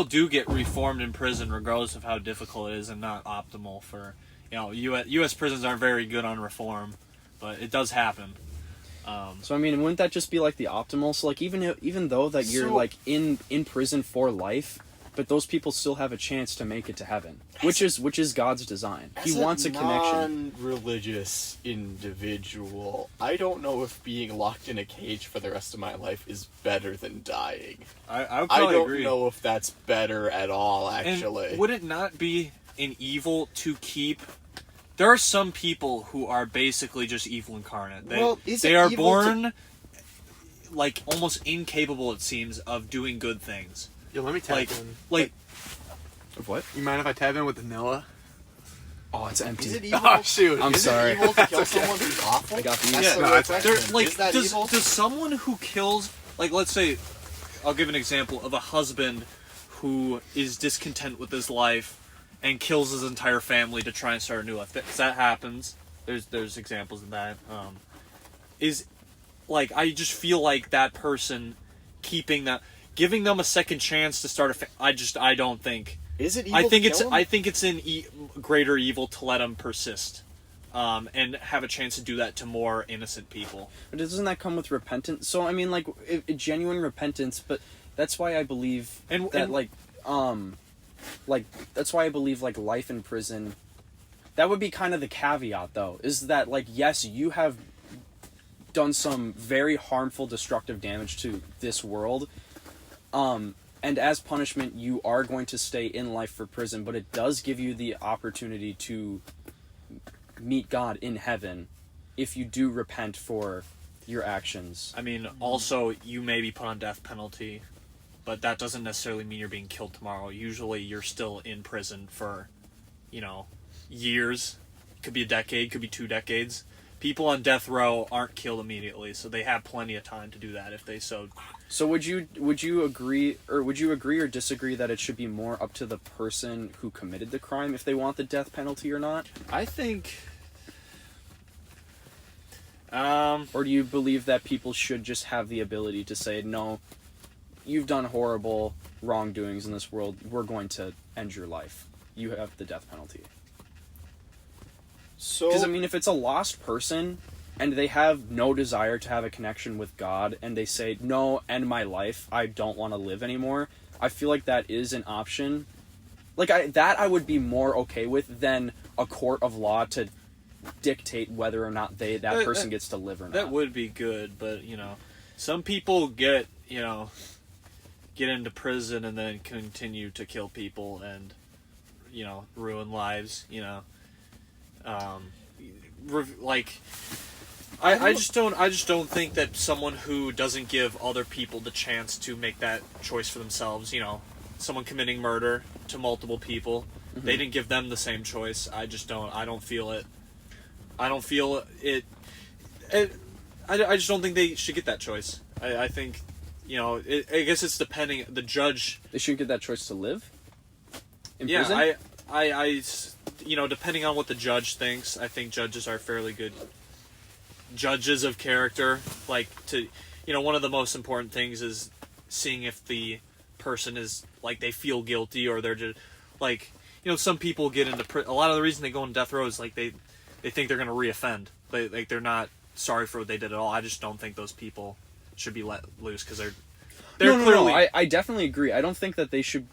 do get reformed in prison, regardless of how difficult it is and not optimal for, U.S. prisons aren't very good on reform, but it does happen. So I mean, wouldn't that just be like the optimal? So like even though that you're like in prison for life, but those people still have a chance to make it to heaven, which is God's design. He wants a connection. Non-religious individual, I don't know if being locked in a cage for the rest of my life is better than dying. I would probably agree. I don't know if that's better at all, actually. And would it not be an evil to keep? There are some people who are basically just evil incarnate. They are born like almost incapable, it seems, of doing good things. Yo, let me tap in. Like, What? You mind if I tap in with vanilla? Oh, it's empty. Is it evil? Oh shoot! I'm sorry. Is it evil to kill someone who's awful? I got these. That's Yeah, the no, real it's- question. like, Is that evil? does someone who kills, like, let's say, I'll give an example of a husband who is discontent with his life and kills his entire family to try and start a new life. That happens. There's examples of that. I just feel like that person giving them a second chance to start I don't think. Is it evil I think to kill him? I think it's greater evil to let them persist, and have a chance to do that to more innocent people. But doesn't that come with repentance? So I mean, like, genuine repentance. But that's why I believe that's why I believe like life in prison. That would be kind of the caveat, though, is that like, yes, you have done some very harmful, destructive damage to this world, and as punishment, you are going to stay in life for prison. But it does give you the opportunity to meet God in heaven if you do repent for your actions. I mean, also, you may be put on death penalty, but that doesn't necessarily mean you're being killed tomorrow. Usually, you're still in prison for, years. Could be a decade, could be 2 decades. People on death row aren't killed immediately, so they have plenty of time to do that if they so. So would you agree or disagree that it should be more up to the person who committed the crime if they want the death penalty or not? I think. Or do you believe that people should just have the ability to say, no, you've done horrible wrongdoings in this world, we're going to end your life. You have the death penalty. So, Because, I mean, if it's a lost person and they have no desire to have a connection with God and they say, no, end my life, I don't want to live anymore, I feel like that is an option. Like, I would be more okay with than a court of law to dictate whether or not that person gets to live or not. That would be good, but, some people get into prison and then continue to kill people and, ruin lives. Like I just don't think that someone who doesn't give other people the chance to make that choice for themselves, someone committing murder to multiple people, they didn't give them the same choice. I don't feel it. I just don't think they should get that choice. I think, I guess it's depending. The judge. They shouldn't get that choice to live in Yeah, prison? Depending on what the judge thinks, I think judges are fairly good judges of character. Like, one of the most important things is seeing if the person is, like, they feel guilty, or they're just, like, some people get into a lot of the reason they go on death row is, like, they think they're going to reoffend. They're not sorry for what they did at all. I just don't think those people should be let loose, because they're clearly... No, I definitely agree. I don't think that they should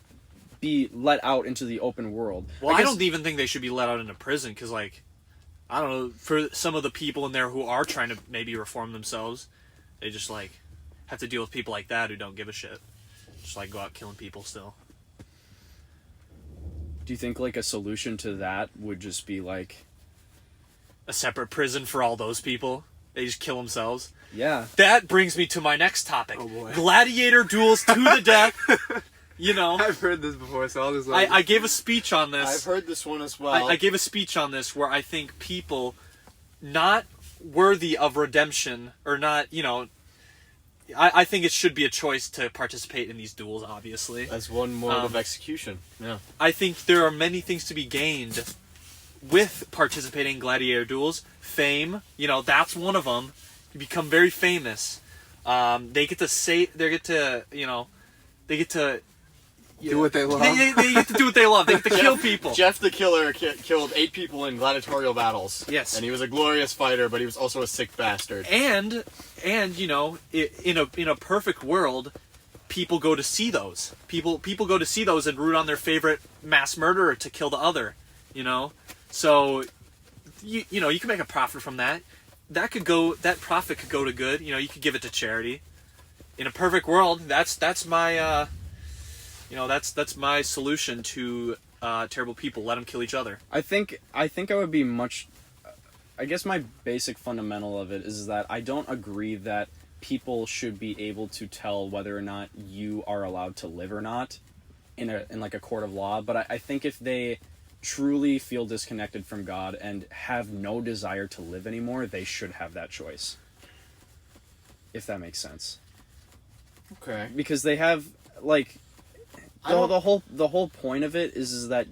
be let out into the open world. Well, I don't even think they should be let out into prison, because, like, I don't know, for some of the people in there who are trying to maybe reform themselves, they just, like, have to deal with people like that who don't give a shit. Just, like, go out killing people still. Do you think, like, a solution to that would just be, like... a separate prison for all those people? They just kill themselves? Yeah. That brings me to my next topic. Oh, boy. Gladiator duels to the death. I've heard this before, so I'll just like... I gave a speech on this. I've heard this one as well. I gave a speech on this where I think people not worthy of redemption, or not, I think it should be a choice to participate in these duels, obviously. As one mode of execution. Yeah. I think there are many things to be gained with participating in gladiator duels. Fame, that's one of them. You become very famous. They get to do what they love. They get to do what they love. They get to kill people. Jeff the Killer killed 8 people in gladiatorial battles. Yes. And he was a glorious fighter, but he was also a sick bastard. And in a perfect world, people go to see those. People go to see those and root on their favorite mass murderer to kill the other. So you can make a profit from that. That profit could go to good. You could give it to charity. In a perfect world, that's my that's my solution to terrible people. Let them kill each other. I think I would be much... I guess my basic fundamental of it is that I don't agree that people should be able to tell whether or not you are allowed to live or not in like a court of law. But I think if they truly feel disconnected from God and have no desire to live anymore, they should have that choice. If that makes sense. Okay. Because they have, like... The whole point of it is that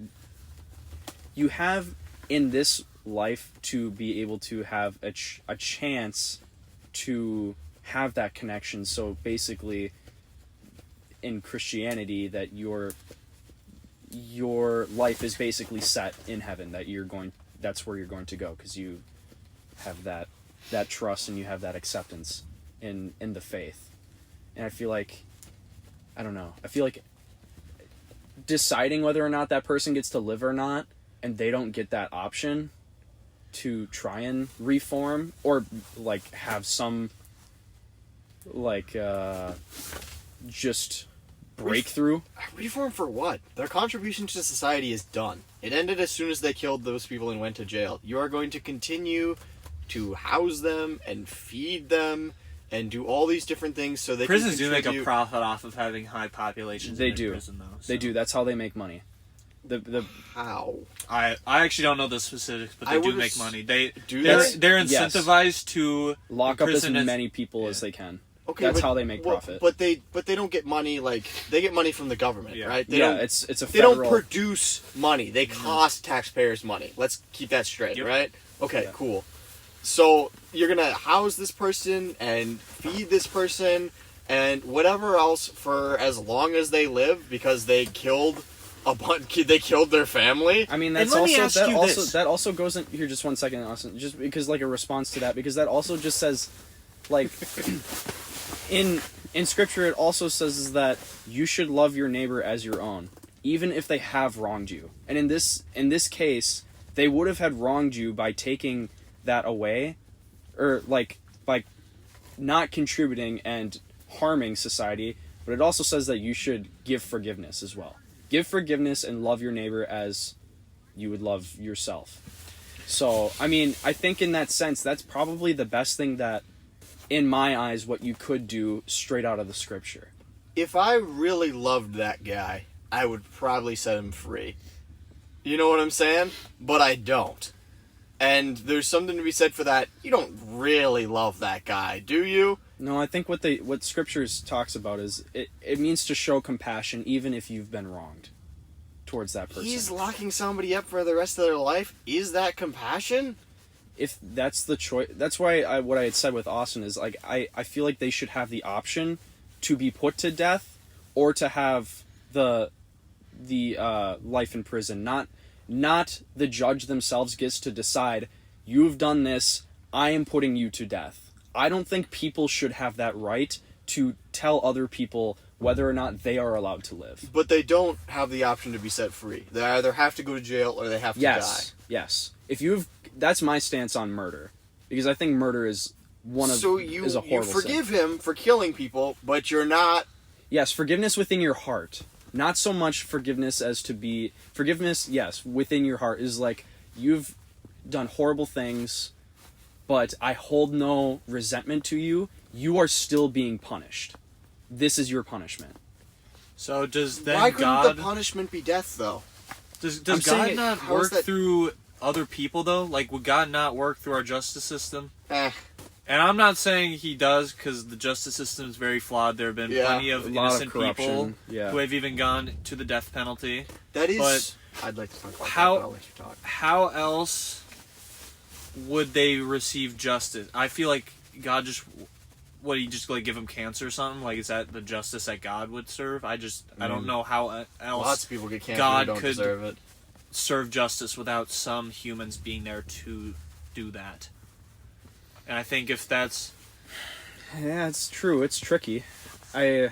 you have in this life to be able to have a chance to have that connection. So basically, in Christianity, that your life is basically set in heaven. That's where you're going to go, because you have that trust and you have that acceptance in the faith. And I feel like, I don't know. I feel like deciding whether or not that person gets to live or not, and they don't get that option to try and reform or like have some like just breakthrough. Reform for what? Their contribution to society is done. It ended as soon as they killed those people and went to jail. You are going to continue to house them and feed them and do all these different things so they prisons can do make a contribute. profit off of having high populations. They in do. Prison, though, They so. do. That's how they make money. The How? I actually don't know the specifics, but they do make money. They're Yes. incentivized to lock up as imprison many people as they can. Okay, That's but- how they make profit. But they don't get money, like they get money from the government, Yeah. right? It's a They federal. don't produce money. They cost taxpayers money. Let's keep that straight, Yep. right? Okay, Yeah. cool. So you're gonna house this person and feed this person and whatever else for as long as they live because they killed a bunch. They killed their family. I mean, And that's let me also ask you also this. that also goes in here. Just one second, Austin. Just because, like, a response to that, because that also just says, like, in Scripture, it also says is that you should love your neighbor as your own, even if they have wronged you. And in this case, they would have had wronged you by taking that away, or like by not contributing and harming society. But it also says that you should give forgiveness as well. Give forgiveness and love your neighbor as you would love yourself. So, I mean, I think in that sense, that's probably the best thing that, in my eyes, what you could do straight out of the scripture. If I really loved that guy, I would probably set him free. You know what I'm saying? But I don't. And there's something to be said for that. You don't really love that guy, do you? No, I think what scriptures talks about is it means to show compassion even if you've been wronged towards that person. He's locking somebody up for the rest of their life. Is that compassion? If that's the choice, that's why what I had said with Austin is like I feel like they should have the option to be put to death or to have the life in prison. Not the judge themselves gets to decide, you've done this, I am putting you to death. I don't think people should have that right to tell other people whether or not they are allowed to live. But they don't have the option to be set free. They either have to go to jail or they have to die. Yes. That's my stance on murder, because I think murder is is a horrible you forgive sin. him for killing people, but you're not. Yes, forgiveness within your heart. Not so much forgiveness as to be forgiveness. Yes, within your heart is like, you've done horrible things, but I hold no resentment to you. You are still being punished. This is your punishment. So does then Why couldn't God the punishment be death, though? does I'm saying God it- not how is work that- through other people though? Like, would God not work through our justice system? Eh. And I'm not saying he does, because the justice system is very flawed. There have been Yeah, plenty of a lot of innocent people corruption, yeah. who have even gone to the death penalty. That is. But I'd like to talk about how- that, but I'll let you talk. How else would they receive justice? I feel like God just, he just like give them cancer or something? Like, is that the justice that God would serve? I don't know how else Lots of people get cancer God who don't could deserve it. serve justice without some humans being there to do that. And I think if that's Yeah, it's true. It's tricky. I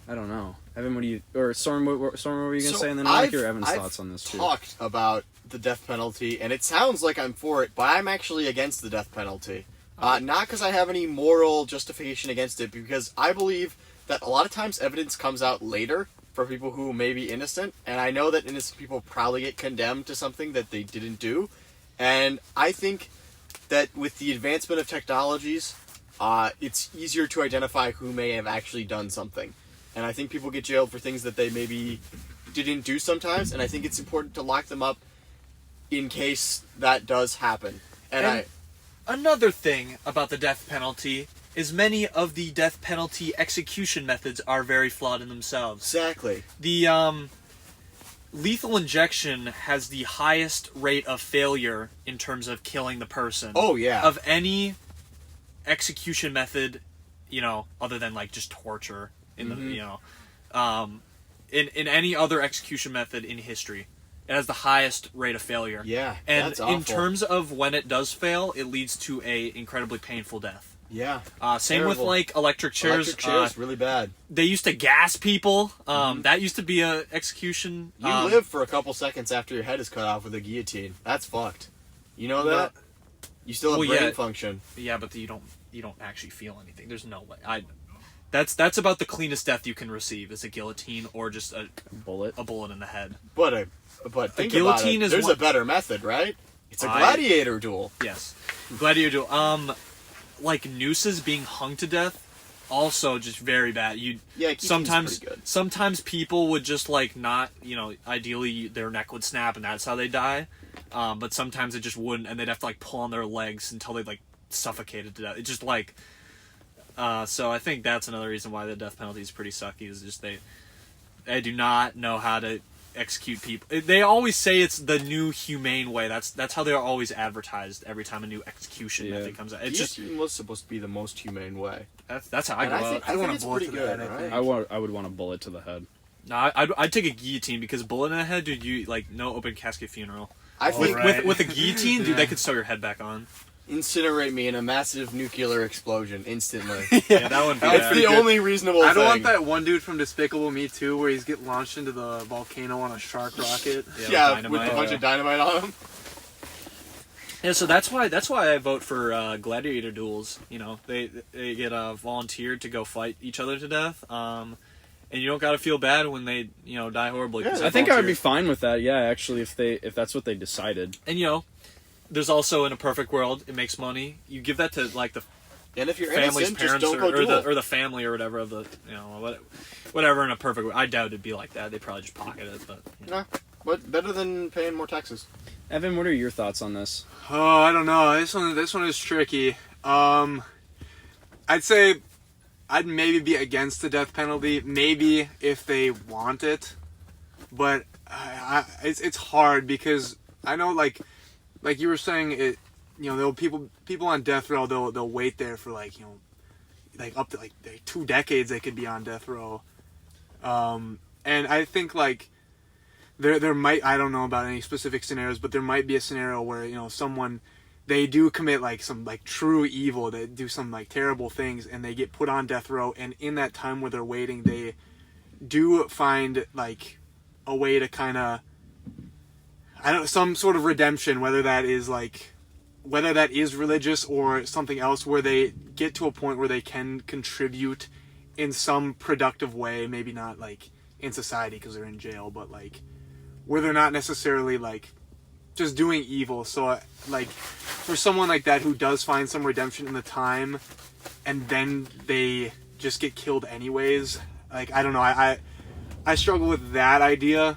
don't know. Evan, what do you... Or Storm, what were you going to say? And then I'd like your Evan's thoughts on this, too. I've talked about the death penalty, and it sounds like I'm for it, but I'm actually against the death penalty. Not because I have any moral justification against it, because I believe that a lot of times evidence comes out later for people who may be innocent, and I know that innocent people probably get condemned to something that they didn't do, and I think that with the advancement of technologies, it's easier to identify who may have actually done something. And I think people get jailed for things that they maybe didn't do sometimes, and I think it's important to lock them up in case that does happen. And another thing about the death penalty is many of the death penalty execution methods are very flawed in themselves. Exactly. The lethal injection has the highest rate of failure in terms of killing the person. Oh, yeah. Of any execution method, other than like just torture in in any other execution method in history. It has the highest rate of failure. Yeah, And that's awful. in terms of when it does fail, it leads to a incredibly painful death. Yeah. Same with Terrible. like electric chairs. Electric chairs, really bad. They used to gas people. That used to be a execution. You live for a couple seconds after your head is cut off with a guillotine. That's fucked. You know that? You still have brain function. Yeah, but you don't actually feel anything. There's no way. That's about the cleanest death you can receive is a guillotine or just a bullet in the head. But think guillotine about it. is There's a better method, right? It's a gladiator duel. Yes, gladiator duel. Like nooses being hung to death, also just very bad. Sometimes people would just like not, ideally their neck would snap and that's how they die. But sometimes it just wouldn't, and they'd have to like pull on their legs until they like suffocated to death. It's just like, so I think that's another reason why the death penalty is pretty sucky. Is just they do not know how to execute people. They always say it's the new humane way. That's how they're always advertised every time a new execution method comes out. It's just was supposed to be the most humane way. that's how I go out. I think it's pretty good, right? I would want a bullet to the head. No, I'd take a guillotine because a bullet in the head, dude. You like no open casket funeral. I think With a guillotine, dude, they could sew your head back on. incinerate me in a massive nuclear explosion instantly. Yeah, that would be That's bad. the only reasonable I thing. don't want that one dude from Despicable Me 2 where he's getting launched into the volcano on a shark rocket. Yeah, dynamite. with a bunch of dynamite on him. Yeah, so that's why I vote for gladiator duels. They get volunteered to go fight each other to death. and you don't gotta feel bad when they die horribly. 'cause they I think I would be volunteered. fine with that. Yeah, actually, if that's what they decided. And there's also, in a perfect world, it makes money. You give that to like the And if you're family's innocent, just parents don't go duel. or the family or whatever of the whatever in a perfect. I doubt it'd be like that. They probably just pocket it, but. Nah, but better than paying more taxes. Evan, what are your thoughts on this? Oh, I don't know. This one is tricky. I'd say I'd maybe be against the death penalty, maybe if they want it, but it's hard because I know like you were saying it. There'll people on death row. They'll wait there for like up to like 2 decades. They could be on death row, and I think like there might, I don't know about any specific scenarios, but there might be a scenario where someone, they do commit like some like true evil, they do some like terrible things, and they get put on death row, and in that time where they're waiting, they do find like a way to kind of, some sort of redemption, whether that is religious or something else, where they get to a point where they can contribute in some productive way, maybe not like in society because they're in jail, but like where they're not necessarily like just doing evil. So like for someone like that who does find some redemption in the time and then they just get killed anyways, like I don't know, I struggle with that idea.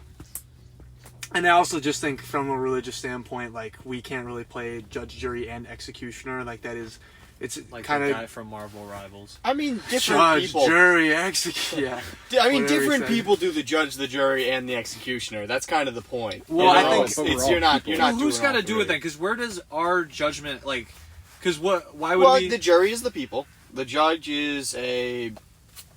And I also just think from a religious standpoint, like we can't really play judge, jury, and executioner. Like it's Like kind the of guy from Marvel Rivals. I mean, different judge, people. jury, execute. Yeah. I mean, Whatever he different said. people do the judge, the jury, and the executioner. That's kind of the point. Well, I think it's you're not Who's doing got to all do three. it then? Because where does our judgment Because why would Well, we? the jury is the people. The judge is a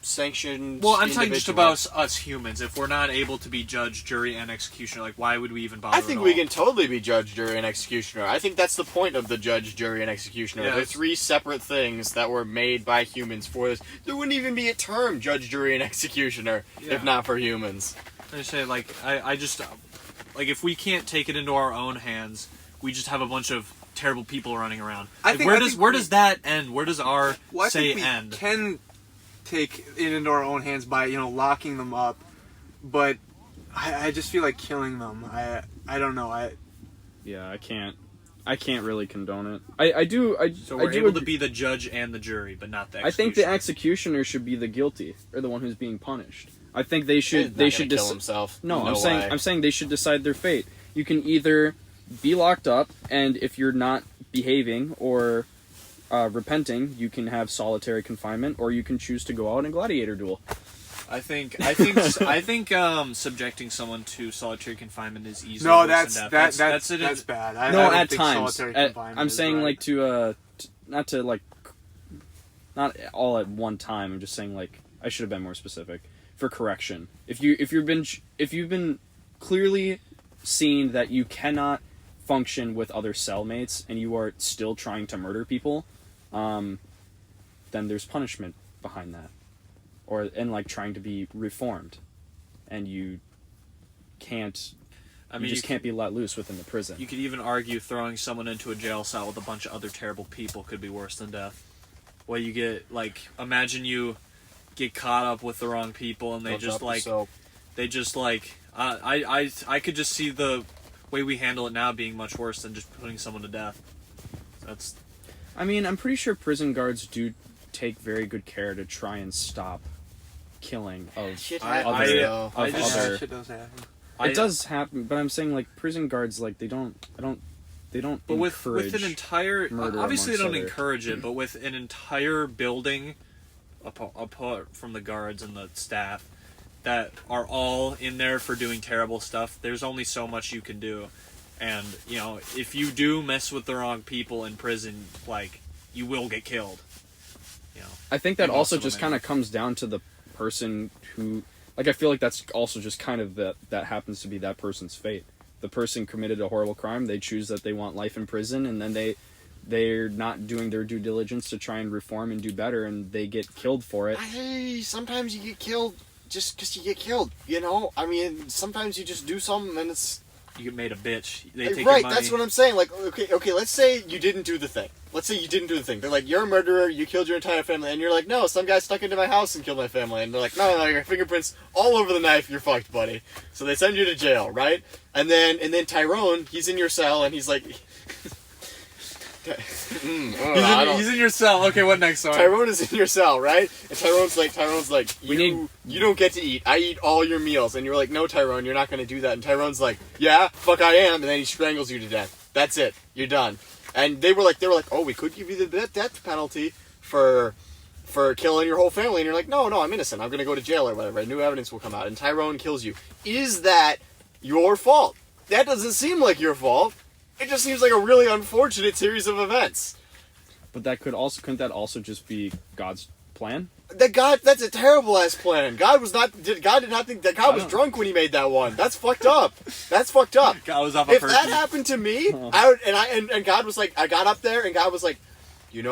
sanctioned. Well, I'm talking just individual. about us humans. If we're not able to be judge, jury, and executioner, why would we even bother? I think at we all? can totally be judge, jury, and executioner. I think that's the point of the judge, jury, and executioner. Yeah, They're that's- 3 separate things that were made by humans for this. There wouldn't even be a term judge, jury, and executioner Yeah. if not for humans. I just say I just if we can't take it into our own hands, we just have a bunch of terrible people running around. I think- where I does think where we- does that end? Where does our Well, I say think we end? can take it into our own hands by locking them up, but I just feel like killing them. I don't know. Yeah, I can't really condone it. I do. So I we're do able to agree- be the judge and the jury, but not the I think the executioner. executioner should be the guilty or the one who's being punished. I think they He's should. not They gonna should kill himself. No, No way. I'm saying they should decide their fate. You can either be locked up, and if you're not behaving or repenting, you can have solitary confinement, or you can choose to go out and gladiator duel. I think subjecting someone to solitary confinement is easy. No, that's bad. I No, don't at think times. solitary At- confinement I'm is saying right. like not all at one time. I'm just saying like I should have been more specific for correction. If you've been clearly seen that you cannot function with other cellmates and you are still trying to murder people, then there's punishment behind that, and like trying to be reformed, and you can't. I mean, you just can't be let loose within the prison. You could even argue throwing someone into a jail cell with a bunch of other terrible people could be worse than death. Well, you get imagine you get caught up with the wrong people and they Don't just drop the soap. I could just see the way we handle it now being much worse than just putting someone to death. That's I mean, I'm pretty sure prison guards do take very good care to try and stop killing of Shit I- happens, I- though. I of just- other. Shit does happen. It does happen, but I'm saying like prison guards, like they don't But with encourage. an entire murder obviously they amongst don't other- encourage it, but with an entire building apart from the guards and the staff that are all in there for doing terrible stuff, there's only so much you can do. And if you do mess with the wrong people in prison, you will get killed. I think that most also of them just kind of comes down to the person who, I feel like that's also just kind of that happens to be that person's fate. The person committed a horrible crime. They choose that they want life in prison, and then they're not doing their due diligence to try and reform and do better, and they get killed for it. Hey, sometimes you get killed just because you get killed. I mean, sometimes you just do something and it's you get made a bitch. They take Right, your money. that's what I'm saying. Like, okay, let's say you didn't do the thing. They're like, you're a murderer, you killed your entire family, and you're like, no, some guy stuck into my house and killed my family. And they're like, no, your fingerprints all over the knife, you're fucked, buddy. So they send you to jail, right? And then Tyrone, he's in your cell, and he's like... He's in your cell. Okay, what next? Sorry. Tyrone is in your cell, right? And Tyrone's like, you don't get to eat. I eat all your meals. And you're like, no, Tyrone, you're not going to do that. And Tyrone's like, yeah, fuck I am. And then he strangles you to death. That's it. You're done. And they were like, oh, we could give you the death penalty for killing your whole family. And you're like, no, I'm innocent. I'm going to go to jail or whatever. New evidence will come out. And Tyrone kills you. Is that your fault? That doesn't seem like your fault. It just seems like a really unfortunate series of events. But couldn't that also just be God's plan? That's a terrible ass plan. God did not think that God was drunk when he made that one. That's fucked up. God was off a If person. that happened to me, and God was like, I got up there and God was like, you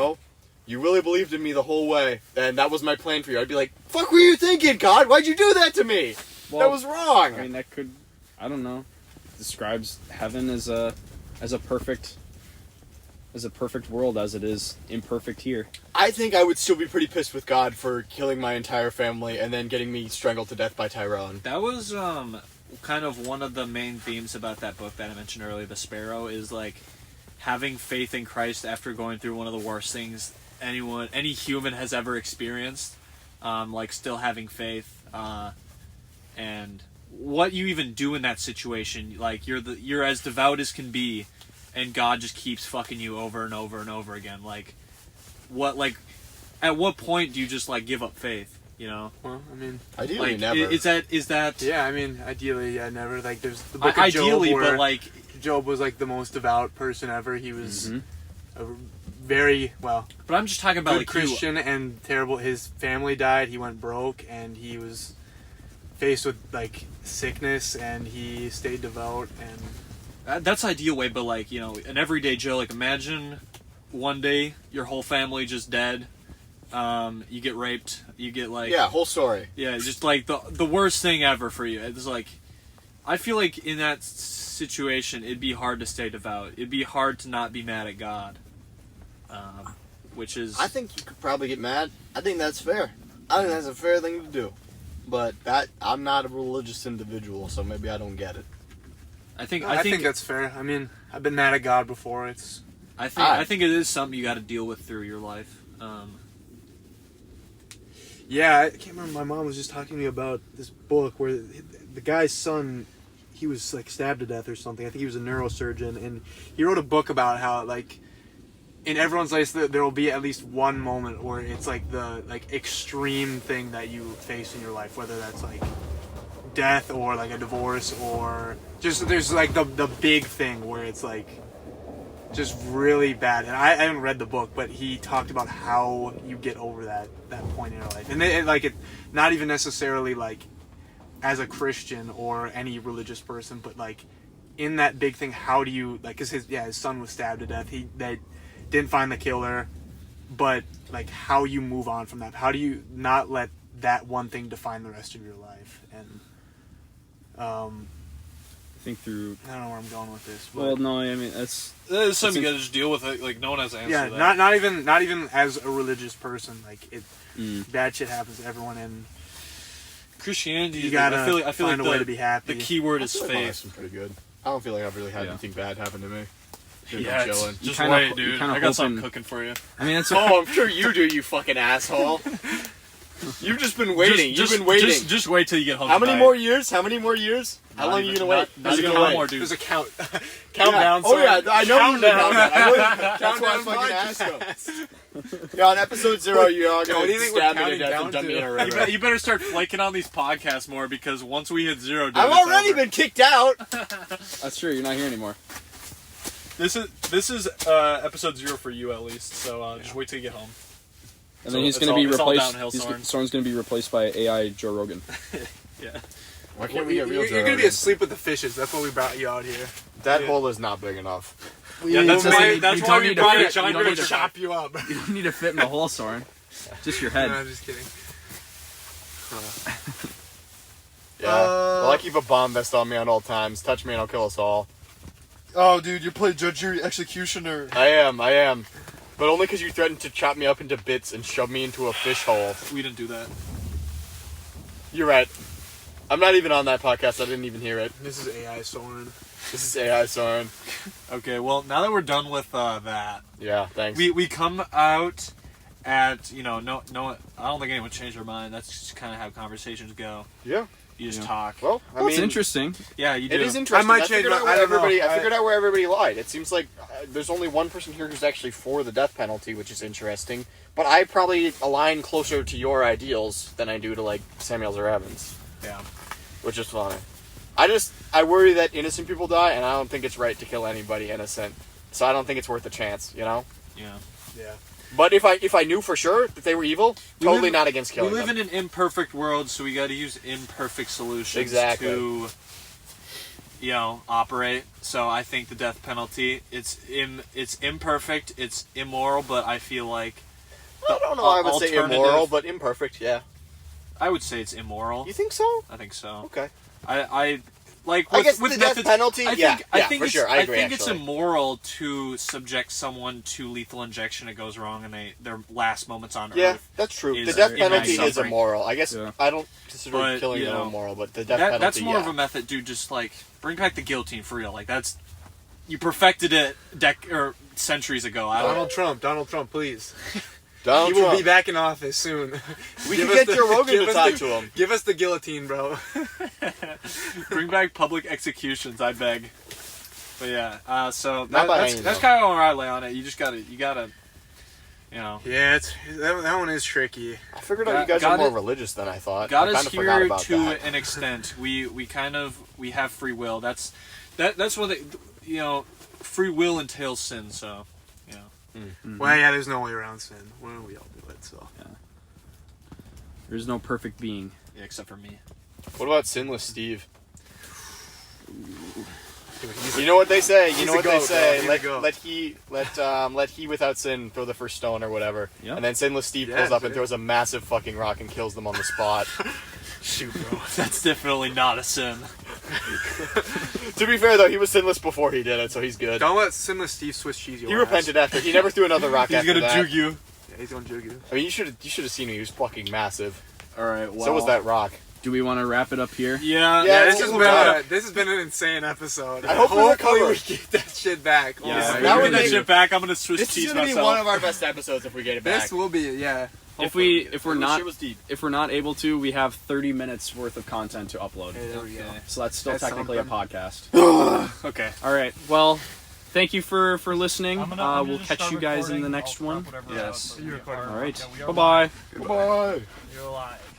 really believed in me the whole way, and that was my plan for you. I'd be like, fuck were you thinking, God? Why'd you do that to me? Well, that was wrong. I mean, that could, I don't know, describes heaven as a perfect world as it is imperfect here. I think I would still be pretty pissed with God for killing my entire family and then getting me strangled to death by Tyrone. That was kind of one of the main themes about that book that I mentioned earlier, The Sparrow, is like having faith in Christ after going through one of the worst things any human has ever experienced. Like still having faith, and what you even do in that situation. Like you're as devout as can be, and God just keeps fucking you over and over and over again. At what point do you just like give up faith? Well, I mean, Ideally, like, never. Is that? yeah, I mean, ideally, yeah, never. Like, there's the book of Ideally, Job where but like, Job was like the most devout person ever. He was Mhm. a very but I'm just talking about good like Christian and terrible. His family died. He went broke, and he was faced with like sickness, and he stayed devout. And That's ideal way, but like, an everyday Joe, like imagine one day your whole family just dead, you get raped, you get like... Yeah, whole story. Yeah, just like the worst thing ever for you. It's like, I feel like in that situation, it'd be hard to stay devout. It'd be hard to not be mad at God. Which is... I think you could probably get mad. I think that's fair. I think that's a fair thing to do. But I'm not a religious individual, so maybe I don't get it. I think that's fair. I mean, I've been mad at God before. I think it is something you got to deal with through your life. Yeah, I can't remember. My mom was just talking to me about this book where the guy's son, he was like stabbed to death or something. I think he was a neurosurgeon, and he wrote a book about how like in everyone's life there will be at least one moment where it's like the like extreme thing that you face in your life, whether that's like death or like a divorce or just there's like the big thing where it's like just really bad. And I haven't read the book, but he talked about how you get over that point in your life, and it not even necessarily like as a Christian or any religious person, but like in that big thing, how do you like? Because his son was stabbed to death. They didn't find the killer, but like how you move on from that? How do you not let that one thing define the rest of your life? And I think through... I don't know where I'm going with this. But Well, no, I mean, that's something you got to just deal with it. Like no one has an answer yeah, to that. not even as a religious person. Like bad shit happens to everyone, and Christianity. you gotta I feel find like a way to be happy. the key word I is feel like my life's faith. been pretty good. I don't feel like I've really had Yeah. anything bad happen to me. Just Yeah, been chilling. just kinda- wait, you dude. kinda I got something hoping- cooking for you. I mean, that's Oh, I'm sure you do, you fucking asshole. You've just been waiting. You've been waiting. Just wait till you get home. How many tonight. more years? How many more years? How long are you gonna wait? Not How's it even gonna one wait? more, dude. There's a countdown. Yeah. Oh yeah, I know you know that. I know that's why I Countdown fucking asked him. podcast. Yeah, on episode 0, you are What do gonna you think we're stab me to counting death down and dump me to? in a You river. better, you better start flaking on these podcasts more, because once we hit 0, dude, I've it's already over. been kicked out. That's true. You're not here anymore. This is episode 0 for you at least. So just wait till you get home. And then So he's it's going to be all replaced. downhill, Soren. Soren's going to be replaced by AI Joe Rogan. Yeah. Why can't we get real You're gonna be asleep with the fishes. That's why we brought you out here. That hole is not big enough. Yeah, that's don't why. need- That's you why don't we need to brought fit- it. John, you don't we're need gonna to- chop you up. You don't need to fit in the hole, Soren. Just your head. No, I'm just kidding. Yeah. Well, I keep a bomb vest on me at all times. Touch me and I'll kill us all. Oh, dude, you're playing Judge, Jury, Executioner. I am. But only because you threatened to chop me up into bits and shove me into a fish hole. We didn't do that. You're right. I'm not even on that podcast. I didn't even hear it. This is AI Soren. This is AI Soren. Okay, well, now that we're done with that, Yeah, thanks. we come out at, no, I don't think anyone changed their mind. That's just kind of how conversations go. Yeah. You just Yeah. talk. Well, I It's mean, interesting. Yeah, you do. it is interesting. I might change figured my- out where I don't know. everybody. I I- figured out where everybody lied. It seems like there's only one person here who's actually for the death penalty, which is interesting. But I probably align closer to your ideals than I do to like Samuel's or Evans. Yeah. Which is funny. I worry that innocent people die, and I don't think it's right to kill anybody innocent. So I don't think it's worth a chance, you know? Yeah. Yeah. But if I knew for sure that they were evil, We totally live- not against We killing live them. in an imperfect world, so we got to use imperfect solutions Exactly. to, operate. So I think the death penalty, it's imperfect, it's immoral, but I feel like I don't know. I would say alternative- immoral, but imperfect. Yeah. I would say it's immoral. You think so? I think so. Okay. I like I with, guess with the death methods, penalty. I Yeah, think for it's, sure. I agree. think it's actually. immoral to subject someone to lethal injection. It goes wrong in their last moments on Yeah, Earth. that's true. is The death immense penalty is suffering. immoral. I guess Yeah. I don't consider But, killing you them know, immoral, but the death penalty, That's more yeah. of a method, dude. Just like bring back the guillotine for real. Like that's you perfected it centuries ago. I don't. Donald Trump, please. Donald He will Trump. be back in office soon. We Give can us get Joe Rogan give to us talk the- to him. Give us the guillotine, bro. Bring back public executions, I beg. But yeah, so Not by that's any, that's though. kind of where I lay on it. You gotta, Yeah, that one is tricky. I figured out God- you guys God are more is- religious than I thought. God I is kind of forgot here about to that. an extent. We have free will. That's what free will entails sin. So Well, yeah, there's no way around sin. Well, we all do it, so. There's no perfect being. yeah, except for me. What about Sinless Steve? You know what they say. You He's know a what goat, they say. bro. He's a goat. Let he without sin throw the first stone or whatever. Yep. And then Sinless Steve Yeah, pulls up and dude. throws a massive fucking rock and kills them on the spot. Shoot, bro. That's definitely not a sin. To be fair though, he was sinless before he did it, so he's good. Don't let Sinless Steve Swiss cheese your He ass. repented after. He never threw another rock He's after gonna that. juke you. Yeah, he's gonna juke you. I mean, you should have seen him. He was fucking massive. All right. Well, So was that rock. Do we want to wrap it up here? Yeah. Yeah, This has we'll been talk. this has been an insane episode. I hope we Hopefully recover. we get that shit back. Yeah, Oh my that That would God. get that make- shit back. I'm gonna Swiss This is cheese gonna be myself. one of our best episodes if we get it back. This will be, yeah. If we're This not shit was deep. able to, we have 30 minutes worth of content to upload. Hey, there we go. So that's still That's technically a something. podcast. Okay. All right. Well, thank you for listening. I'm gonna We'll just catch start you guys in recording. the next I'll one. drop whatever Yes. else. You're recording. All right. Yeah, we are Bye-bye. Goodbye. You're alive.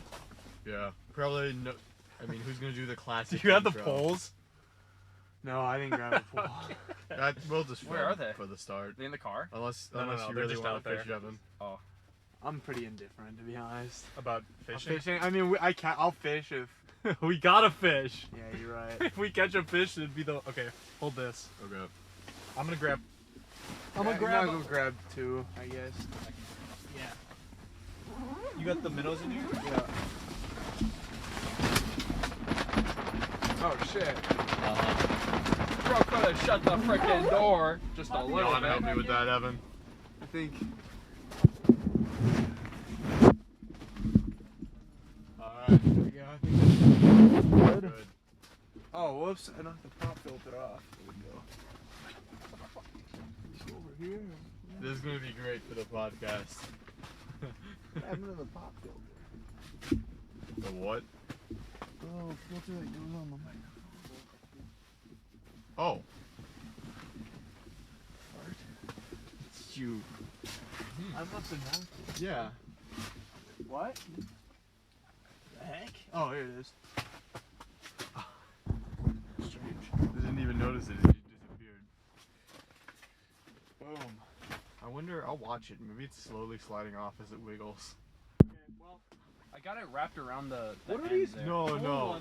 Yeah. Probably no. I mean, who's gonna do the classic? You have the intro? polls. No, I didn't grab a pool. That we'll just Where film are they? For the start. They in the car? Unless No, you they're really just want out to fish, there. Evan. I'm pretty indifferent, to be honest. About Fishing? I mean, I can't. I'll fish if. we gotta fish. Yeah, you're right. If we catch a fish, it'd be the. Okay, hold this. Okay. I'm gonna grab. I'm gonna go grab two, I guess. Yeah. You got the minnows in you? Yeah. Oh shit. Bro could have shut the freaking door just a You little want to help bit. me with that, Evan? I think. Alright. There we go. I think that's good. Oh, whoops! I knocked the pop filter off. There we go. Just over here. This is gonna be great for the podcast. What happened to the pop filter? The what? Oh, filter that goes on the microphone. Oh. It's you. I must have knocked it. Yeah. What? The heck? Oh, here it is. Strange. I didn't even notice it. It just disappeared. Boom. I wonder. I'll watch it. Maybe it's slowly sliding off as it wiggles. Okay, well, I got it wrapped around the What are end these? there. No, no.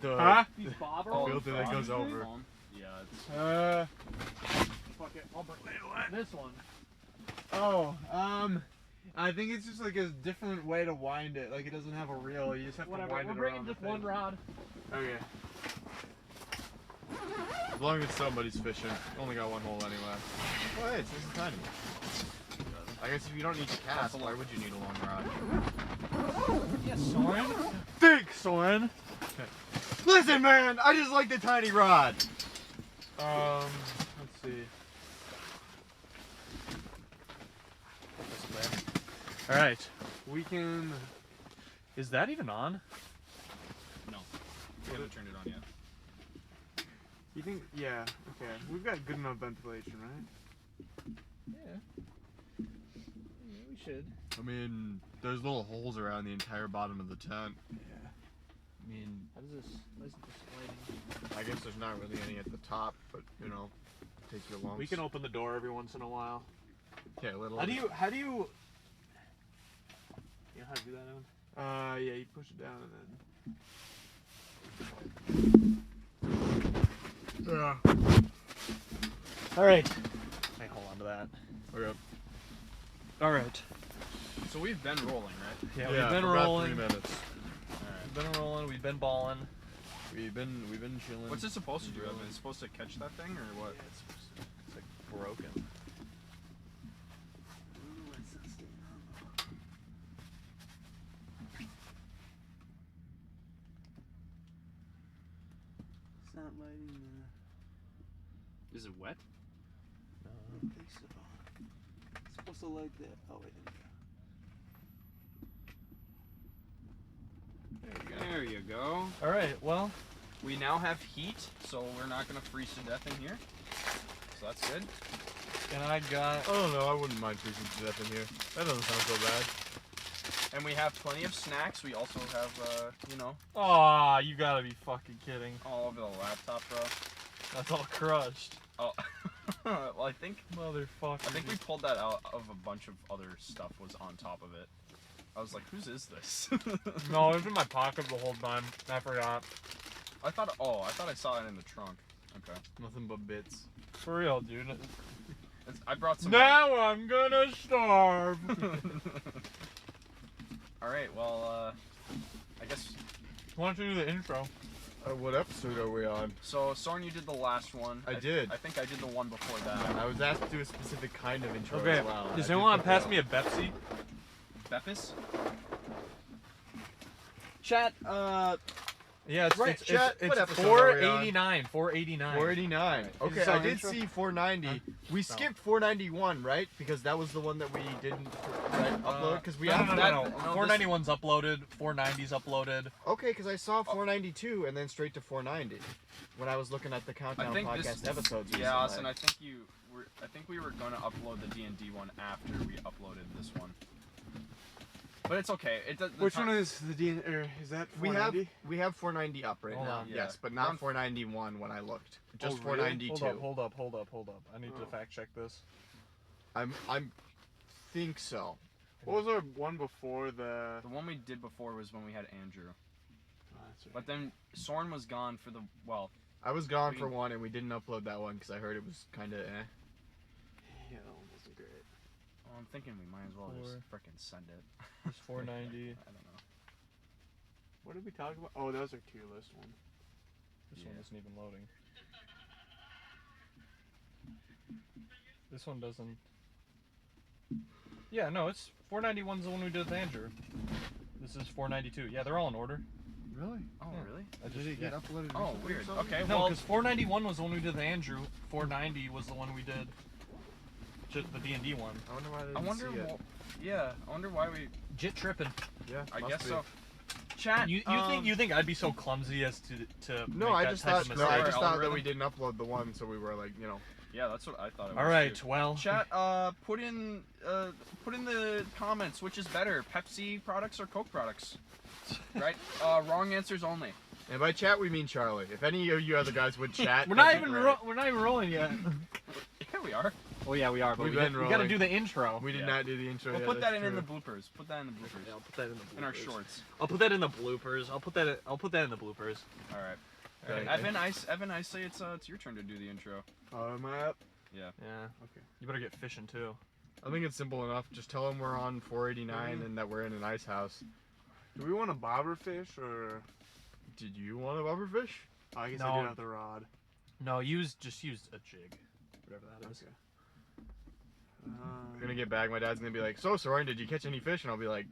The Huh? These bobber. Oh, filter that goes over. Yeah, it's... Fuck it. I'll bring this one. Oh, I think it's just like a different way to wind it. Like it doesn't have a reel. You just have Whatever. to wind We're it bringing around just the one thing. rod. Okay. As long as somebody's fishing. Only got one hole anyway. Oh, hey, this is tiny. I guess if you don't need to cast, why would you need a long rod? Yes, Soren. Think, Soren. Listen, man, I just like the tiny rod. Let's see. All right. We can. Is that even on? No. We haven't turned it on yet. You think? Yeah. Okay. We've got good enough ventilation, right? Yeah. We should. I mean, there's little holes around the entire bottom of the tent. Yeah. I mean, How does this lighting? I guess there's not really any at the top, but you know, take your lumps. We can open the door every once in a while. Okay, a little. How do you? You know how to do that, Evan? Yeah. You push it down and then. Yeah. All right. Hey, hold on to that. Okay. All right. So we've been rolling, right? Yeah, Yeah, we've been for about rolling. 3 minutes. We've been rolling. We've been balling. We've been chilling. What's it supposed to do, Evan? Is it supposed to catch that thing, or what? It's like broken. It's not lighting Is it wet? I don't think so. It's supposed to light that. Oh, wait. There you go. All right. Well, We now have heat, so we're not gonna freeze to death in here. So that's good. and I got. I don't know. I wouldn't mind freezing to death in here. That doesn't sound so bad. And we have plenty of snacks. We also have, you know, Aw, you gotta be fucking kidding. all over the laptop, bro. That's all crushed. Oh, well, I think Motherfucker. we pulled that out of a bunch of other stuff was on top of it. I was like, whose is this? No, it was in my pocket the whole time. I forgot. I thought I saw it in the trunk. Okay. Nothing but bits. For real, dude. I brought some. Now I'm gonna starve. All right. Well, I guess. Why don't you do the intro? What episode are we on? So, Soren, you did the last one. I did. I think I did the one before that. I was asked to do a specific kind of intro Okay. as well. Does I anyone want did to pass that. me a Pepsi? Beppis? Chat, Yeah, it's Right, it's, chat, it's, what it's episode are we on? 489. 489. 489. Is Okay, this I our did intro? see 490. We skipped 491, right? Because that was the one that we didn't upload. Because we no, have no, that. no, no. 491's uploaded. 490's uploaded. Okay, because I saw 492 and then straight to 490 when I was looking at the Countdown think podcast this. episodes. Yeah, recently. Austin. I think we were gonna upload the D&D one after we uploaded this one. But it's okay. Which one is the D? Or is that We 490? have 490 up right Hold now. on. Yeah. Yes, but not Around- 491 when I looked. Just Oh, really? 492. Hold up. I need to Oh. fact check this. I'm think so. What was our one before the? The one we did before was when we had Andrew. Oh, that's right. But then Soren was gone for the I was gone We- for one and we didn't upload that one because I heard it was kind of eh. Yeah, that one wasn't great. Well, I'm thinking we might as well just frickin' send it. It's 490. I don't know. What did we talk about? Oh, that was our tier list one. This one Yeah. isn't even loading. This one doesn't. Yeah, no, it's 491's the one we did with Andrew. This is 492. Yeah, they're all in order. Really? Oh, Yeah. really? I Did it get uploaded? Oh, recently or weird. something? Okay, No, well, because 491 was the one we did with Andrew. 490 was the one we did. Just the D&D one. I wonder why they I didn't wonder. see it. Yeah, I wonder why we. Jit tripping. Yeah, I must guess be. so. Chat. You think I'd be so clumsy as to No, make I that just type thought of no, I mistake? just thought that Algorithm? we didn't upload the one, so we were like, you know. Yeah, that's what I thought it was. All right, too. well, Chat. Put in the comments which is better, Pepsi products or Coke products. Right? Wrong answers only. And by chat we mean Charlie. If any of you other guys would chat, we're not that'd be even great. we're not even rolling yet. Here we are. Oh yeah, we are. But We've we been got to rolling. do the intro. We did Yeah. not do the intro We'll yet, put that that's in the true. bloopers. Put that in the bloopers. I'll put that in the bloopers. In our shorts. I'll put that in the bloopers. I'll put that in the bloopers. All right. Okay. Evan, I say it's your turn to do the intro. Am I up? Yeah. Yeah. Okay. You better get fishing too. I think it's simple enough. Just tell them we're on 489 and that we're in an ice house. Do we want a bobber fish or? Did you want a bobber fish? I guess No. I do have the rod. No, just use a jig, whatever that is. Okay. I'm gonna get back. My dad's gonna be like, "So, Soren, did you catch any fish?" And I'll be like,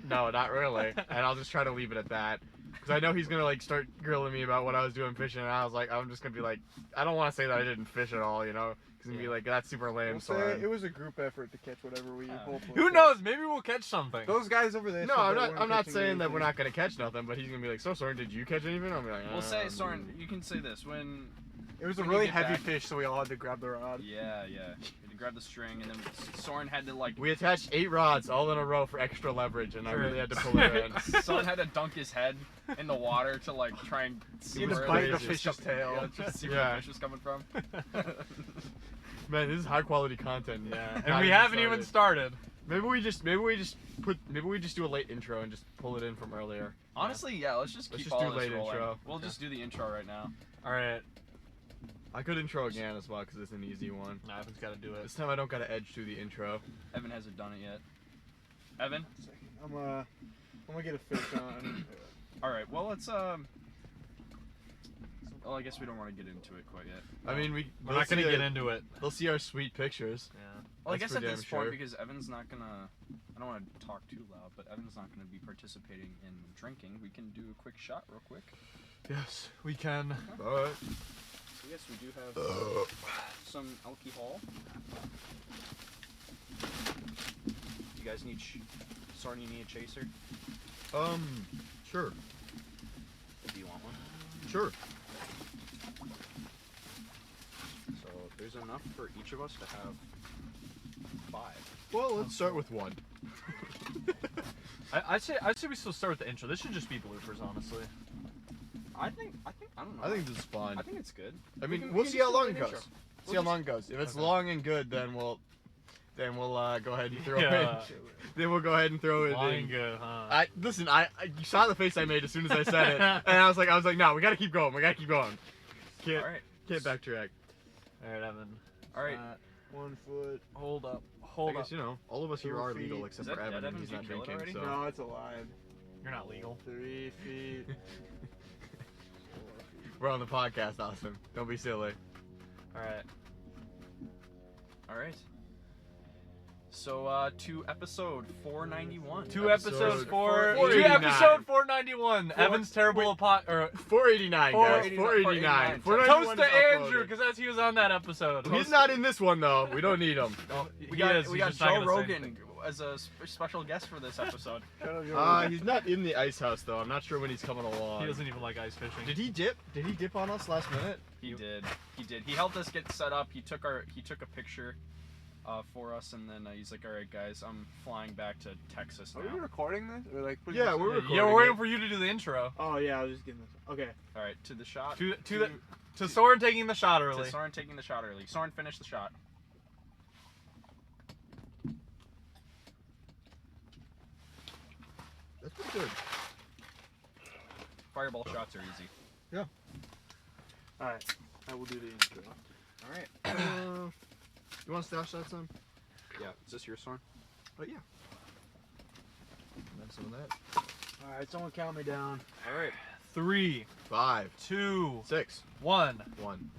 "No, not really." And I'll just try to leave it at that, because I know he's gonna like start grilling me about what I was doing fishing, and I was like, I'm just gonna be like, I don't want to say that I didn't fish at all, you know? He's gonna be like, that's super lame, We'll say Soren. it was a group effort to catch whatever we hopefully Who catch. knows? Maybe we'll catch something. Those guys over there. No, said I'm they not. weren't I'm not catching saying that we're anything. not gonna catch nothing, but he's gonna be like, "So, Soren, did you catch anything?" I'll be like, We'll say, Soren, you can say this when. It was a when you really get heavy back- fish, so we all had to grab the rod. Yeah. You had to grab the string, and then Soren had to like. We attached 8 rods all in a row for extra leverage, and I really had to pull it in. Soren had to dunk his head in the water to like try and see He had to where bite the was fish's coming- tail. Yeah, just see where Yeah. the fish was coming from. Man, this is high quality content. Yeah, Not and we haven't even started. Maybe we just do a late intro and just pull it in from earlier. Honestly, yeah. Let's just Let's keep just all do this late rolling. intro. We'll just do the intro right now. All right, I could intro again as well because it's an easy one. Ivan's got to do it. This time I don't gotta edge through the intro. Evan hasn't done it yet. Evan. I'm gonna get a fish on. All right. Well, let's Well, I guess we don't want to get into it quite yet. I mean, We're they'll not gonna see get our- into it. They'll see our sweet pictures. Yeah. Well, I That's guess for at damn this point, sure. because Evan's not gonna. I don't want to talk too loud, but Evan's not gonna be participating in drinking. We can do a quick shot, real quick. Yes, we can. Alright. So yes, we do have some alcohol. You guys need. Soren, you need a chaser. Sure. Do you want one? Sure. So there's enough for each of us to have 5. Well, let's start with 1. I'd say we still start with the intro. This should just be bloopers, honestly. I think. I don't know. I think this is fine. I think it's good. I We mean, can- we'll we see can how just do long an it goes. intro. See how long it goes. If it's Okay. long and good, then we'll go ahead and throw Yeah. it. Then we'll go ahead and throw it Long in. good, huh? I listen. You saw the face I made as soon as I said it, and I was like, no, we gotta keep going. We gotta keep going. Can't All right. backtrack. All right, Evan. All right. 1 foot. Hold up. I Hold up. guess all of us here 4 are feet. legal except Is for that Evan, dead, and Evan? he's Did not you kill it drinking. already? So No, it's alive. You're not legal. 3 feet. we're on the podcast, Austin. Don't be silly. All right. All right. So to episode 491. Two episodes Episode for 489. episode 491. Evan's terrible 489, guys. 489. 491 Toast to is uploaded. Andrew because he was on that episode. He's not in this one though. We don't need him. We He got is, we he's got just not Joe gonna say Rogan anything. as a special guest for this episode. He's not in the ice house though. I'm not sure when he's coming along. He doesn't even like ice fishing. Did he dip? Did he dip on us last minute? He did. He helped us get set up. He took a picture for us, and then he's like, "All right, guys, I'm flying back to Texas Are now." we recording this? Or like putting Yeah, this we're in? recording. Yeah, we're waiting it. for you to do the intro. Oh yeah, I was just getting this. Okay. All right, to the shot. To Soren taking the shot early. To Soren taking the shot early. Soren finished the shot. That's pretty good. Fireball shots are easy. All right. I will do the intro. All right. You want to stash that some? Yeah. Is this your Soren? Oh yeah. Have some of that. All right, someone count me down. All right. 3, 5, 2, 6, 1. 1.